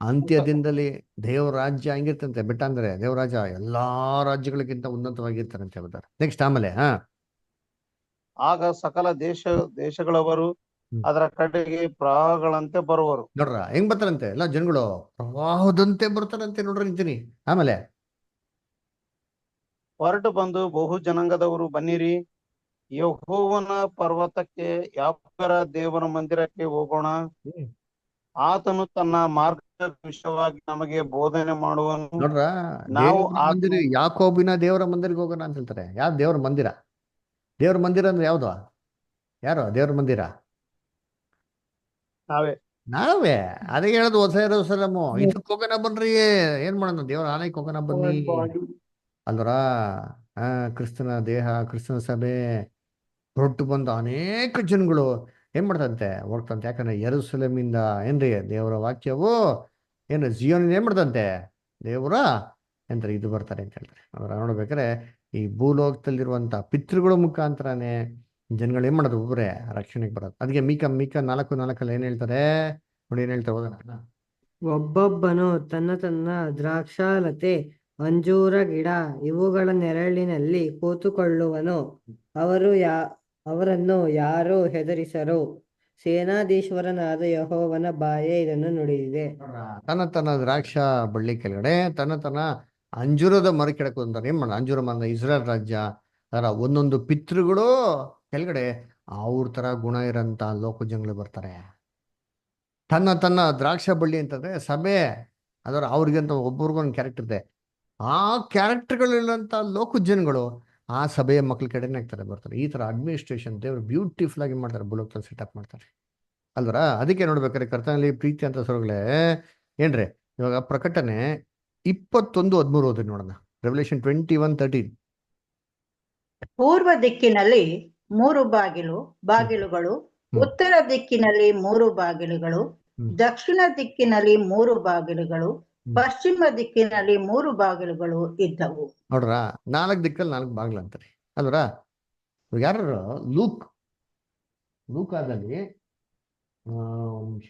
ಅಂತ್ಯ ದಿನದಲ್ಲಿ ದೇವ್ರ ರಾಜ್ಯ ಹಂಗಿರ್ತಂತೆ. ಬೆಟ್ಟ ಅಂದ್ರೆ ದೇವ್ರ ರಾಜ್ಯ ಎಲ್ಲಾ ರಾಜ್ಯಗಳಿಗಿಂತ ಉನ್ನತವಾಗಿರ್ತಾರಂತೆ ಹೇಳ್ತಾರೆ. ನೆಕ್ಸ್ಟ್ ಆಮೇಲೆ ಆಗ ಸಕಲ ದೇಶಗಳವರು ಹ್ಮ್. ಅದರ ಕಡೆಗೆ ಪ್ರವಾಹಗಳಂತೆ ಬರುವರು. ನೋಡ್ರ ಹೆಂಗ್ ಬರ್ತಾರಂತೆ ಎಲ್ಲ ಜನಗಳು ಪ್ರವಾಹದಂತೆ ಬರ್ತಾರಂತೆ ನೋಡ್ರಿ ನಿಂತೀನಿ. ಆಮೇಲೆ ಹೊರಟು ಬಂದು ಬಹು ಜನಾಂಗದವರು ಬನ್ನಿರಿ, ಯೆಹೋವನ ಪರ್ವತಕ್ಕೆ, ಯಾಕೋಬರ ದೇವರ ಮಂದಿರಕ್ಕೆ ಹೋಗೋಣ. ಹ್ಮ್. ಆತನು ತನ್ನ ಮಾರ್ಗದ ವಿಷಯವಾಗಿ ನಮಗೆ ಬೋಧನೆ ಮಾಡುವನು. ನೋಡ್ರ ನಾವು ದೇವರ ಮಂದಿರ, ಯಾಕೋಬಿನ ದೇವರ ಮಂದಿರಕ್ಕೆ ಹೋಗೋಣ ಅಂತ ಹೇಳ್ತಾರೆ. ಯಾವ್ದು ದೇವ್ರ ಮಂದಿರ? ದೇವ್ರ ಮಂದಿರ ಅಂದ್ರೆ ಯಾವ್ದು? ಯಾರು ದೇವ್ರ ಮಂದಿರ? ನಾವೇ. ಅದೇ ಹೇಳೋದು ಹೊಸ ಯೆರೂಸಲೇಮು. ಇದಕ್ಕೆ ಹೋಗೋಣ ಬನ್ರಿ, ಏನ್ ಮಾಡೋಣ? ದೇವ್ರ ಆಲಯಕ್ಕೆ ಹೋಗೋಣ ಬನ್ನಿ ಅಲ್ವರ. ಕ್ರಿಸ್ತನ ದೇಹ, ಕ್ರಿಸ್ತನ ಸಭೆ ಹೊರಟು ಬಂದ ಅನೇಕ ಜನಗಳು ಏನ್ ಮಾಡ್ತಂತೆ? ಹೋಗ್ತಂತೆ. ಯಾಕಂದ್ರೆ ಯೆರೂಸಲೇಮಿಂದ ಏನ್ರಿ ದೇವರ ವಾಕ್ಯವು ಏನು ಜಿಯೋನ್ ಏನ್ ಮಾಡ್ತಂತೆ? ದೇವರ ಎಂತ ಇದು ಬರ್ತಾರೆ ಅಂತ ಹೇಳ್ತಾರೆ. ಅವ್ರ ನೋಡ್ಬೇಕಾದ್ರೆ ಈ ಭೂಲೋಕದಲ್ಲಿರುವಂತ ಪಿತೃಗಳ ಮುಖಾಂತರನೇ ಜನಗಳು ಏನ್ ಮಾಡೋದು? ಒಬ್ಬರೇ ರಕ್ಷಣೆಗೆ ಬರೋದು. ಅದಕ್ಕೆ ಮೀಕ 4:4 ಏನ್ ಹೇಳ್ತಾರೆ ನೋಡಿ, ಏನ್ ಹೇಳ್ತಾರೆ ಓದೋಣ. ಒಬ್ಬೊಬ್ಬನು ತನ್ನ ತನ್ನ ದ್ರಾಕ್ಷಾಲತೆ, ಅಂಜೂರ ಗಿಡ ಇವುಗಳ ನೆರಳಿನಲ್ಲಿ ಕೂತುಕೊಳ್ಳುವನು. ಅವರನ್ನು ಯಾರೂ ಹೆದರಿಸರು. ಸೇನಾಧೀಶ್ವರನಾದ ಯೆಹೋವನ ಬಾಯೇ ಇದನ್ನು ನುಡಿದಿದೆ. ತನ್ನ ದ್ರಾಕ್ಷ ಬಳ್ಳಿ ಕೆಳಗಡೆ, ತನ್ನ ಅಂಜೂರದ ಮರ ಕೆಳಕ್ಕೆ ಅಂತಾರೆ. ಏನ್ ಮಾಡೋದು? ಅಂಜೂರ ಮರ ಇಸ್ರೇಲ್ ರಾಜ್ಯ ಅದರ ಒಂದೊಂದು ಪಿತೃಗಳು ಕೆಳಗಡೆ ಅವ್ರ ತರ ಗುಣ ಇರೋಂಥ ಲೋಕ ಜನಗಳು ಬರ್ತಾರೆ. ತನ್ನ ದ್ರಾಕ್ಷ ಬಳ್ಳಿ ಅಂತಂದ್ರೆ ಸಭೆ, ಅದರ ಅವ್ರಿಗಂತ ಒಬ್ಬರಿಗೊಂದು ಕ್ಯಾರೆಕ್ಟರ್ ಇದೆ. ಆ ಕ್ಯಾರೆಕ್ಟರ್ಗಳಿರುವಂಥ ಲೋಕ ಜನಗಳು ಆ ಸಭೆಯ ಮಕ್ಳ ಕಡೆನೇ ಆಗ್ತಾರೆ, ಬರ್ತಾರೆ. ಈ ತರ ಅಡ್ಮಿನಿಸ್ಟ್ರೇಷನ್ ದೇವರು ಬ್ಯೂಟಿಫುಲ್ ಆಗಿ ಮಾಡ್ತಾರೆ, ಬುಲೋಕಲ್ಲಿ ಸೆಟಪ್ ಮಾಡ್ತಾರೆ ಅಲ್ವರ. ಅದಕ್ಕೆ ನೋಡ್ಬೇಕಾದ್ರೆ ಕರ್ತನಲ್ಲಿ ಪ್ರೀತಿ ಅಂತ ಸೊರಗಳೇ ಏನ್ರಿ, ಇವಾಗ ಪ್ರಕಟಣೆ 21:13 ಓದಿ ನೋಡೋಣ. ರೆವಲ್ಯೂಷನ್ 21:13. ಪೂರ್ವ ದಿಕ್ಕಿನಲ್ಲಿ 3 ಬಾಗಿಲುಗಳು, ಉತ್ತರ ದಿಕ್ಕಿನಲ್ಲಿ 3 ಬಾಗಿಲುಗಳು, ದಕ್ಷಿಣ ದಿಕ್ಕಿನಲ್ಲಿ 3 ಬಾಗಿಲುಗಳು, ಪಶ್ಚಿಮ ದಿಕ್ಕಿನಲ್ಲಿ 3 ಬಾಗಿಲುಗಳು ಇದ್ದವು. ನೋಡ್ರ 4 ದಿಕ್ಕಲ್ಲಿ 4 ಬಾಗಿಲು ಅಂತಾರೆ ಅಲ್ವರ. ಯಾರು? ಲೂಕಾದಲ್ಲಿ ನಿಮಿಷ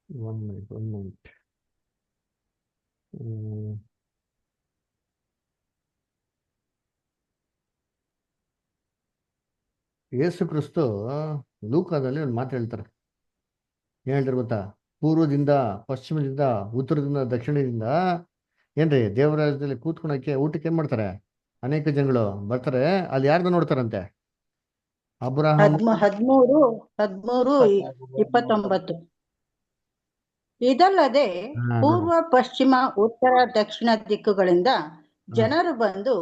one minute. ಯೇಸು ಕ್ರಿಸ್ತು ಲೂಕಾದಲ್ಲಿ ಒಂದು ಮಾತು ಹೇಳ್ತಾರೆ. ಏನ್ ಹೇಳ್ತಾರೆ ಗೊತ್ತಾ? ಪೂರ್ವದಿಂದ, ಪಶ್ಚಿಮದಿಂದ, ಉತ್ತರದಿಂದ, ದಕ್ಷಿಣದಿಂದ ಏನ್ರಿ ದೇವರ ರಾಜ್ಯದಲ್ಲಿ ಕೂತ್ಕೊಳಕ್ಕೆ ಊಟಕ್ಕೆ ಏನ್ ಮಾಡ್ತಾರೆ? ಅನೇಕ ಜನಗಳು ಬರ್ತಾರೆ. ಅಲ್ಲಿ ಯಾರ್ದು ನೋಡ್ತಾರಂತೆ? ಅಬ್ರಹಾಮ್ 13:29. ಇದಲ್ಲದೆ ಪೂರ್ವ, ಪಶ್ಚಿಮ, ಉತ್ತರ, ದಕ್ಷಿಣ ದಿಕ್ಕುಗಳಿಂದ ಜನರು ಬಂದು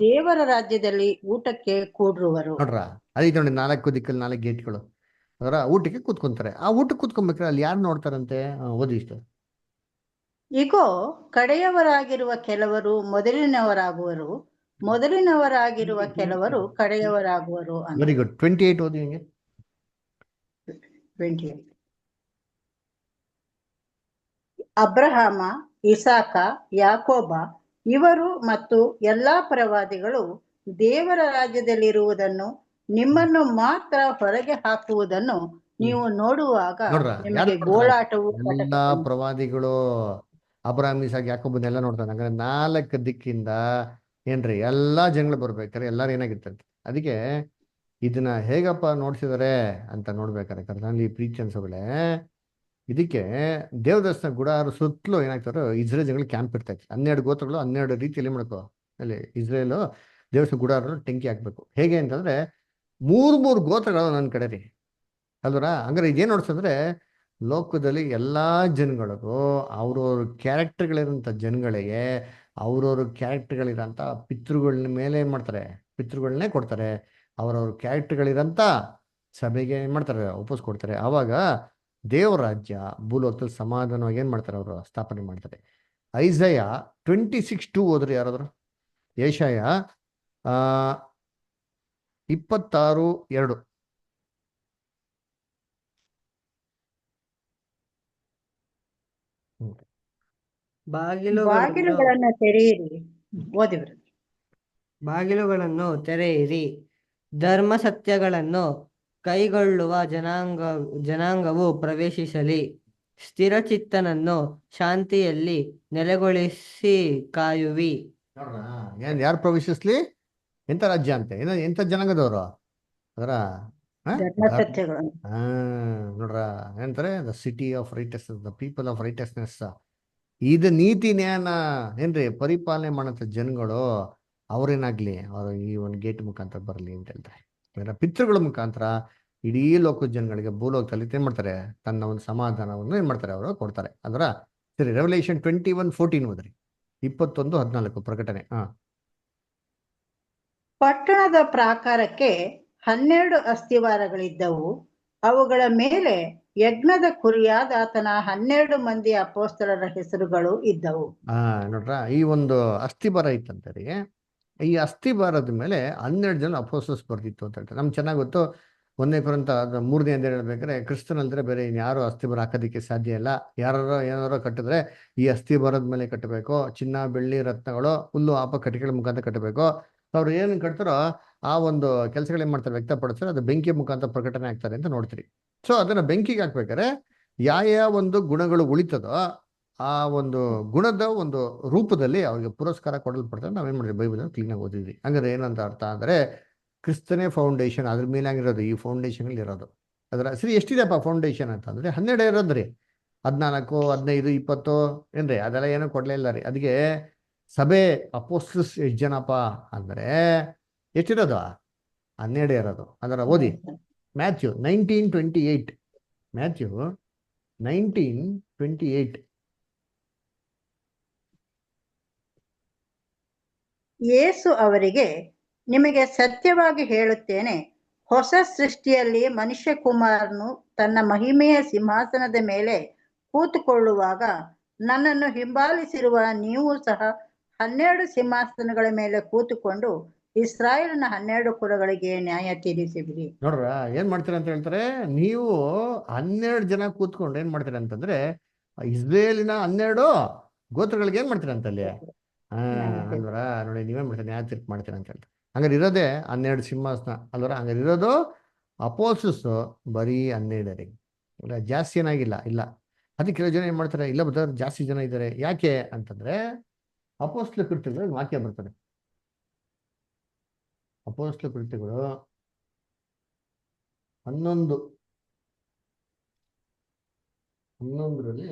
ದೇವರ ರಾಜ್ಯದಲ್ಲಿ ಊಟಕ್ಕೆ ಕೂಡಿರುವರು. ನೋಡ್ರ, ಅದಕ್ಕೆ ನೋಡಿ 4 ದಿಕ್ಕಲ್ಲಿ 4 ಗೇಟ್ಗಳು. ಅದರ ಊಟಕ್ಕೆ ಕೂತ್ಕೊಂತಾರೆ. ಆ ಊಟಕ್ಕೆ ಕೂತ್ಕೊಂಡ್ಬೇಕಾದ್ರೆ ಅಲ್ಲಿ ಯಾರು ನೋಡ್ತಾರಂತೆ? ಓದಿ ಇಷ್ಟು. ಇಗೋ, ಕಡೆಯವರಾಗಿರುವ ಕೆಲವರು ಮೊದಲಿನವರಾಗುವರು, ಮೊದಲಿನವರಾಗಿರುವ ಕೆಲವರು ಕಡೆಯವರಾಗುವರು. Very good. 28 ಓದಿ ಹಂಗೆ. 28. ಅಬ್ರಹಾಮ, ಇಸಾಕ, ಯಾಕೋಬ ಇವರು ಮತ್ತು ಎಲ್ಲಾ ಪ್ರವಾದಿಗಳು ದೇವರ ರಾಜ್ಯದಲ್ಲಿರುವುದನ್ನು, ನಿಮ್ಮನ್ನು ಮಾತ್ರ ಹೊರಗೆ ಹಾಕುವುದನ್ನು ನೀವು ನೋಡುವಾಗ ನಿಮಗೆ ಗೋಳಾಟವು. ಎಲ್ಲಾ ಪ್ರವಾದಿಗಳು ಅಬ್ರಹಾಮ್, ಇಸಾಕ, ಯಾಕೋಬನೆಲ್ಲ ನೋಡ್ತಾರೆ. ಹಂಗಾರೆ 4 ದಿಕ್ಕಿಂದ ಏನ್ರಿ ಎಲ್ಲಾ ಜನಗಳು ಬರ್ಬೇಕಾರೆ ಎಲ್ಲಾರು ಏನಾಗಿರ್ತಂತೆ. ಅದಕ್ಕೆ ಇದನ್ನ ಹೇಗಪ್ಪ ನೋಡ್ಸಿದಾರೆ ಅಂತ ನೋಡ್ಬೇಕಾರೆ ಕರ್ತನಲ್ಲಿ ಪ್ರೀತಿ ಅನ್ಸೋಗಳೇ, ಇದಕ್ಕೆ ದೇವದರ್ಶನ ಗುಡಾರ ಸುತ್ತಲೂ ಏನಾಗ್ತಾರೋ ಇಸ್ರೇಲ್ ಜನಗಳು ಕ್ಯಾಂಪ್ ಇರ್ತೈತೆ. 12 ಗೋತ್ರಗಳು 12 ರೀತಿಯಲ್ಲಿ ಮಾಡ್ಕೋ ಅಲ್ಲಿ ಇಸ್ರೇಲು ದೇವಸ್ಥಾನ ಗುಡಾರ ಟೆಂಕಿ ಹಾಕ್ಬೇಕು. ಹೇಗೆ ಅಂತಂದ್ರೆ 3 ಗೋತ್ರಗಳು ನನ್ನ ಕಡೆ ರೀ ಅಲ್ವರ. ಹಂಗಾರೆ ಇದೇನು ನೋಡ್ಸಂದ್ರೆ ಲೋಕದಲ್ಲಿ ಎಲ್ಲಾ ಜನಗಳಿಗೂ ಅವ್ರವ್ರ ಕ್ಯಾರೆಕ್ಟರ್ಗಳಿರೋಂಥ ಜನಗಳಿಗೆ ಅವ್ರವ್ರ ಕ್ಯಾರೆಕ್ಟರ್ಗಳಿರೋಂಥ ಪಿತೃಗಳನ್ನ ಮೇಲೆ ಏನ್ ಮಾಡ್ತಾರೆ, ಪಿತೃಗಳನ್ನೇ ಕೊಡ್ತಾರೆ. ಅವ್ರವ್ರ ಕ್ಯಾರೆಕ್ಟರ್ಗಳಿರೋಂಥ ಸಭೆಗೆ ಏನ್ ಮಾಡ್ತಾರೆ, ಒಪ್ಪಿಸ್ಕೊಡ್ತಾರೆ. ಆವಾಗ ದೇವರ ರಾಜ್ಯ ಭೂಲೋಕದಲ್ಲಿ ಸಮಾಧಾನವಾಗಿ ಏನ್ ಮಾಡ್ತಾರೆ, ಅವರು ಸ್ಥಾಪನೆ ಮಾಡ್ತಾರೆ. ಐಸಯ 26:2 ಹೋದ್ರಿ ಯಾರಾದ್ರು? ಏಷಯ ಆ 26:2. ಬಾಗಿಲುಗಳನ್ನು ಬಾಗಿಲುಗಳನ್ನು ತೆರೆಯಿರಿ. ಓದಿವ್ರಿ. ಬಾಗಿಲುಗಳನ್ನು ತೆರೆಯಿರಿ, ಧರ್ಮ ಸತ್ಯಗಳನ್ನು ಕೈಗೊಳ್ಳುವ ಜನಾಂಗವು ಪ್ರವೇಶಿಸಲಿ. ಸ್ಥಿರಚಿತ್ತನನ್ನು ಶಾಂತಿಯಲ್ಲಿ ನೆಲೆಗೊಳಿಸಿ ಕಾಯುವಿ. ನೋಡ್ರ, ಏನ್ ಯಾರು ಪ್ರವೇಶಿಸ್ಲಿ? ಎಂತ ರಾಜ್ಯ ಅಂತೆ, ಎಂತ ಜನಾಂಗದವರು ಅದರ ಧರ್ಮಸತ್ಯಗಳನ್ನು ನೋಡ್ರ, ಏನಂತಾರೆ, the city of righteousness, the people of righteousness. ಇದು ನೀತಿ ನ್ಯಾಯನ ಏನ್ರಿ ಪರಿಪಾಲನೆ ಮಾಡಂತ ಜನಗಳು ಅವ್ರೇನಾಗ್ಲಿ, ಅವ್ರು ಈ ಒಂದು ಗೇಟ್ ಮುಖಾಂತರ ಬರಲಿ ಅಂತ ಹೇಳ್ತಾರೆ. ಅಂದ್ರೆ ಪಿತೃಗಳ ಮುಖಾಂತರ ಇಡೀ ಲೋಕದ ಜನಗಳಿಗೆ ಭೂಲೋಕದಲ್ಲಿ ಏನ್ ಮಾಡ್ತಾರೆ, ತನ್ನ ಒಂದು ಸಮಾಧಾನವನ್ನು ಏನ್ ಮಾಡ್ತಾರೆ, ಅವರು ಕೊಡ್ತಾರೆ. ಅದರ ಸರಿ, ರೆವಲ್ಯೂಷನ್ 21:14 ಓದ್ರಿ. 21:14 ಪ್ರಕಟಣೆ. ಪಟ್ಟಣದ ಪ್ರಾಕಾರಕ್ಕೆ 12 ಅಸ್ತಿವಾರಗಳಿದ್ದವು. ಅವುಗಳ ಮೇಲೆ ಯಜ್ಞದ ಕುರಿಯಾದ ಆತನ 12 ಮಂದಿ ಅಪೊಸ್ತಲರ ಹೆಸರುಗಳು ಇದ್ದವು. ನೋಡ್ರ, ಈ ಒಂದು ಅಸ್ಥಿಭಾರ ಇತ್ತಂತೆ ರೀ. ಈ ಅಸ್ಥಿಭಾರದ ಮೇಲೆ 12 ಜನ ಅಪೋಸ್ತಲಸ್ ಬರ್ದಿತ್ತು ಅಂತ ಹೇಳ್ತಾರೆ. ನಮ್ಗೆ ಚೆನ್ನಾಗಿ ಗೊತ್ತು. 1 ಕೊರಿಂಥ 3ನೇ ಅಧ್ಯಾಯ ಹೇಳ್ಬೇಕಾದ್ರೆ, ಕ್ರಿಸ್ತನಲ್ದ್ರೆ ಬೇರೆ ಇನ್ಯಾರು ಅಸ್ಥಿಭಾರ ಹಾಕೋದಕ್ಕೆ ಸಾಧ್ಯ ಇಲ್ಲ. ಯಾರು ಏನಾರೋ ಕಟ್ಟಿದ್ರೆ ಈ ಅಸ್ಥಿಭಾರದ ಮೇಲೆ ಕಟ್ಟಬೇಕು. ಚಿನ್ನ ಬೆಳ್ಳಿ ರತ್ನಗಳು ಹುಲ್ಲು ಆಪ ಕಟ್ಟಿಗೆಗಳ ಮುಖಾಂತರ ಕಟ್ಟಬೇಕು. ಅವ್ರು ಏನು ಕಟ್ತಾರೋ ಆ ಒಂದು ಕೆಲಸಗಳೇನ್ ಮಾಡ್ತಾರೆ, ವ್ಯಕ್ತಪಡಿಸ್ತಾರೆ. ಅದು ಬೆಂಕಿ ಮುಖಾಂತರ ಪ್ರಕಟಣೆ ಆಗ್ತಾರೆ ಅಂತ ನೋಡ್ತೀರಿ. ಸೊ ಅದನ್ನ ಬೆಂಕಿಗೆ ಹಾಕ್ಬೇಕಾದ್ರೆ ಯಾವ ಒಂದು ಗುಣಗಳು ಉಳಿತದೋ ಆ ಒಂದು ಗುಣದ ಒಂದು ರೂಪದಲ್ಲಿ ಅವ್ರಿಗೆ ಪುರಸ್ಕಾರ ಕೊಡಲ್ಪಡ್ತಾರೆ. ನಾವೇನ್ ಮಾಡಿದ್ವಿ, ಬೈಬಲ್ ಕ್ಲೀನಾಗಿ ಓದಿದ್ವಿ. ಹಂಗಾದ್ರೆ ಏನಂತ ಅರ್ಥ ಅಂದ್ರೆ, ಕ್ರಿಸ್ತನೇ ಫೌಂಡೇಶನ್, ಅದ್ರ ಮೇಲೆ ಆಗಿರೋದು ಈ ಫೌಂಡೇಶನ್ ಅಲ್ಲಿ ಇರೋದು. ಅದರ ಸರಿ ಎಷ್ಟಿದೆಪ್ಪ ಫೌಂಡೇಶನ್ ಅಂತಂದ್ರೆ 12 ಇರೋದ್ರಿ. 14, 15, 20 ಏನ್ರಿ, ಅದೆಲ್ಲ ಏನೂ ಕೊಡ್ಲೇ ಇಲ್ಲ ರೀ. ಅದಕ್ಕೆ ಸಭೆ ಅಪೋಸ್ತಲಸ್ ಎಷ್ಟು ಜನಪ್ಪ ಅಂದ್ರೆ ಎಷ್ಟಿರೋದು? 12 ಇರೋದು. ಅದರ ಓದಿ ಮ್ಯಾಥ್ಯೂ 19:28. ಮ್ಯಾಥ್ಯೂ 19:28. ಯೇಸು ಅವರಿಗೆ, ನಿಮಗೆ ಸತ್ಯವಾಗಿ ಹೇಳುತ್ತೇನೆ, ಹೊಸ ಸೃಷ್ಟಿಯಲ್ಲಿ ಮನುಷ್ಯಕುಮಾರನು ತನ್ನ ಮಹಿಮೆಯ ಸಿಂಹಾಸನದ ಮೇಲೆ ಕೂತುಕೊಳ್ಳುವಾಗ ನನ್ನನ್ನು ಹಿಂಬಾಲಿಸಿರುವ ನೀವು ಸಹ 12 ಸಿಂಹಾಸನಗಳ ಮೇಲೆ ಕೂತುಕೊಂಡು ಇಸ್ರಾಯೇಲಿನ 12 ಕುಲಗಳಿಗೆ ನ್ಯಾಯ ತೀರಿಸುವಿರಿ. ನೋಡ್ರ, ಏನ್ ಮಾಡ್ತೀರ ಅಂತ ಹೇಳ್ತಾರೆ, ನೀವು 12 ಜನ ಕೂತ್ಕೊಂಡು ಏನ್ ಮಾಡ್ತೀರ ಅಂತಂದ್ರೆ ಇಸ್ರೇಲಿನ 12 ಗೋತ್ರಗಳಿಗೆ ಏನ್ ಮಾಡ್ತೀರ ಅಂತಲ್ಲಿ ಅಲ್ವರ. ನೋಡಿ, ನೀವೇನ್ ಮಾಡ್ತೀರ, ನ್ಯಾಯ ತೀರ್ಪು ಮಾಡ್ತೀರ ಅಂತ ಹೇಳ್ತಾರೆ. ಹಂಗಾರೆ ಇರೋದೇ 12 ಸಿಂಹಾಸನ ಅಲ್ವರ. ಹಂಗಾರೆ ಇರೋದು ಅಪೋಸ್ತಲಸ್ ಬರೀ 12 ರೀ, ಇಲ್ಲ ಜಾಸ್ತಿ ಏನಾಗಿಲ್ಲ. ಇಲ್ಲ, ಅದಕ್ಕೆ ಕೆಲವು ಜನ ಏನ್ ಮಾಡ್ತಾರೆ, ಇಲ್ಲ ಬದರ್ ಜಾಸ್ತಿ ಜನ ಇದ್ದಾರೆ. ಯಾಕೆ ಅಂತಂದ್ರೆ ಅಪೋಸ್ತಲ ಕೃತ್ಯಗಳು ವಾಕ್ಯ ಬರ್ತದೆ. ಅಪೋಸ್ತಲ ಕೃತ್ಯಗಳು 11:11ರಲ್ಲಿ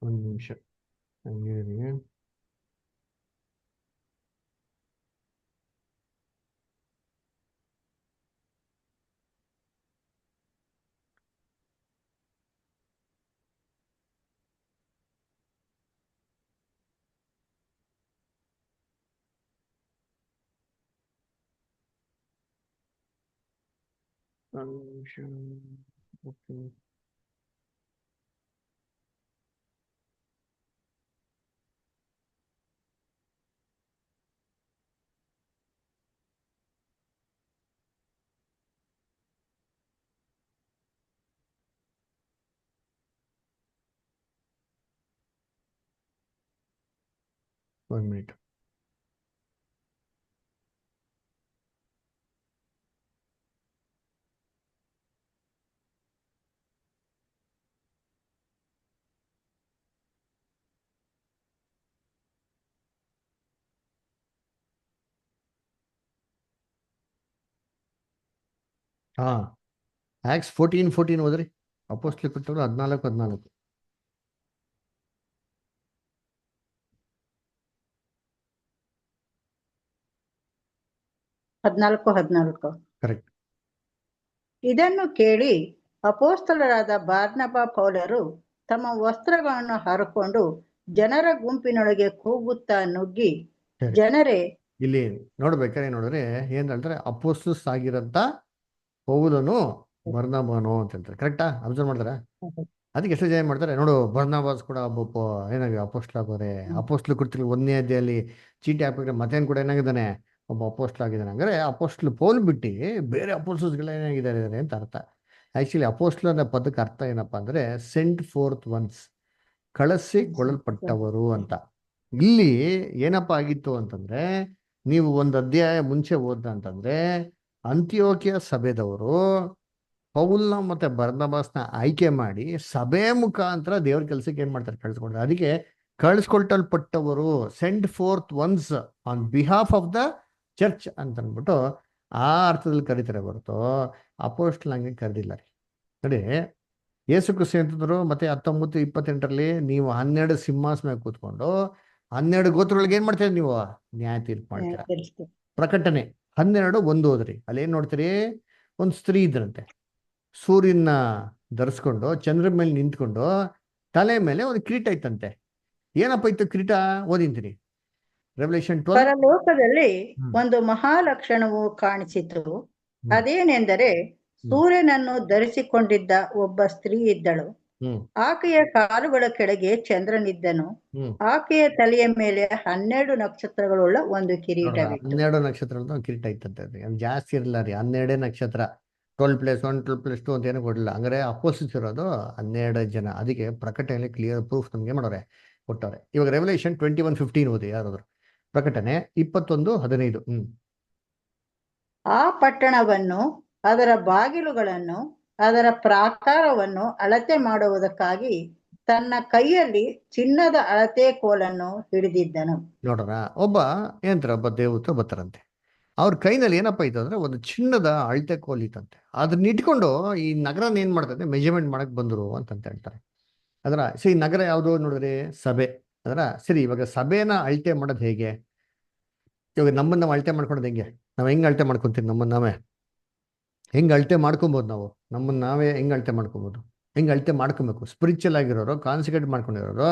ಒಂದು ನಿಮಿಷ ಹಂಗೆ ಇರಿ. ಒಂದು ನಿಮಿಷ. ಓಕೆ. 1 ಮಿನಿಟ್. ಹಾ, ಆಕ್ಸ್ 14:14 ಓದ್ರಿ. ಅಪೊಸ್ತಲ ಕೃತ್ಯಗಳು 14:14. 14:14. ಕರೆಕ್ಟ್. ಇದನ್ನು ಕೇಳಿ ಅಪೋಸ್ತಲರಾದ ಬಾರ್ನಬ ಪೌಲರು ತಮ್ಮ ವಸ್ತ್ರಗಳನ್ನು ಹರಕೊಂಡು ಜನರ ಗುಂಪಿನೊಳಗೆ ಕೂಗುತ್ತಾ ನುಗ್ಗಿ, ಸರಿ. ಜನರೇ, ಇಲ್ಲಿ ನೋಡ್ಬೇಕಾದ್ರೆ ನೋಡಿದ್ರೆ ಏನ್ ಹೇಳ್ತಾರೆ, ಅಪೊಸ್ತಲಸ್ ಆಗಿರಂತ ಪೌಲನು ಬರ್ನಬನು ಅಂತ ಹೇಳ್ತಾರೆ. ಕರೆಕ್ಟಾ? ಅಬ್ಸರ್ವ್ ಮಾಡ್ತಾರೆ. ಅದಕ್ಕೆ ಎಷ್ಟು ಜನ ಮಾಡ್ತಾರೆ ನೋಡು, ಬರ್ನಬಾಸ್ ಕೂಡ ಒಬ್ಬ ಏನಾಗಿ ಅಪೋಸ್ಟ್ಲ್ ಆಗೋರೆ. ಅಪೋಸ್ಟ್ಲ್ ಕೃತ್ಯಗಳು 1ನೇ ಅಧ್ಯಾಯದಲ್ಲಿ ಚೀಟಿ ಹಾಕಿದ್ರೆ ಮತ್ತೇನ್ ಕೂಡ ಏನಾಗಿದ್ದಾನೆ, ಒಬ್ಬ ಅಪೋಸ್ಟ್ಲ್ ಆಗಿದ್ದಾನೆ. ಅಂದ್ರೆ ಅಪೋಸ್ಟ್ಲ್ ಪೌಲ್ ಬಿಟ್ಟು ಬೇರೆ ಅಪೋಸ್ಟಲ್ಸ್ಗಳು ಏನಾಗಿದ್ದಾರೆ ಅಂತ ಅರ್ಥ. ಆಕ್ಚುಲಿ ಅಪೋಸ್ಟ್ಲ್ ಅನ್ನೋ ಪದಕ್ಕೆ ಅರ್ಥ ಏನಪ್ಪಾ ಅಂದ್ರೆ ಸೆಂಟ್ ಫೋರ್ತ್ ಒನ್ಸ್, ಕಳಿಸಿಕೊಳ್ಳಲ್ಪಟ್ಟವರು ಅಂತ. ಇಲ್ಲಿ ಏನಪ್ಪಾ ಆಗಿತ್ತು ಅಂತಂದ್ರೆ, ನೀವು ಒಂದು ಅಧ್ಯಾಯ ಮುಂಚೆ ಓದ ಅಂತಂದ್ರೆ ಅಂತಿಯೋಕ್ಯ ಸಭೆದವರು ಪೌಲ್ನ ಮತ್ತೆ ಬರ್ನಬಾಸ್ನ ಆಯ್ಕೆ ಮಾಡಿ ಸಭೆ ಮುಖಾಂತರ ದೇವ್ರ ಕೆಲ್ಸಕ್ಕೆ ಏನ್ ಮಾಡ್ತಾರೆ, ಕಳಿಸ್ಕೊಡ್ತಾರೆ. ಅದಕ್ಕೆ ಕಳಿಸ್ಕೊಳ್ಟಲ್ಪಟ್ಟವರು, sent forth ones on behalf of the church ಅಂತ ಅಂದ್ಬಿಟ್ಟು ಆ ಅರ್ಥದಲ್ಲಿ ಕರೀತಾರೆ ಹೊರತು ಅಪೋಸ್ಟ್ಲ್ ಹಂಗೆ ಕರೆದಿಲ್ಲ ರೀ. ನೋಡಿ, ಯೇಸು ಕ್ರಿಸ್ತ ಅಂತಂದ್ರು ಮತ್ತೆ 19:28 ನೀವು 12 ಸಿಂಹಾಸನ ಕೂತ್ಕೊಂಡು 12 ಗೋತ್ರಗಳಿಗೆ ಏನ್ ಮಾಡ್ತೀರಿ, ನೀವು ನ್ಯಾಯ ತೀರ್ಪು ಮಾಡ್ತೀರಾ. ಪ್ರಕಟಣೆ 12:1 ಓದ್ರಿ. ಅಲ್ಲಿ ಏನ್ ನೋಡ್ತೀರಿ, ಒಂದು ಸ್ತ್ರೀ ಇದ್ರಂತೆ, ಸೂರ್ಯನ ಧರಿಸ್ಕೊಂಡು ಚಂದ್ರ ಮೇಲೆ ನಿಂತ್ಕೊಂಡು ತಲೆ ಮೇಲೆ ಒಂದು ಕಿರೀಟ ಇತ್ತಂತೆ. ಏನಪ್ಪ ಇತ್ತು ಕಿರೀಟ? ಓದಿಂತೀನಿ, ರೆವಲ್ಯೂಷನ್ 12. ಪರಲೋಕದಲ್ಲಿ ಒಂದು ಮಹಾಲಕ್ಷಣವು ಕಾಣಿಸಿತು. ಅದೇನೆಂದರೆ, ಸೂರ್ಯನನ್ನು ಧರಿಸಿಕೊಂಡಿದ್ದ ಒಬ್ಬ ಸ್ತ್ರೀ ಇದ್ದಳು. ಆಕೆಯ ಕಾಲುಗಳ ಕೆಳಗೆ ಚಂದ್ರನಿದ್ದನು. ಆಕೆಯ ತಲೆಯ ಮೇಲೆ 12 ನಕ್ಷತ್ರಗಳುಳ್ಳ ಒಂದು ಕಿರೀಟವಿತ್ತು. 12 ನಕ್ಷತ್ರಗಳ ಕಿರೀಟ ಇತ್ತಂತೆ. ಜಾಸ್ತಿ ಇರಲ್ಲ ರೀ, 12 ನಕ್ಷತ್ರ. 12+1 12+2 ಅಂತ ಏನೂ ಕೊಡಲಿಲ್ಲ. ಹಂಗಾರೆ ಅಪೋಸಿಟ್ ಇರೋದು 12 ಜನ. ಅದಕ್ಕೆ ಪ್ರಕಟಣೆಯಲ್ಲಿ ಕ್ಲಿಯರ್ ಪ್ರೂಫ್ ನಮ್ಗೆ ಮಾಡೋರೆ, ಕೊಟ್ಟವ್ರೆ. ಇವಾಗ ರೆವಲ್ಯೂಷನ್ 21:15 ಓದಿ ಯಾರಾದ್ರು. ಪ್ರಕಟಣೆ 21:15. ಆ ಪಟ್ಟಣವನ್ನು, ಅದರ ಬಾಗಿಲುಗಳನ್ನು, ಅದರ ಪ್ರಾಕಾರವನ್ನು ಅಳತೆ ಮಾಡುವುದಕ್ಕಾಗಿ ತನ್ನ ಕೈಯಲ್ಲಿ ಚಿನ್ನದ ಅಳತೆ ಕೋಲನ್ನು ಹಿಡಿದಿದ್ದನು. ನೋಡ್ರ, ಒಬ್ಬ ದೇವತೆ ಬರ್ತಾರಂತೆ. ಅವ್ರ ಕೈನಲ್ಲಿ ಏನಪ್ಪ ಇತ್ತು ಅಂದ್ರೆ ಒಂದು ಚಿನ್ನದ ಅಳತೆ ಕೋಲ್ ಇತ್ತಂತೆ. ಅದನ್ನ ಇಟ್ಕೊಂಡು ಈ ನಗರನ ಏನ್ ಮಾಡ್ತಂತೆ, ಮೆಜರ್ಮೆಂಟ್ ಮಾಡಕ್ ಬಂದ್ರು ಅಂತ ಹೇಳ್ತಾರೆ. ಅದರ ಈ ನಗರ ಯಾವುದು ನೋಡಿದ್ರೆ ಸಭೆ. ಅದರ ಸರಿ, ಇವಾಗ ಸಭೆನ ಅಳತೆ ಮಾಡೋದು ಹೇಗೆ? ಇವಾಗ ನಮ್ಮನ್ನ ನಾವು ಅಳತೆ ಮಾಡ್ಕೊಳೋದು ಹೆಂಗೆ? ನಾವು ಹೆಂಗ್ ಅಳತೆ ಮಾಡ್ಕೊಂತೀವಿ? ನಮ್ಮನ್ನ ನಾವೇ ಹೆಂಗ್ ಅಳತೆ ಮಾಡ್ಕೊಬೋದು? ನಾವು ನಮ್ಮನ್ನ ನಾವೇ ಹೆಂಗ್ ಅಳತೆ ಮಾಡ್ಕೊಬೋದು? ಹೆಂಗ್ ಅಳತೆ ಮಾಡ್ಕೊಬೇಕು? ಸ್ಪಿರಿಚುವಲ್ ಆಗಿರೋರು, ಕಾನ್ಸಂಟ್ರೇಟ್ ಮಾಡ್ಕೊಂಡಿರೋರು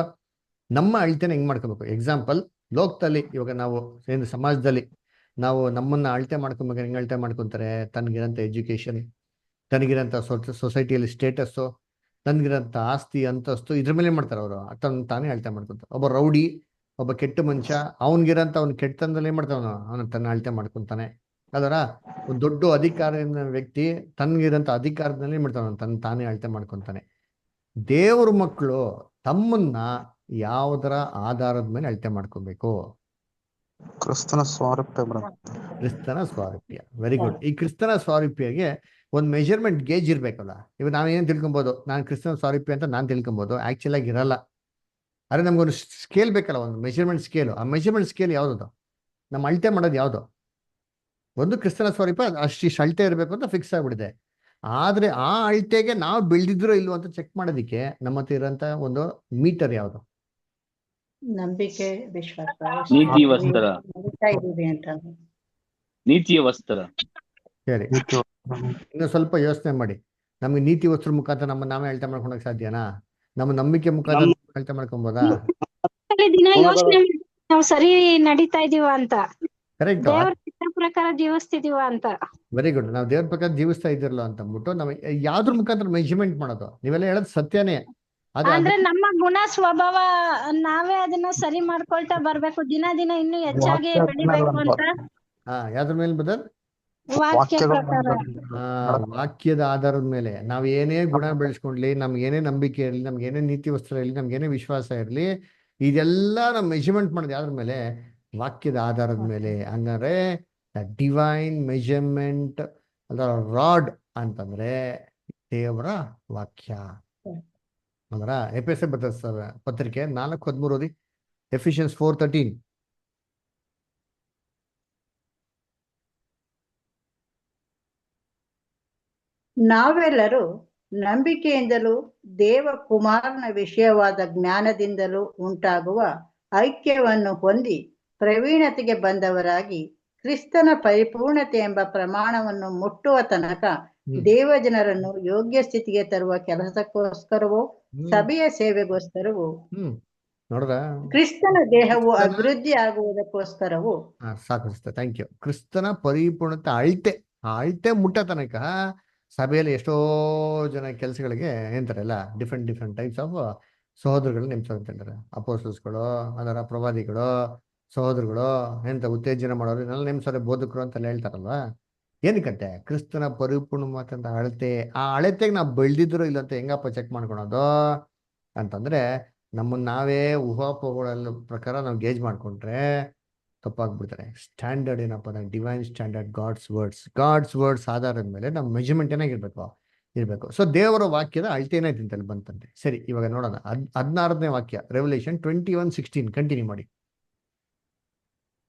ನಮ್ಮ ಅಳತೆನ ಹೆಂಗ್ ಮಾಡ್ಕೊಬೇಕು? ಎಕ್ಸಾಂಪಲ್, ಲೋಕದಲ್ಲಿ ಇವಾಗ ನಾವು ಏನು ಸಮಾಜದಲ್ಲಿ ನಾವು ನಮ್ಮನ್ನ ಅಳತೆ ಮಾಡ್ಕೊಬೇಕು. ಹೆಂಗ್ ಅಳತೆ ಮಾಡ್ಕೊತಾರೆ? ತನಗಿರೋಂಥ ಎಜುಕೇಶನ್, ತನಗಿರೋಂಥ ಸೊಸೈಟಿಯಲ್ಲಿ ಸ್ಟೇಟಸ್ಸು, ತನಗಿರೋಂಥ ಆಸ್ತಿ ಅಂತಸ್ತು, ಇದ್ರ ಮೇಲೆ ಮಾಡ್ತಾರೆ ಅವರು. ತಾನೇ ಅಳತೆ ಮಾಡ್ಕೊತಾರೆ. ಒಬ್ಬ ರೌಡಿ, ಒಬ್ಬ ಕೆಟ್ಟ ಮನುಷ್ಯ, ಅವನಿಗಿರೋಂಥ ಅವ್ನು ಕೆಟ್ಟತನದಲ್ಲಿ ಏನ್ ಮಾಡ್ತಾವನು, ಅವನು ತನ್ನ ಅಳತೆ ಮಾಡ್ಕೊತಾನೆ. ಅದರ ಒಂದು ದೊಡ್ಡ ಅಧಿಕಾರದ ವ್ಯಕ್ತಿ ತನಗಿರೋಂಥ ಅಧಿಕಾರದಲ್ಲಿ ಏನ್ ಮಾಡ್ತಾವ, ತಾನೇ ಅಳತೆ ಮಾಡ್ಕೊತಾನೆ. ದೇವ್ರ ಮಕ್ಕಳು ತಮ್ಮನ್ನ ಯಾವುದರ ಆಧಾರದ ಮೇಲೆ ಅಳತೆ ಮಾಡ್ಕೋಬೇಕು? ಕ್ರಿಸ್ತನ ಸ್ವಾರೂಪ್ಯ. ಕ್ರಿಸ್ತನ ಸ್ವಾರೂಪ್ಯ. Very good. ಈ ಕ್ರಿಸ್ತನ ಸ್ವಾರೂಪ್ಯಗೆ ಒಂದು ಮೆಜರ್ಮೆಂಟ್ ಗೇಜ್ ಇರ್ಬೇಕಲ್ಲ. ಇವಾಗ ನಾವೇನು ತಿಳ್ಕೊಬೋದು, ನಾನು ಕ್ರಿಸ್ತನ ಸ್ವಾರೂಪ್ಯ ಅಂತ ನಾನು ತಿಳ್ಕೊಬೋದು, ಆಕ್ಚುಲ್ ಆಗಿ ಇರಲ್ಲ. ಅರೆ ನಮ್ಗೊಂದು ಸ್ಕೇಲ್ ಬೇಕಲ್ಲ, ಒಂದು ಮೆಜರ್ಮೆಂಟ್ ಸ್ಕೇಲು. ಆ ಮೆಜರ್ಮೆಂಟ್ ಸ್ಕೇಲ್ ಯಾವ್ದು? ನಮ್ಮ ಅಳತೆ ಮಾಡೋದು ಯಾವುದು? ಒಂದು ಕ್ರಿಸ್ತನ ಸ್ವರೂಪ ಅಷ್ಟಿಷ್ಟು ಅಳತೆ ಇರಬೇಕು ಅಂತ ಫಿಕ್ಸ್ ಆಗ್ಬಿಟ್ಟಿದೆ. ಆದ್ರೆ ಆ ಅಳತೆಗೆ ನಾವು ಬೆಳೆದಿದ್ರೋ ಇಲ್ವೋ ಅಂತ ಚೆಕ್ ಮಾಡೋದಿಕ್ಕೆ ನಮ್ಮ ಹತ್ರ ಇರೋಂಥ ಒಂದು ಮೀಟರ್ ಯಾವುದು? ನಂಬಿಕೆ, ವಿಶ್ವಾಸ, ನೀತಿ ವಸ್ತ್ರ, ಅಂತ. ನೀತಿಯ ವಸ್ತ್ರ. ಸರಿ, ಇನ್ನು ಸ್ವಲ್ಪ ಯೋಚನೆ ಮಾಡಿ. ನಮ್ಗೆ ನೀತಿ ವಸ್ತ್ರ ಮುಖಾಂತರ ನಮ್ಮ ನಾವೇ ಅಳತೆ ಮಾಡ್ಕೊಳಕ್ ಸಾಧ್ಯನಾ? ನಮ್ಮ ನಂಬಿಕೆ ಮುಖಾಂತರ ಅಳತೆ ಮಾಡ್ಕೊಬೋದಾ? ದಿನ ಯೋಚನೆ ನಾವು ಸರಿ ನಡೀತಾ ಇದೀವ ಅಂತ, ಕರೆಕ್ಟ್, ದೇವರ ಪ್ರಕಾರ ಜೀವಿಸ್ತಿದೀವ ಅಂತ. Very good. ನಾವು ದೇವ್ರ ಪ್ರಕಾರ ಜೀವಿಸ್ತಾ ಇದಿರಲ್ಲ ಅಂತ ಅಂದ್ಬಿಟ್ಟು ನಾವು ಯಾವ್ದ್ರ ಮುಖಾಂತರ ಮೆಜರ್ಮೆಂಟ್ ಮಾಡೋದು? ನೀವೆಲ್ಲ ಹೇಳೋದು ಸತ್ಯನೇ. ಅಂದ್ರೆ ನಮ್ಮ ಗುಣ ಸ್ವಭಾವ ನಾವೇ ಅದನ್ನ ಸರಿ ಮಾಡ್ಕೊಳ್ತಾ ಬರ್ಬೇಕು, ದಿನ ದಿನ ಇನ್ನೂ ಹೆಚ್ಚಾಗಿ ಬೆಳಿಬೇಕು ಅಂತ. ಯಾವ್ದ್ರ ಮೇಲೆ ಬದಲ್? ವಾಕ್ಯ ಪ್ರಕಾರ, ವಾಕ್ಯದ ಆಧಾರದ ಮೇಲೆ ನಾವು ಏನೇ ಗುಣ ಬೆಳೆಸ್ಕೊಂಡ್ಲಿ, ನಮ್ಗೆ ಏನೇ ನಂಬಿಕೆ ಇರಲಿ, ನಮ್ಗೆ ಏನೇ ನೀತಿ ವಸ್ತ್ರ ಇರಲಿ, ನಮ್ಗೆ ಏನೇ ವಿಶ್ವಾಸ ಇರಲಿ, ಇದೆಲ್ಲ ನಾವು ಮೆಜರ್ಮೆಂಟ್ ಮಾಡೋದು ಯಾವ್ದ್ರ ಮೇಲೆ? ವಾಕ್ಯದ ಆಧಾರದ ಮೇಲೆ. ಹಂಗಾದ್ರೆ ಡಿವೈನ್ ಮೆಜರ್ಮೆಂಟ್ ಅದರ ರಾಡ್ ಅಂತಂದ್ರೆ ದೇವರ ವಾಕ್ಯ. ಅಂದ್ರ ಎಫೆಸ ಪತ್ರಿಕೆ 4:13 ಓದಿ. ಎಫಿಷಿಯನ್ಸ್ 4:13. ನಾವೆಲ್ಲರೂ ನಂಬಿಕೆಯಿಂದಲೂ ದೇವಕುಮಾರನ ವಿಷಯವಾದ ಜ್ಞಾನದಿಂದಲೂ ಉಂಟಾಗುವ ಐಕ್ಯವನ್ನು ಹೊಂದಿ ಪ್ರವೀಣತೆಗೆ ಬಂದವರಾಗಿ ಕ್ರಿಸ್ತನ ಪರಿಪೂರ್ಣತೆ ಎಂಬ ಪ್ರಮಾಣವನ್ನು ಮುಟ್ಟುವ ತನಕ ದೇವಜನರನ್ನು ಯೋಗ್ಯ ಸ್ಥಿತಿಗೆ ತರುವ ಕೆಲಸಕ್ಕೋಸ್ಕರವೋ ಸಭೆಯ ಸೇವೆಗೋಸ್ಕರವೂ ನೋಡ್ರ ಕ್ರಿಸ್ತನ ದೇಹವು ಅಭಿವೃದ್ಧಿ ಆಗುವುದಕ್ಕೋಸ್ಕರವೂ. ಸಾಕು, ಥ್ಯಾಂಕ್ ಯು. ಕ್ರಿಸ್ತನ ಪರಿಪೂರ್ಣತೆ ಅಳತೆ, ಆ ಅಳತೆ ಮುಟ್ಟ ತನಕ ಸಭೆಯಲ್ಲಿ ಎಷ್ಟೋ ಜನ ಕೆಲಸಗಳಿಗೆ ಏನಂತಾರಲ್ಲ, ಡಿಫ್ರೆಂಟ್ ಟೈಪ್ಸ್ ಆಫ್ ಸಹೋದರಗಳು ನೇಮಿಸ್ಕೊಂತಾರೆ. ಅಪೋಸ್ಟಲ್ಸ್ಗಳು, ಅದರ ಪ್ರವಾದಿಗಳು, ಸಹೋದರಗಳು, ಎಂತ ಉತ್ತೇಜನ ಮಾಡೋರು ಇದನ್ನೆಲ್ಲ ನೇಮಿಸೋರೆ, ಬೋಧಕರು ಅಂತೆಲ್ಲ ಹೇಳ್ತಾರಲ್ವಾ. ಏನಕ್ಕಂತೆ? ಕ್ರಿಸ್ತನ ಪರಿಪೂರ್ಣ ಮಾತಂತ ಅಳತೆ. ಆ ಅಳತೆಗೆ ನಾವು ಬೆಳೆದಿದ್ರು ಇಲ್ಲ ಅಂತ ಹೆಂಗಪ್ಪ ಚೆಕ್ ಮಾಡ್ಕೊಳೋದು ಅಂತಂದ್ರೆ, ನಮ್ಮನ್ನ ನಾವೇ ಊಹಾಪೋಹಗಳ ಪ್ರಕಾರ ನಾವು ಗೇಜ್ ಮಾಡ್ಕೊಂಡ್ರೆ ತಪ್ಪಾಗ್ಬಿಡ್ತಾರೆ. ಸ್ಟ್ಯಾಂಡರ್ಡ್ ಏನಪ್ಪ ಅಂದ್ರೆ ಡಿವೈನ್ ಸ್ಟ್ಯಾಂಡರ್ಡ್, ಗಾಡ್ಸ್ ವರ್ಡ್ಸ್ ಆಧಾರದ ಮೇಲೆ ನಮ್ಮ ಮೆಜರ್ಮೆಂಟ್ ಇರಬೇಕು. ಸೊ ದೇವರ ವಾಕ್ಯದ ಅಳತೆ ಏನಾಯ್ತು ಅಂತಲ್ಲಿ ಬಂತಂತೆ. ಸರಿ, ಇವಾಗ ನೋಡೋಣ 16ನೇ ವಾಕ್ಯ, ರೆವಲ್ಯೂಷನ್ 21:16. ಕಂಟಿನ್ಯೂ ಮಾಡಿ.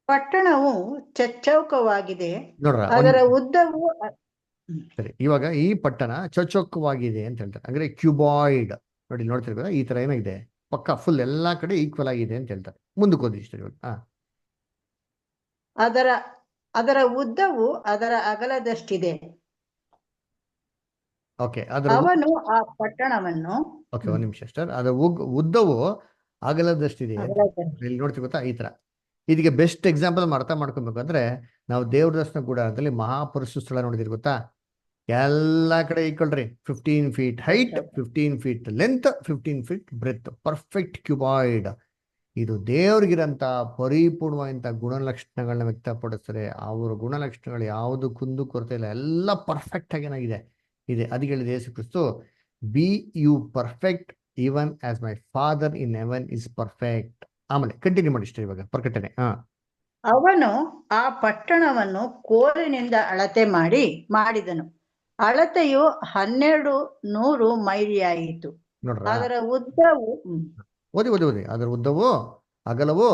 ಪಟ್ಟಣವು ಚಚ್ಚೌಕವಾಗಿದೆ, ನೋಡ್ರ ಅದರ ಉದ್ದವು. ಸರಿ, ಇವಾಗ ಈ ಪಟ್ಟಣ ಚೌಚೌಕವಾಗಿದೆ ಅಂತ ಹೇಳ್ತಾರೆ. ಅಂದ್ರೆ ಕ್ಯೂಬಾಯ್ಡ್ ನೋಡಿ, ನೋಡ್ತಿರ್ಬೋದ ಈ ತರ ಏನಾಗಿದೆ, ಪಕ್ಕ ಫುಲ್ ಎಲ್ಲಾ ಕಡೆ ಈಕ್ವಲ್ ಆಗಿದೆ ಅಂತ ಹೇಳ್ತಾರೆ. ಮುಂದಕ್ಕೆ ಓದಿ ಇಷ್ಟ ಇವಾಗ. ಅದರ ಉದ್ದವು ಅದರ ಅಗಲದಷ್ಟಿದೆ. ಓಕೆ, ಅವನು ಆ ಪಟ್ಟಣವನ್ನು. ಓಕೆ, ಒಂದ್ ನಿಮಿಷ ಸರ್. ಅದರ ಉದ್ದವು ಅಗಲದಷ್ಟಿದೆ ಇಲ್ಲಿ ನೋಡ್ತೀವಿ ಗೊತ್ತಾ, ಈ ತರ. ಇದಕ್ಕೆ ಬೆಸ್ಟ್ ಎಕ್ಸಾಂಪಲ್ ಅರ್ಥ ಮಾಡ್ಕೊಬೇಕಂದ್ರೆ, ನಾವು ದೇವ್ರ ದರ್ಶನ ಗುಡಾರದಲ್ಲಿ ಮಹಾಪುರುಷ ಸ್ಥಳ ನೋಡಿದಿರಿ ಗೊತ್ತಾ, ಎಲ್ಲಾ ಕಡೆ ಈಕ್ವಲ್ರಿ. 15 feet height, 15 feet length, 15 feet breadth, perfect cuboid. ಇದು ದೇವ್ರಿಗಿರಂತ ಪರಿಪೂರ್ಣವಾದಂತ ಗುಣಲಕ್ಷಣಗಳನ್ನ ವ್ಯಕ್ತಪಡಿಸ್ತಾರೆ. ಅವರ ಗುಣಲಕ್ಷಣಗಳು ಯಾವುದು ಕುಂದು ಕೊರತೆ ಇಲ್ಲ, ಎಲ್ಲ ಪರ್ಫೆಕ್ಟ್ ಆಗಿ ಏನಾಗಿದೆ ಇದೆ. ಅದಕ್ಕೆ ಹೇಳಿದ ಯೇಸು ಕ್ರಿಸ್ತು, be you perfect even as my father in heaven is perfect. ಆಮೇಲೆ ಕಂಟಿನ್ಯೂ ಮಾಡಿ ಇಷ್ಟ ಇವಾಗ ಪ್ರಕಟಣೆ. ಅವನು ಆ ಪಟ್ಟಣವನ್ನು ಕೋಲಿನಿಂದ ಅಳತೆ ಮಾಡಿದನು. ಅಳತೆಯು 1200 ಮೈಲಿಯಾಯಿತು. ನೋಡ್ರ, ಅದರ ಉದ್ದವು ಓದಿ. ಅದರ ಉದ್ದವು ಅಗಲವು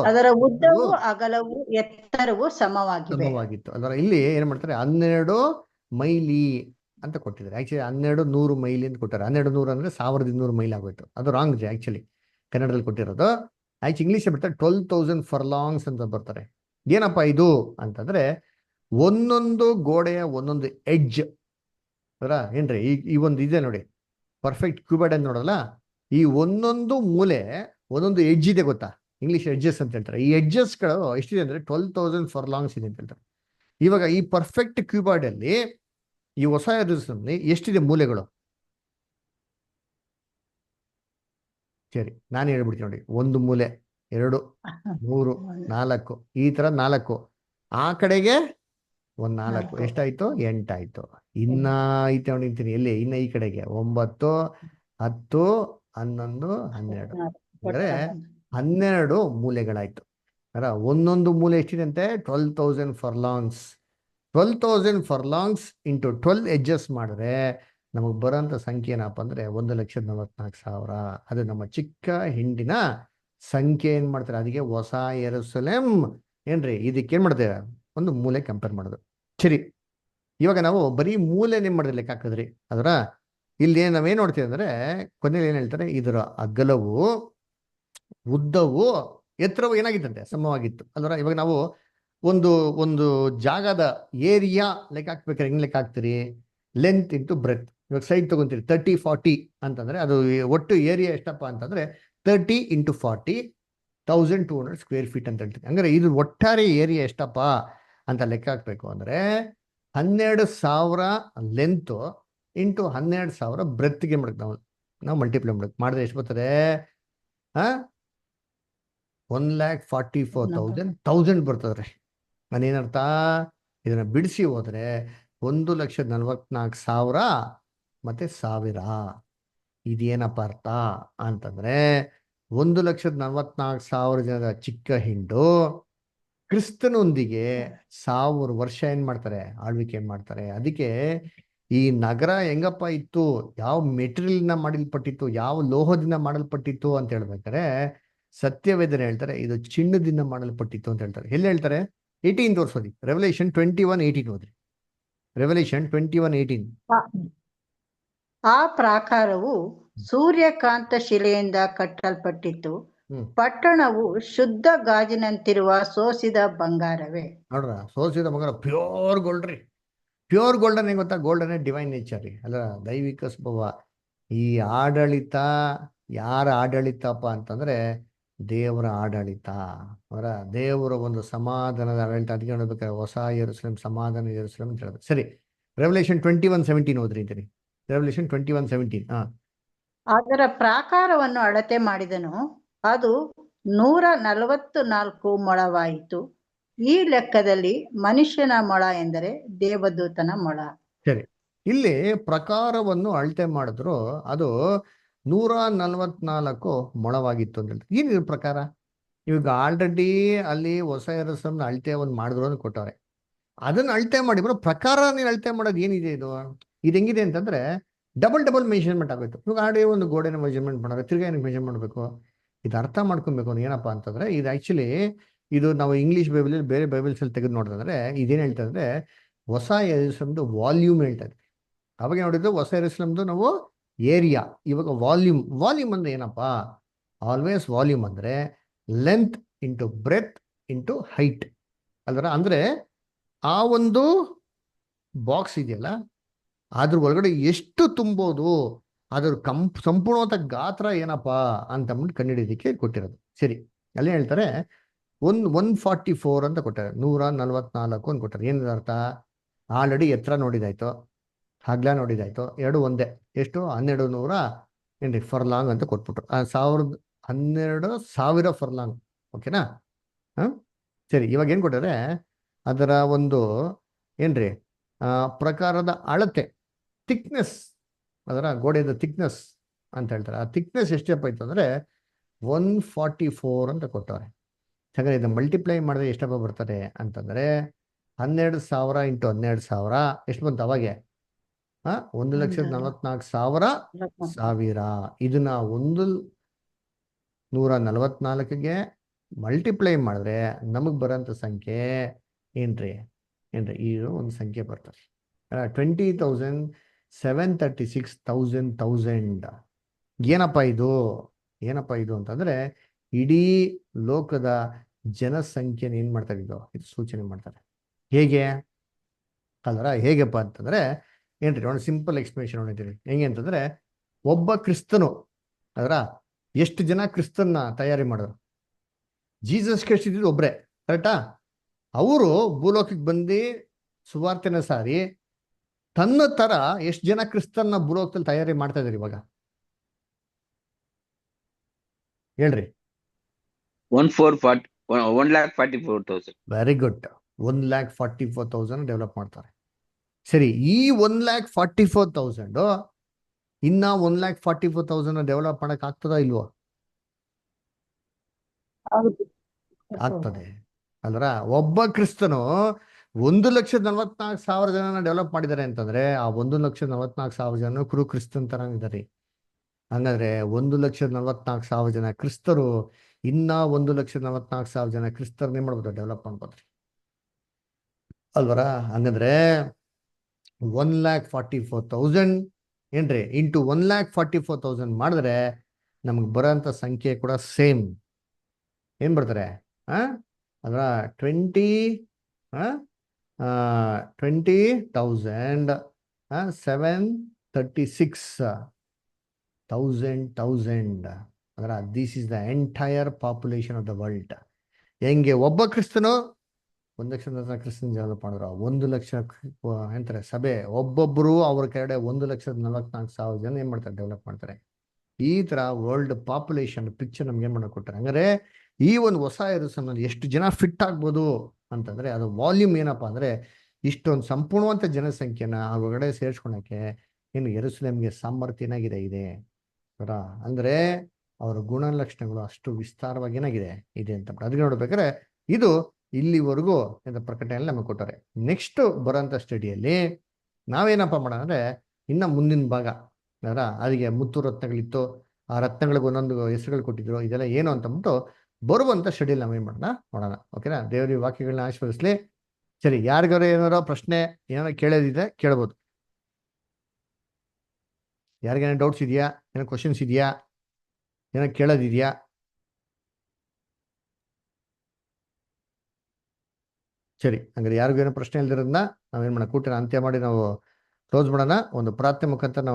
ಎತ್ತರವು ಸಮವಾಗಿತ್ತು. ಅದರ ಇಲ್ಲಿ ಏನ್ ಮಾಡ್ತಾರೆ, 12 ಮೈಲಿ ಅಂತ ಕೊಟ್ಟಿದ್ದಾರೆ. ಆಕ್ಚುಲಿ 1200 ಮೈಲಿ ಅಂತ ಕೊಟ್ಟಾರೆ. 1200 ಅಂದ್ರೆ 1200 ಮೈಲ್ ಆಗೋಯ್ತು. ಅದು ರಾಂಗ್ ರೀ ಆಕ್ಚುಲಿ ಕನ್ನಡದಲ್ಲಿ ಕೊಟ್ಟಿರೋದು. ಆಕ್ಚುಲಿ ಇಂಗ್ಲೀಷ್ ಬರ್ತಾರೆ 12,000 ಫರ್ಲಾಂಗ್ಸ್ ಅಂತ ಬರ್ತಾರೆ. ಏನಪ್ಪಾ ಇದು ಅಂತಂದ್ರೆ, ಒಂದೊಂದು ಗೋಡೆಯ ಒಂದೊಂದು ಎಡ್ಜ್ ಅದರ ಏನ್ರಿ, ಈ ಒಂದು ಇದೆ ನೋಡಿ, ಪರ್ಫೆಕ್ಟ್ ಕ್ಯೂಬಾಯ್ಡ್ ಅಂತ ನೋಡಲ್ಲ, ಈ ಒಂದೊಂದು ಮೂಲೆ ಒಂದೊಂದು ಎಡ್ಜ್ ಇದೆ ಗೊತ್ತಾ, ಇಂಗ್ಲಿಷ್ ಎಡ್ಜಸ್ ಅಂತ ಹೇಳ್ತಾರೆ. ಈ ಎಡ್ಜಸ್ಗಳು ಎಷ್ಟಿದೆ ಅಂದ್ರೆ 12,000 ಫರ್ಲಾಂಗ್ಸ್ ಇದೆ ಅಂತ ಹೇಳ್ತಾರೆ. ಇವಾಗ ಈ ಪರ್ಫೆಕ್ಟ್ ಕ್ಯೂಬಾಯ್ಡ್ ಅಲ್ಲಿ ಈ ಹೊಸ ಎದುರಿಸಲ್ಲಿ ಎಷ್ಟಿದೆ ಮೂಲೆಗಳು? ಸರಿ, ನಾನು ಹೇಳ್ಬಿಡ್ತೀನಿ ನೋಡಿ. 1 ಮೂಲೆ, 2, 3, 4, ಈ ತರ 4. ಆ ಕಡೆಗೆ 1 4, ಎಷ್ಟಾಯ್ತು? 8 ಆಯ್ತು. ಇನ್ನ ಐತೆ ನಿಂತೀನಿ ಎಲ್ಲಿ, ಇನ್ನ ಈ ಕಡೆಗೆ 9, 10, 11, 12. ಅಂದ್ರೆ 12 ಮೂಲೆಗಳಾಯ್ತು. ಒಂದೊಂದು ಮೂಲೆ ಎಷ್ಟಿದೆ ಅಂತೆ? 12,000 ಫರ್ಲಾಂಗ್ಸ್. 12,000 ಫರ್ಲಾಂಗ್ಸ್ ಇಂಟು 12 ಎಡ್ಜಸ್ ಮಾಡಿದ್ರೆ ನಮಗೆ ಬರೋಂಥ ಸಂಖ್ಯೆ ಏನಪ್ಪ ಅಂದ್ರೆ 1,44,000. ಅದು ನಮ್ಮ ಚಿಕ್ಕ ಹಿಂಡಿನ ಸಂಖ್ಯೆ. ಏನ್ ಮಾಡ್ತಾರೆ ಅದಕ್ಕೆ? ಹೊಸ ಯೆರೂಸಲೇಮ್ ಏನ್ರಿ, ಇದಕ್ಕೆ ಏನ್ ಮಾಡ್ತೇವೆ? ಒಂದು ಮೂಲೆ ಕಂಪೇರ್ ಮಾಡೋದು. ಸರಿ, ಇವಾಗ ನಾವು ಬರೀ ಮೂಲೆ ಏನ್ ಮಾಡಿದ್ರೆ ಲೆಕ್ಕ ಹಾಕಿದ್ರಿ. ಅದರ ಇಲ್ಲಿ ನಾವೇನ್ ನೋಡ್ತೀವಿ ಅಂದ್ರೆ, ಕೊನೆಯಲ್ಲಿ ಏನ್ ಹೇಳ್ತಾರೆ, ಇದರ ಅಗಲವು ಉದ್ದವು ಎತ್ತರವು ಏನಾಗಿತ್ತಂತೆ? ಸಮವಾಗಿತ್ತು. ಅಲ್ವರ ಇವಾಗ ನಾವು ಒಂದು ಜಾಗದ ಏರಿಯಾ ಲೆಕ್ಕ ಹಾಕ್ಬೇಕಾದ್ರೆ ಹೆಂಗ್ ಲೆಕ್ಕ ಹಾಕ್ತೀರಿ? Length into breath. ಇವಾಗ ಸೈಡ್ ತಗೊಂತೀರಿ 30-40 ಅಂತಂದ್ರೆ ಅದು ಒಟ್ಟು ಏರಿಯಾ ಎಷ್ಟಪ್ಪ ಅಂತಂದ್ರೆ 30 × 40 1200 ಸ್ಕ್ವೇರ್ ಫೀಟ್ ಅಂತ ಹೇಳ್ತೀವಿ. ಹಂಗಾರೆ ಇದು ಒಟ್ಟಾರೆ ಏರಿಯಾ ಎಷ್ಟಪ್ಪ ಅಂತ ಲೆಕ್ಕ ಹಾಕ್ಬೇಕು ಅಂದ್ರೆ 12,000 ಲೆಂತ್ ಇಂಟು 12,000 ಬ್ರೆತ್ಗೆ ಮಾಡಕ್ ನಾವು ಮಲ್ಟಿಪ್ಲೈ ಮಾಡಿದ್ರೆ ಎಷ್ಟು ಬರ್ತದೆ? 1,44,000 ಬರ್ತದ್ರಿ. ನಾನೇನರ್ಥ, ಇದನ್ನ ಬಿಡಿಸಿ ಹೋದ್ರೆ 1,44,000 ಮತ್ತೆ 1000. ಇದೇನಪ್ಪ ಅರ್ಥ ಅಂತಂದ್ರೆ 1,44,000 ಜನದ ಚಿಕ್ಕ ಹಿಂಡು ಕ್ರಿಸ್ತನೊಂದಿಗೆ 1000 ವರ್ಷ ಏನ್ ಮಾಡ್ತಾರೆ, ಆಳ್ವಿಕೆ ಮಾಡ್ತಾರೆ. ಅದಕ್ಕೆ ಈ ನಗರ ಹೆಂಗಪ್ಪ ಇತ್ತು, ಯಾವ ಮೆಟೀರಿಯಲ್ನ ಮಾಡಲ್ಪಟ್ಟಿತ್ತು, ಯಾವ ಲೋಹದಿಂದ ಮಾಡಲ್ಪಟ್ಟಿತ್ತು ಅಂತ ಹೇಳ್ಬೇಕಾರೆ ಸತ್ಯವೇದನೆ ಹೇಳ್ತಾರೆ ಇದು ಚಿನ್ನದಿಂದ ಮಾಡಲ್ಪಟ್ಟಿತ್ತು ಅಂತ ಹೇಳ್ತಾರೆ. ಎಲ್ಲಿ ಹೇಳ್ತಾರೆ? 18 ಓದಿ, ರೆವಲ್ಯೂಷನ್ 21:18 ಓದ್ರಿ. ರೆವಲ್ಯೂಷನ್ 21:18. ಆ ಪ್ರಾಕಾರವು ಸೂರ್ಯಕಾಂತ ಶಿಲೆಯಿಂದ ಕಟ್ಟಲ್ಪಟ್ಟಿತ್ತು. ಪಟ್ಟಣವು ಶುದ್ಧ ಗಾಜಿನಂತಿರುವ ಸೋಸಿದ ಬಂಗಾರವೇ. ನೋಡ್ರ, ಸೋಸಿದ ಬಂಗಾರ, ಪ್ಯೂರ್ ಗೋಲ್ಡ್ ರೀ. ಪ್ಯೂರ್ ಗೋಲ್ಡನ್ ಹೆಂಗ್ ಗೊತ್ತಾ? ಗೋಲ್ಡನ್ ಡಿವೈನ್ ನೇಚರ್ ರೀ, ಅಲ್ಲ ದೈವಿಕ ಸ್ವಭಾವ. ಈ ಆಡಳಿತ ಯಾರ ಆಡಳಿತಪ್ಪ ಅಂತಂದ್ರೆ ದೇವರ ಆಡಳಿತ. ಅವರ ದೇವರ ಒಂದು ಸಮಾಧಾನದ ಆಡಳಿತ. ಅದಕ್ಕೆ ನೋಡ್ಬೇಕಾದ್ರೆ ಹೊಸ ಯೆರೂಸಲೇಮ್, ಸಮಾಧಾನ ಯೆರೂಸಲೇಮ್ ಅಂತ ಹೇಳ್ಬೇಕು. ಸರಿ, ರೆವಲ್ಯೂಷನ್ 21:17 ಓದ್ರಿ ಅಂತೀನಿ. ರೆವಲ್ಯೂಷನ್ 21:17. ಅದರ ಪ್ರಾಕಾರವನ್ನು ಅಳತೆ ಮಾಡಿದನು, ಅದು 144 ಮೊಳವಾಯಿತು. ಈ ಲೆಕ್ಕದಲ್ಲಿ ಮನುಷ್ಯನ ಮೊಳ ಎಂದರೆ ದೇವದೂತನ ಮೊಳ. ಸರಿ, ಇಲ್ಲಿ ಪ್ರಕಾರವನ್ನು ಅಳತೆ ಮಾಡಿದ್ರು, ಅದು 144 ಮೊಳವಾಗಿತ್ತು ಅಂತ ಹೇಳ್ತಾರೆ. ಏನಿದು ಪ್ರಕಾರ? ಇವಾಗ ಆಲ್ರೆಡಿ ಅಲ್ಲಿ ಹೊಸ ಯೆರೂಸಲೇಮ್ನ ಅಳತೆ ಒಂದು ಮಾಡಿದ್ರು ಅಂತ ಕೊಟ್ಟವ್ರೆ. ಅದನ್ನ ಅಳತೆ ಮಾಡಿ ಪ್ರಕಾರ ನೀನು ಅಳತೆ ಮಾಡೋದು ಏನಿದೆ ಇದು? ಇದು ಹೆಂಗಿದೆ ಅಂತಂದ್ರೆ ಡಬಲ್ ಮೆಜರ್ಮೆಂಟ್ ಆಗೋಯ್ತು. ಇವಾಗ ಆಲ್ರೆಡಿ ಒಂದು ಗೋಡೆನ ಮೆಜರ್ಮೆಂಟ್ ಮಾಡೋದು, ತಿರ್ಗಾ ಏನಕ್ಕೆ ಮೆಜರ್ ಮಾಡಬೇಕು? ಇದು ಅರ್ಥ ಮಾಡ್ಕೊಬೇಕು. ಏನಪ್ಪಾ ಅಂತಂದ್ರೆ ಇದು ಆಕ್ಚುಲಿ ಇದು ನಾವು ಇಂಗ್ಲಿಷ್ ಬೈಬಲಲ್ಲಿ ಬೇರೆ ಬೈಬಲ್ಸ್ ಅಲ್ಲಿ ತೆಗೆದು ನೋಡಿದ್ರೆ ಇದೇನು ಹೇಳ್ತಾ ಅಂದ್ರೆ ಹೊಸ ಯೆರೂಸಲೇಮ್ದು ವಾಲ್ಯೂಮ್ ಹೇಳ್ತಾ ಇದ್ವಿ. ಅವಾಗ ನೋಡಿದ್ದು ಹೊಸ ಯೆರೂಸಲೇಮ್ದು ನಾವು ಏರಿಯಾ. ಇವಾಗ ವಾಲ್ಯೂಮ್ ಅಂದ್ರೆ ಏನಪ್ಪಾ? ಆಲ್ವೇಸ್ ವಾಲ್ಯೂಮ್ ಅಂದ್ರೆ length into breath into height ಅಲ್ವರ. ಅಂದ್ರೆ ಆ ಒಂದು ಬಾಕ್ಸ್ ಇದೆಯಲ್ಲ ಅದ್ರ ಒಳಗಡೆ ಎಷ್ಟು ತುಂಬೋದು, ಅದ್ರ ಸಂಪೂರ್ಣವಾದ ಗಾತ್ರ ಏನಪ್ಪಾ ಅಂತ ಕಂಡುಹಿಡಿಯೋದಕ್ಕೆ ಕೊಟ್ಟಿರೋದು. ಸರಿ, ಅಲ್ಲೇ ಹೇಳ್ತಾರೆ 144 ಅಂತ ಕೊಟ್ಟಾರೆ, 144 ಅಂತ ಕೊಟ್ಟಾರೆ. ಏನದ ಅರ್ಥ? ಆಲ್ರೆಡಿ ಎತ್ತರ ನೋಡಿದಾಯ್ತು, ಹಗ್ಲ ನೋಡಿದಾಯ್ತು, ಎರಡು ಒಂದೇ. ಎಷ್ಟು? 1200 ಏನ್ರಿ ಫರ್ಲಾಂಗ್ ಅಂತ ಕೊಟ್ಬಿಟ್ರು. 12,000 ಫರ್ಲಾಂಗ್. ಓಕೆನಾ? ಸರಿ, ಇವಾಗ ಏನ್ ಕೊಟ್ಟಾರೆ? ಅದರ ಒಂದು ಏನ್ರಿ ಪ್ರಕಾರದ ಅಳತೆ, ಥಿಕ್ನೆಸ್, ಅದರ ಗೋಡೆದ ಥಿಕ್ನೆಸ್ ಅಂತ ಹೇಳ್ತಾರೆ. ಆ ಥಿಕ್ನೆಸ್ ಎಷ್ಟಪ್ಪ ಇತ್ತು ಅಂದ್ರೆ 144 ಅಂತ ಕೊಟ್ಟವ್ರೆ. ಹಾಗಾದ್ರೆ ಇದು ಮಲ್ಟಿಪ್ಲೈ ಮಾಡಿದ್ರೆ ಎಷ್ಟಪ್ಪ ಬರ್ತಾರೆ ಅಂತಂದ್ರೆ 12,000 ಇಂಟು 12,000 ಎಷ್ಟು ಬಂತು ಅವಾಗೆ? 1,44,000. ಇದನ್ನ 144ಗೆ ಮಲ್ಟಿಪ್ಲೈ ಮಾಡಿದ್ರೆ ನಮಗ್ ಬರೋಂಥ ಸಂಖ್ಯೆ ಏನ್ರಿ ಇದು ಒಂದು ಸಂಖ್ಯೆ ಬರ್ತದೆ. 20,736,000. ಏನಪ್ಪ ಇದು ಅಂತಂದ್ರೆ ಇಡೀ ಲೋಕದ ಜನಸಂಖ್ಯೆನ ಏನ್ ಮಾಡ್ತಾರೆ, ಇದು ಸೂಚನೆ ಮಾಡ್ತಾರೆ. ಹೇಗೆ ಅಲ್ವರ? ಹೇಗಪ್ಪ ಅಂತಂದ್ರೆ ಏನ್ರಿ ಒಂದು ಸಿಂಪಲ್ ಎಕ್ಸ್ಪ್ಲನೇಷನ್ ನೋಡಿದ್ದೀವಿ. ಹೆಂಗೆ ಅಂತಂದ್ರೆ ಒಬ್ಬ ಕ್ರಿಸ್ತನು ಅದರ ಎಷ್ಟು ಜನ ಕ್ರಿಸ್ತನ್ನ ತಯಾರಿ ಮಾಡಿದ್ರು? ಜೀಸಸ್ ಕ್ರೈಸ್ಟ್ ಇದ್ದಿದ್ದು ಒಬ್ರೆ, ಕರೆಕ್ಟಾ? ಅವರು ಭೂಲೋಕಕ್ಕೆ ಬಂದು ಸುವಾರ್ತೆನ ಸಾರಿ ತನ್ನ ತರ ಎಷ್ಟು ಜನ ಕ್ರಿಸ್ತನ್ನ ಭೂಲೋಕದಲ್ಲಿ ತಯಾರಿ ಮಾಡ್ತಾ ಇದಾರೆ ಇವಾಗ ಹೇಳ್ರಿ? 1,44,000. Very good. 1,44,000 ಡೆವಲಪ್ ಮಾಡ್ತಾರೆ. ಸರಿ, ಈ 1,44,000 ಇನ್ನ 1,44,000 ಡೆವಲಪ್ ಮಾಡಕ್ ಆಗ್ತದಾ ಇಲ್ವೋ? ಆಗ್ತದೆ ಅಲ್ರ. ಒಬ್ಬ ಕ್ರಿಸ್ತನು 1,44,000 ಜನನ ಡೆವಲಪ್ ಮಾಡಿದ್ದಾರೆ ಅಂತಂದ್ರೆ ಆ 1,44,000 ಜನ ಕುರು ಕ್ರಿಸ್ತನ್ ತರ ಇದ್ದಾರೆ. ಹಂಗಾದ್ರೆ 1,44,000 ಜನ ಕ್ರಿಸ್ತರು ಇನ್ನ 1,44,000 ಜನ ಕ್ರಿಸ್ತರನ್ನೇ ಮಾಡ್ಬೋದು, ಡೆವಲಪ್ ಮಾಡ್ಬೋದ್ರಿ ಅಲ್ವರ. ಹಂಗಂದ್ರೆ 1,44,000 ಏನ್ರಿ ಇಂಟು 1,44,000 ಮಾಡಿದ್ರೆ ನಮ್ಗೆ ಬರೋಂಥ ಸಂಖ್ಯೆ ಕೂಡ ಸೇಮ್ ಏನ್ ಬರ್ತಾರೆ ಅದರ 20,736,000 ಅದರ this is the entire population of the world. ಹೆಂಗೆ ಒಬ್ಬ ಕ್ರಿಸ್ತನು 1,00,000 ಕ್ರಿಸ್ತನ್ ಡೆವಲಪ್ ಮಾಡಿದ್ರು, 1,00,000 ಅಂತಾರೆ ಸಭೆ, ಒಬ್ಬೊಬ್ಬರು ಅವ್ರ ಕೆಳಗಡೆ 1,44,000 ಜನ ಏನ್ ಮಾಡ್ತಾರೆ, ಡೆವಲಪ್ ಮಾಡ್ತಾರೆ. ಈ ತರ ವರ್ಲ್ಡ್ ಪಾಪ್ಯುಲೇಷನ್ ಪಿಕ್ಚರ್ ನಮ್ಗೆ ಏನ್ ಮಾಡಕ್ ಕೊಟ್ಟಾರೆ. ಹಂಗಾರೆ ಈ ಒಂದು ಹೊಸ ಯೆರೂಸಲೇಮ್ ಎಷ್ಟು ಜನ ಫಿಟ್ ಆಗ್ಬೋದು ಅಂತಂದ್ರೆ ಅದು ವಾಲ್ಯೂಮ್ ಏನಪ್ಪಾ ಅಂದ್ರೆ ಇಷ್ಟೊಂದು ಸಂಪೂರ್ಣವಂತ ಜನಸಂಖ್ಯೆನ ಆ ಒಳಗಡೆ ಸೇರ್ಸ್ಕೊಳಕ್ಕೆ ಏನು ಯೆರೂಸಲೇಮ್ಗೆ ಸಾಮರ್ಥ್ಯನಾಗಿದೆ ಇದೆ. ಅಂದ್ರೆ ಅವರ ಗುಣಲಕ್ಷಣಗಳು ಅಷ್ಟು ವಿಸ್ತಾರವಾಗಿ ಏನಾಗಿದೆ ಇದೆ ಅಂತ ಅದಕ್ಕೆ ನೋಡ್ಬೇಕಾದ್ರೆ ಇದು ಇಲ್ಲಿವರೆಗೂ ಅಂತ ಪ್ರಕಟಣೆಯಲ್ಲಿ ನಮಗೆ ಕೊಟ್ಟಾರೆ. ನೆಕ್ಸ್ಟ್ ಬರೋಂಥ ಸ್ಟಡಿಯಲ್ಲಿ ನಾವೇನಪ್ಪ ಮಾಡೋಣ ಅಂದ್ರೆ ಇನ್ನ ಮುಂದಿನ ಭಾಗ ಅದಕ್ಕೆ ಮುತ್ತು ರತ್ನಗಳಿತ್ತು, ಆ ರತ್ನಗಳಿಗೆ ಒಂದೊಂದು ಹೆಸರುಗಳು ಕೊಟ್ಟಿದ್ರು, ಇದೆಲ್ಲ ಏನು ಅಂತಂದ್ಬಿಟ್ಟು ಬರುವಂತ ಸ್ಟಡಿಯಲ್ಲಿ ನಾವೇನ್ ಮಾಡೋಣ ನೋಡೋಣ. ಓಕೆನಾ? ದೇವರ ವಾಕ್ಯಗಳನ್ನ ಆಶೀರ್ವದಿಸ್ಲಿ. ಸರಿ, ಯಾರಿಗಾರು ಏನಾರೋ ಪ್ರಶ್ನೆ ಏನಾರ ಕೇಳೋದಿದೆ ಕೇಳ್ಬೋದು. ಯಾರಿಗೇನೋ ಡೌಟ್ಸ್ ಇದೆಯಾ? ಏನೋ ಕ್ವಶನ್ಸ್ ಇದೆಯಾ? ಏನೋ ಕೇಳೋದಿದೆಯಾ? ಸರಿ, ಹಂಗಾರೆ ಯಾರಿಗೂ ಏನೋ ಪ್ರಶ್ನೆ ಇಲ್ದಿರೋದನ್ನ ನಾವೇನ್ ಮಾಡೋಣ, ಕೂಟನ ಅಂತ್ಯ ಮಾಡಿ ನಾವು ಕ್ಲೋಸ್ ಮಾಡೋಣ. ಒಂದು ಪ್ರಾರ್ಥನೆ ಮುಖಾಂತರ ನಾವು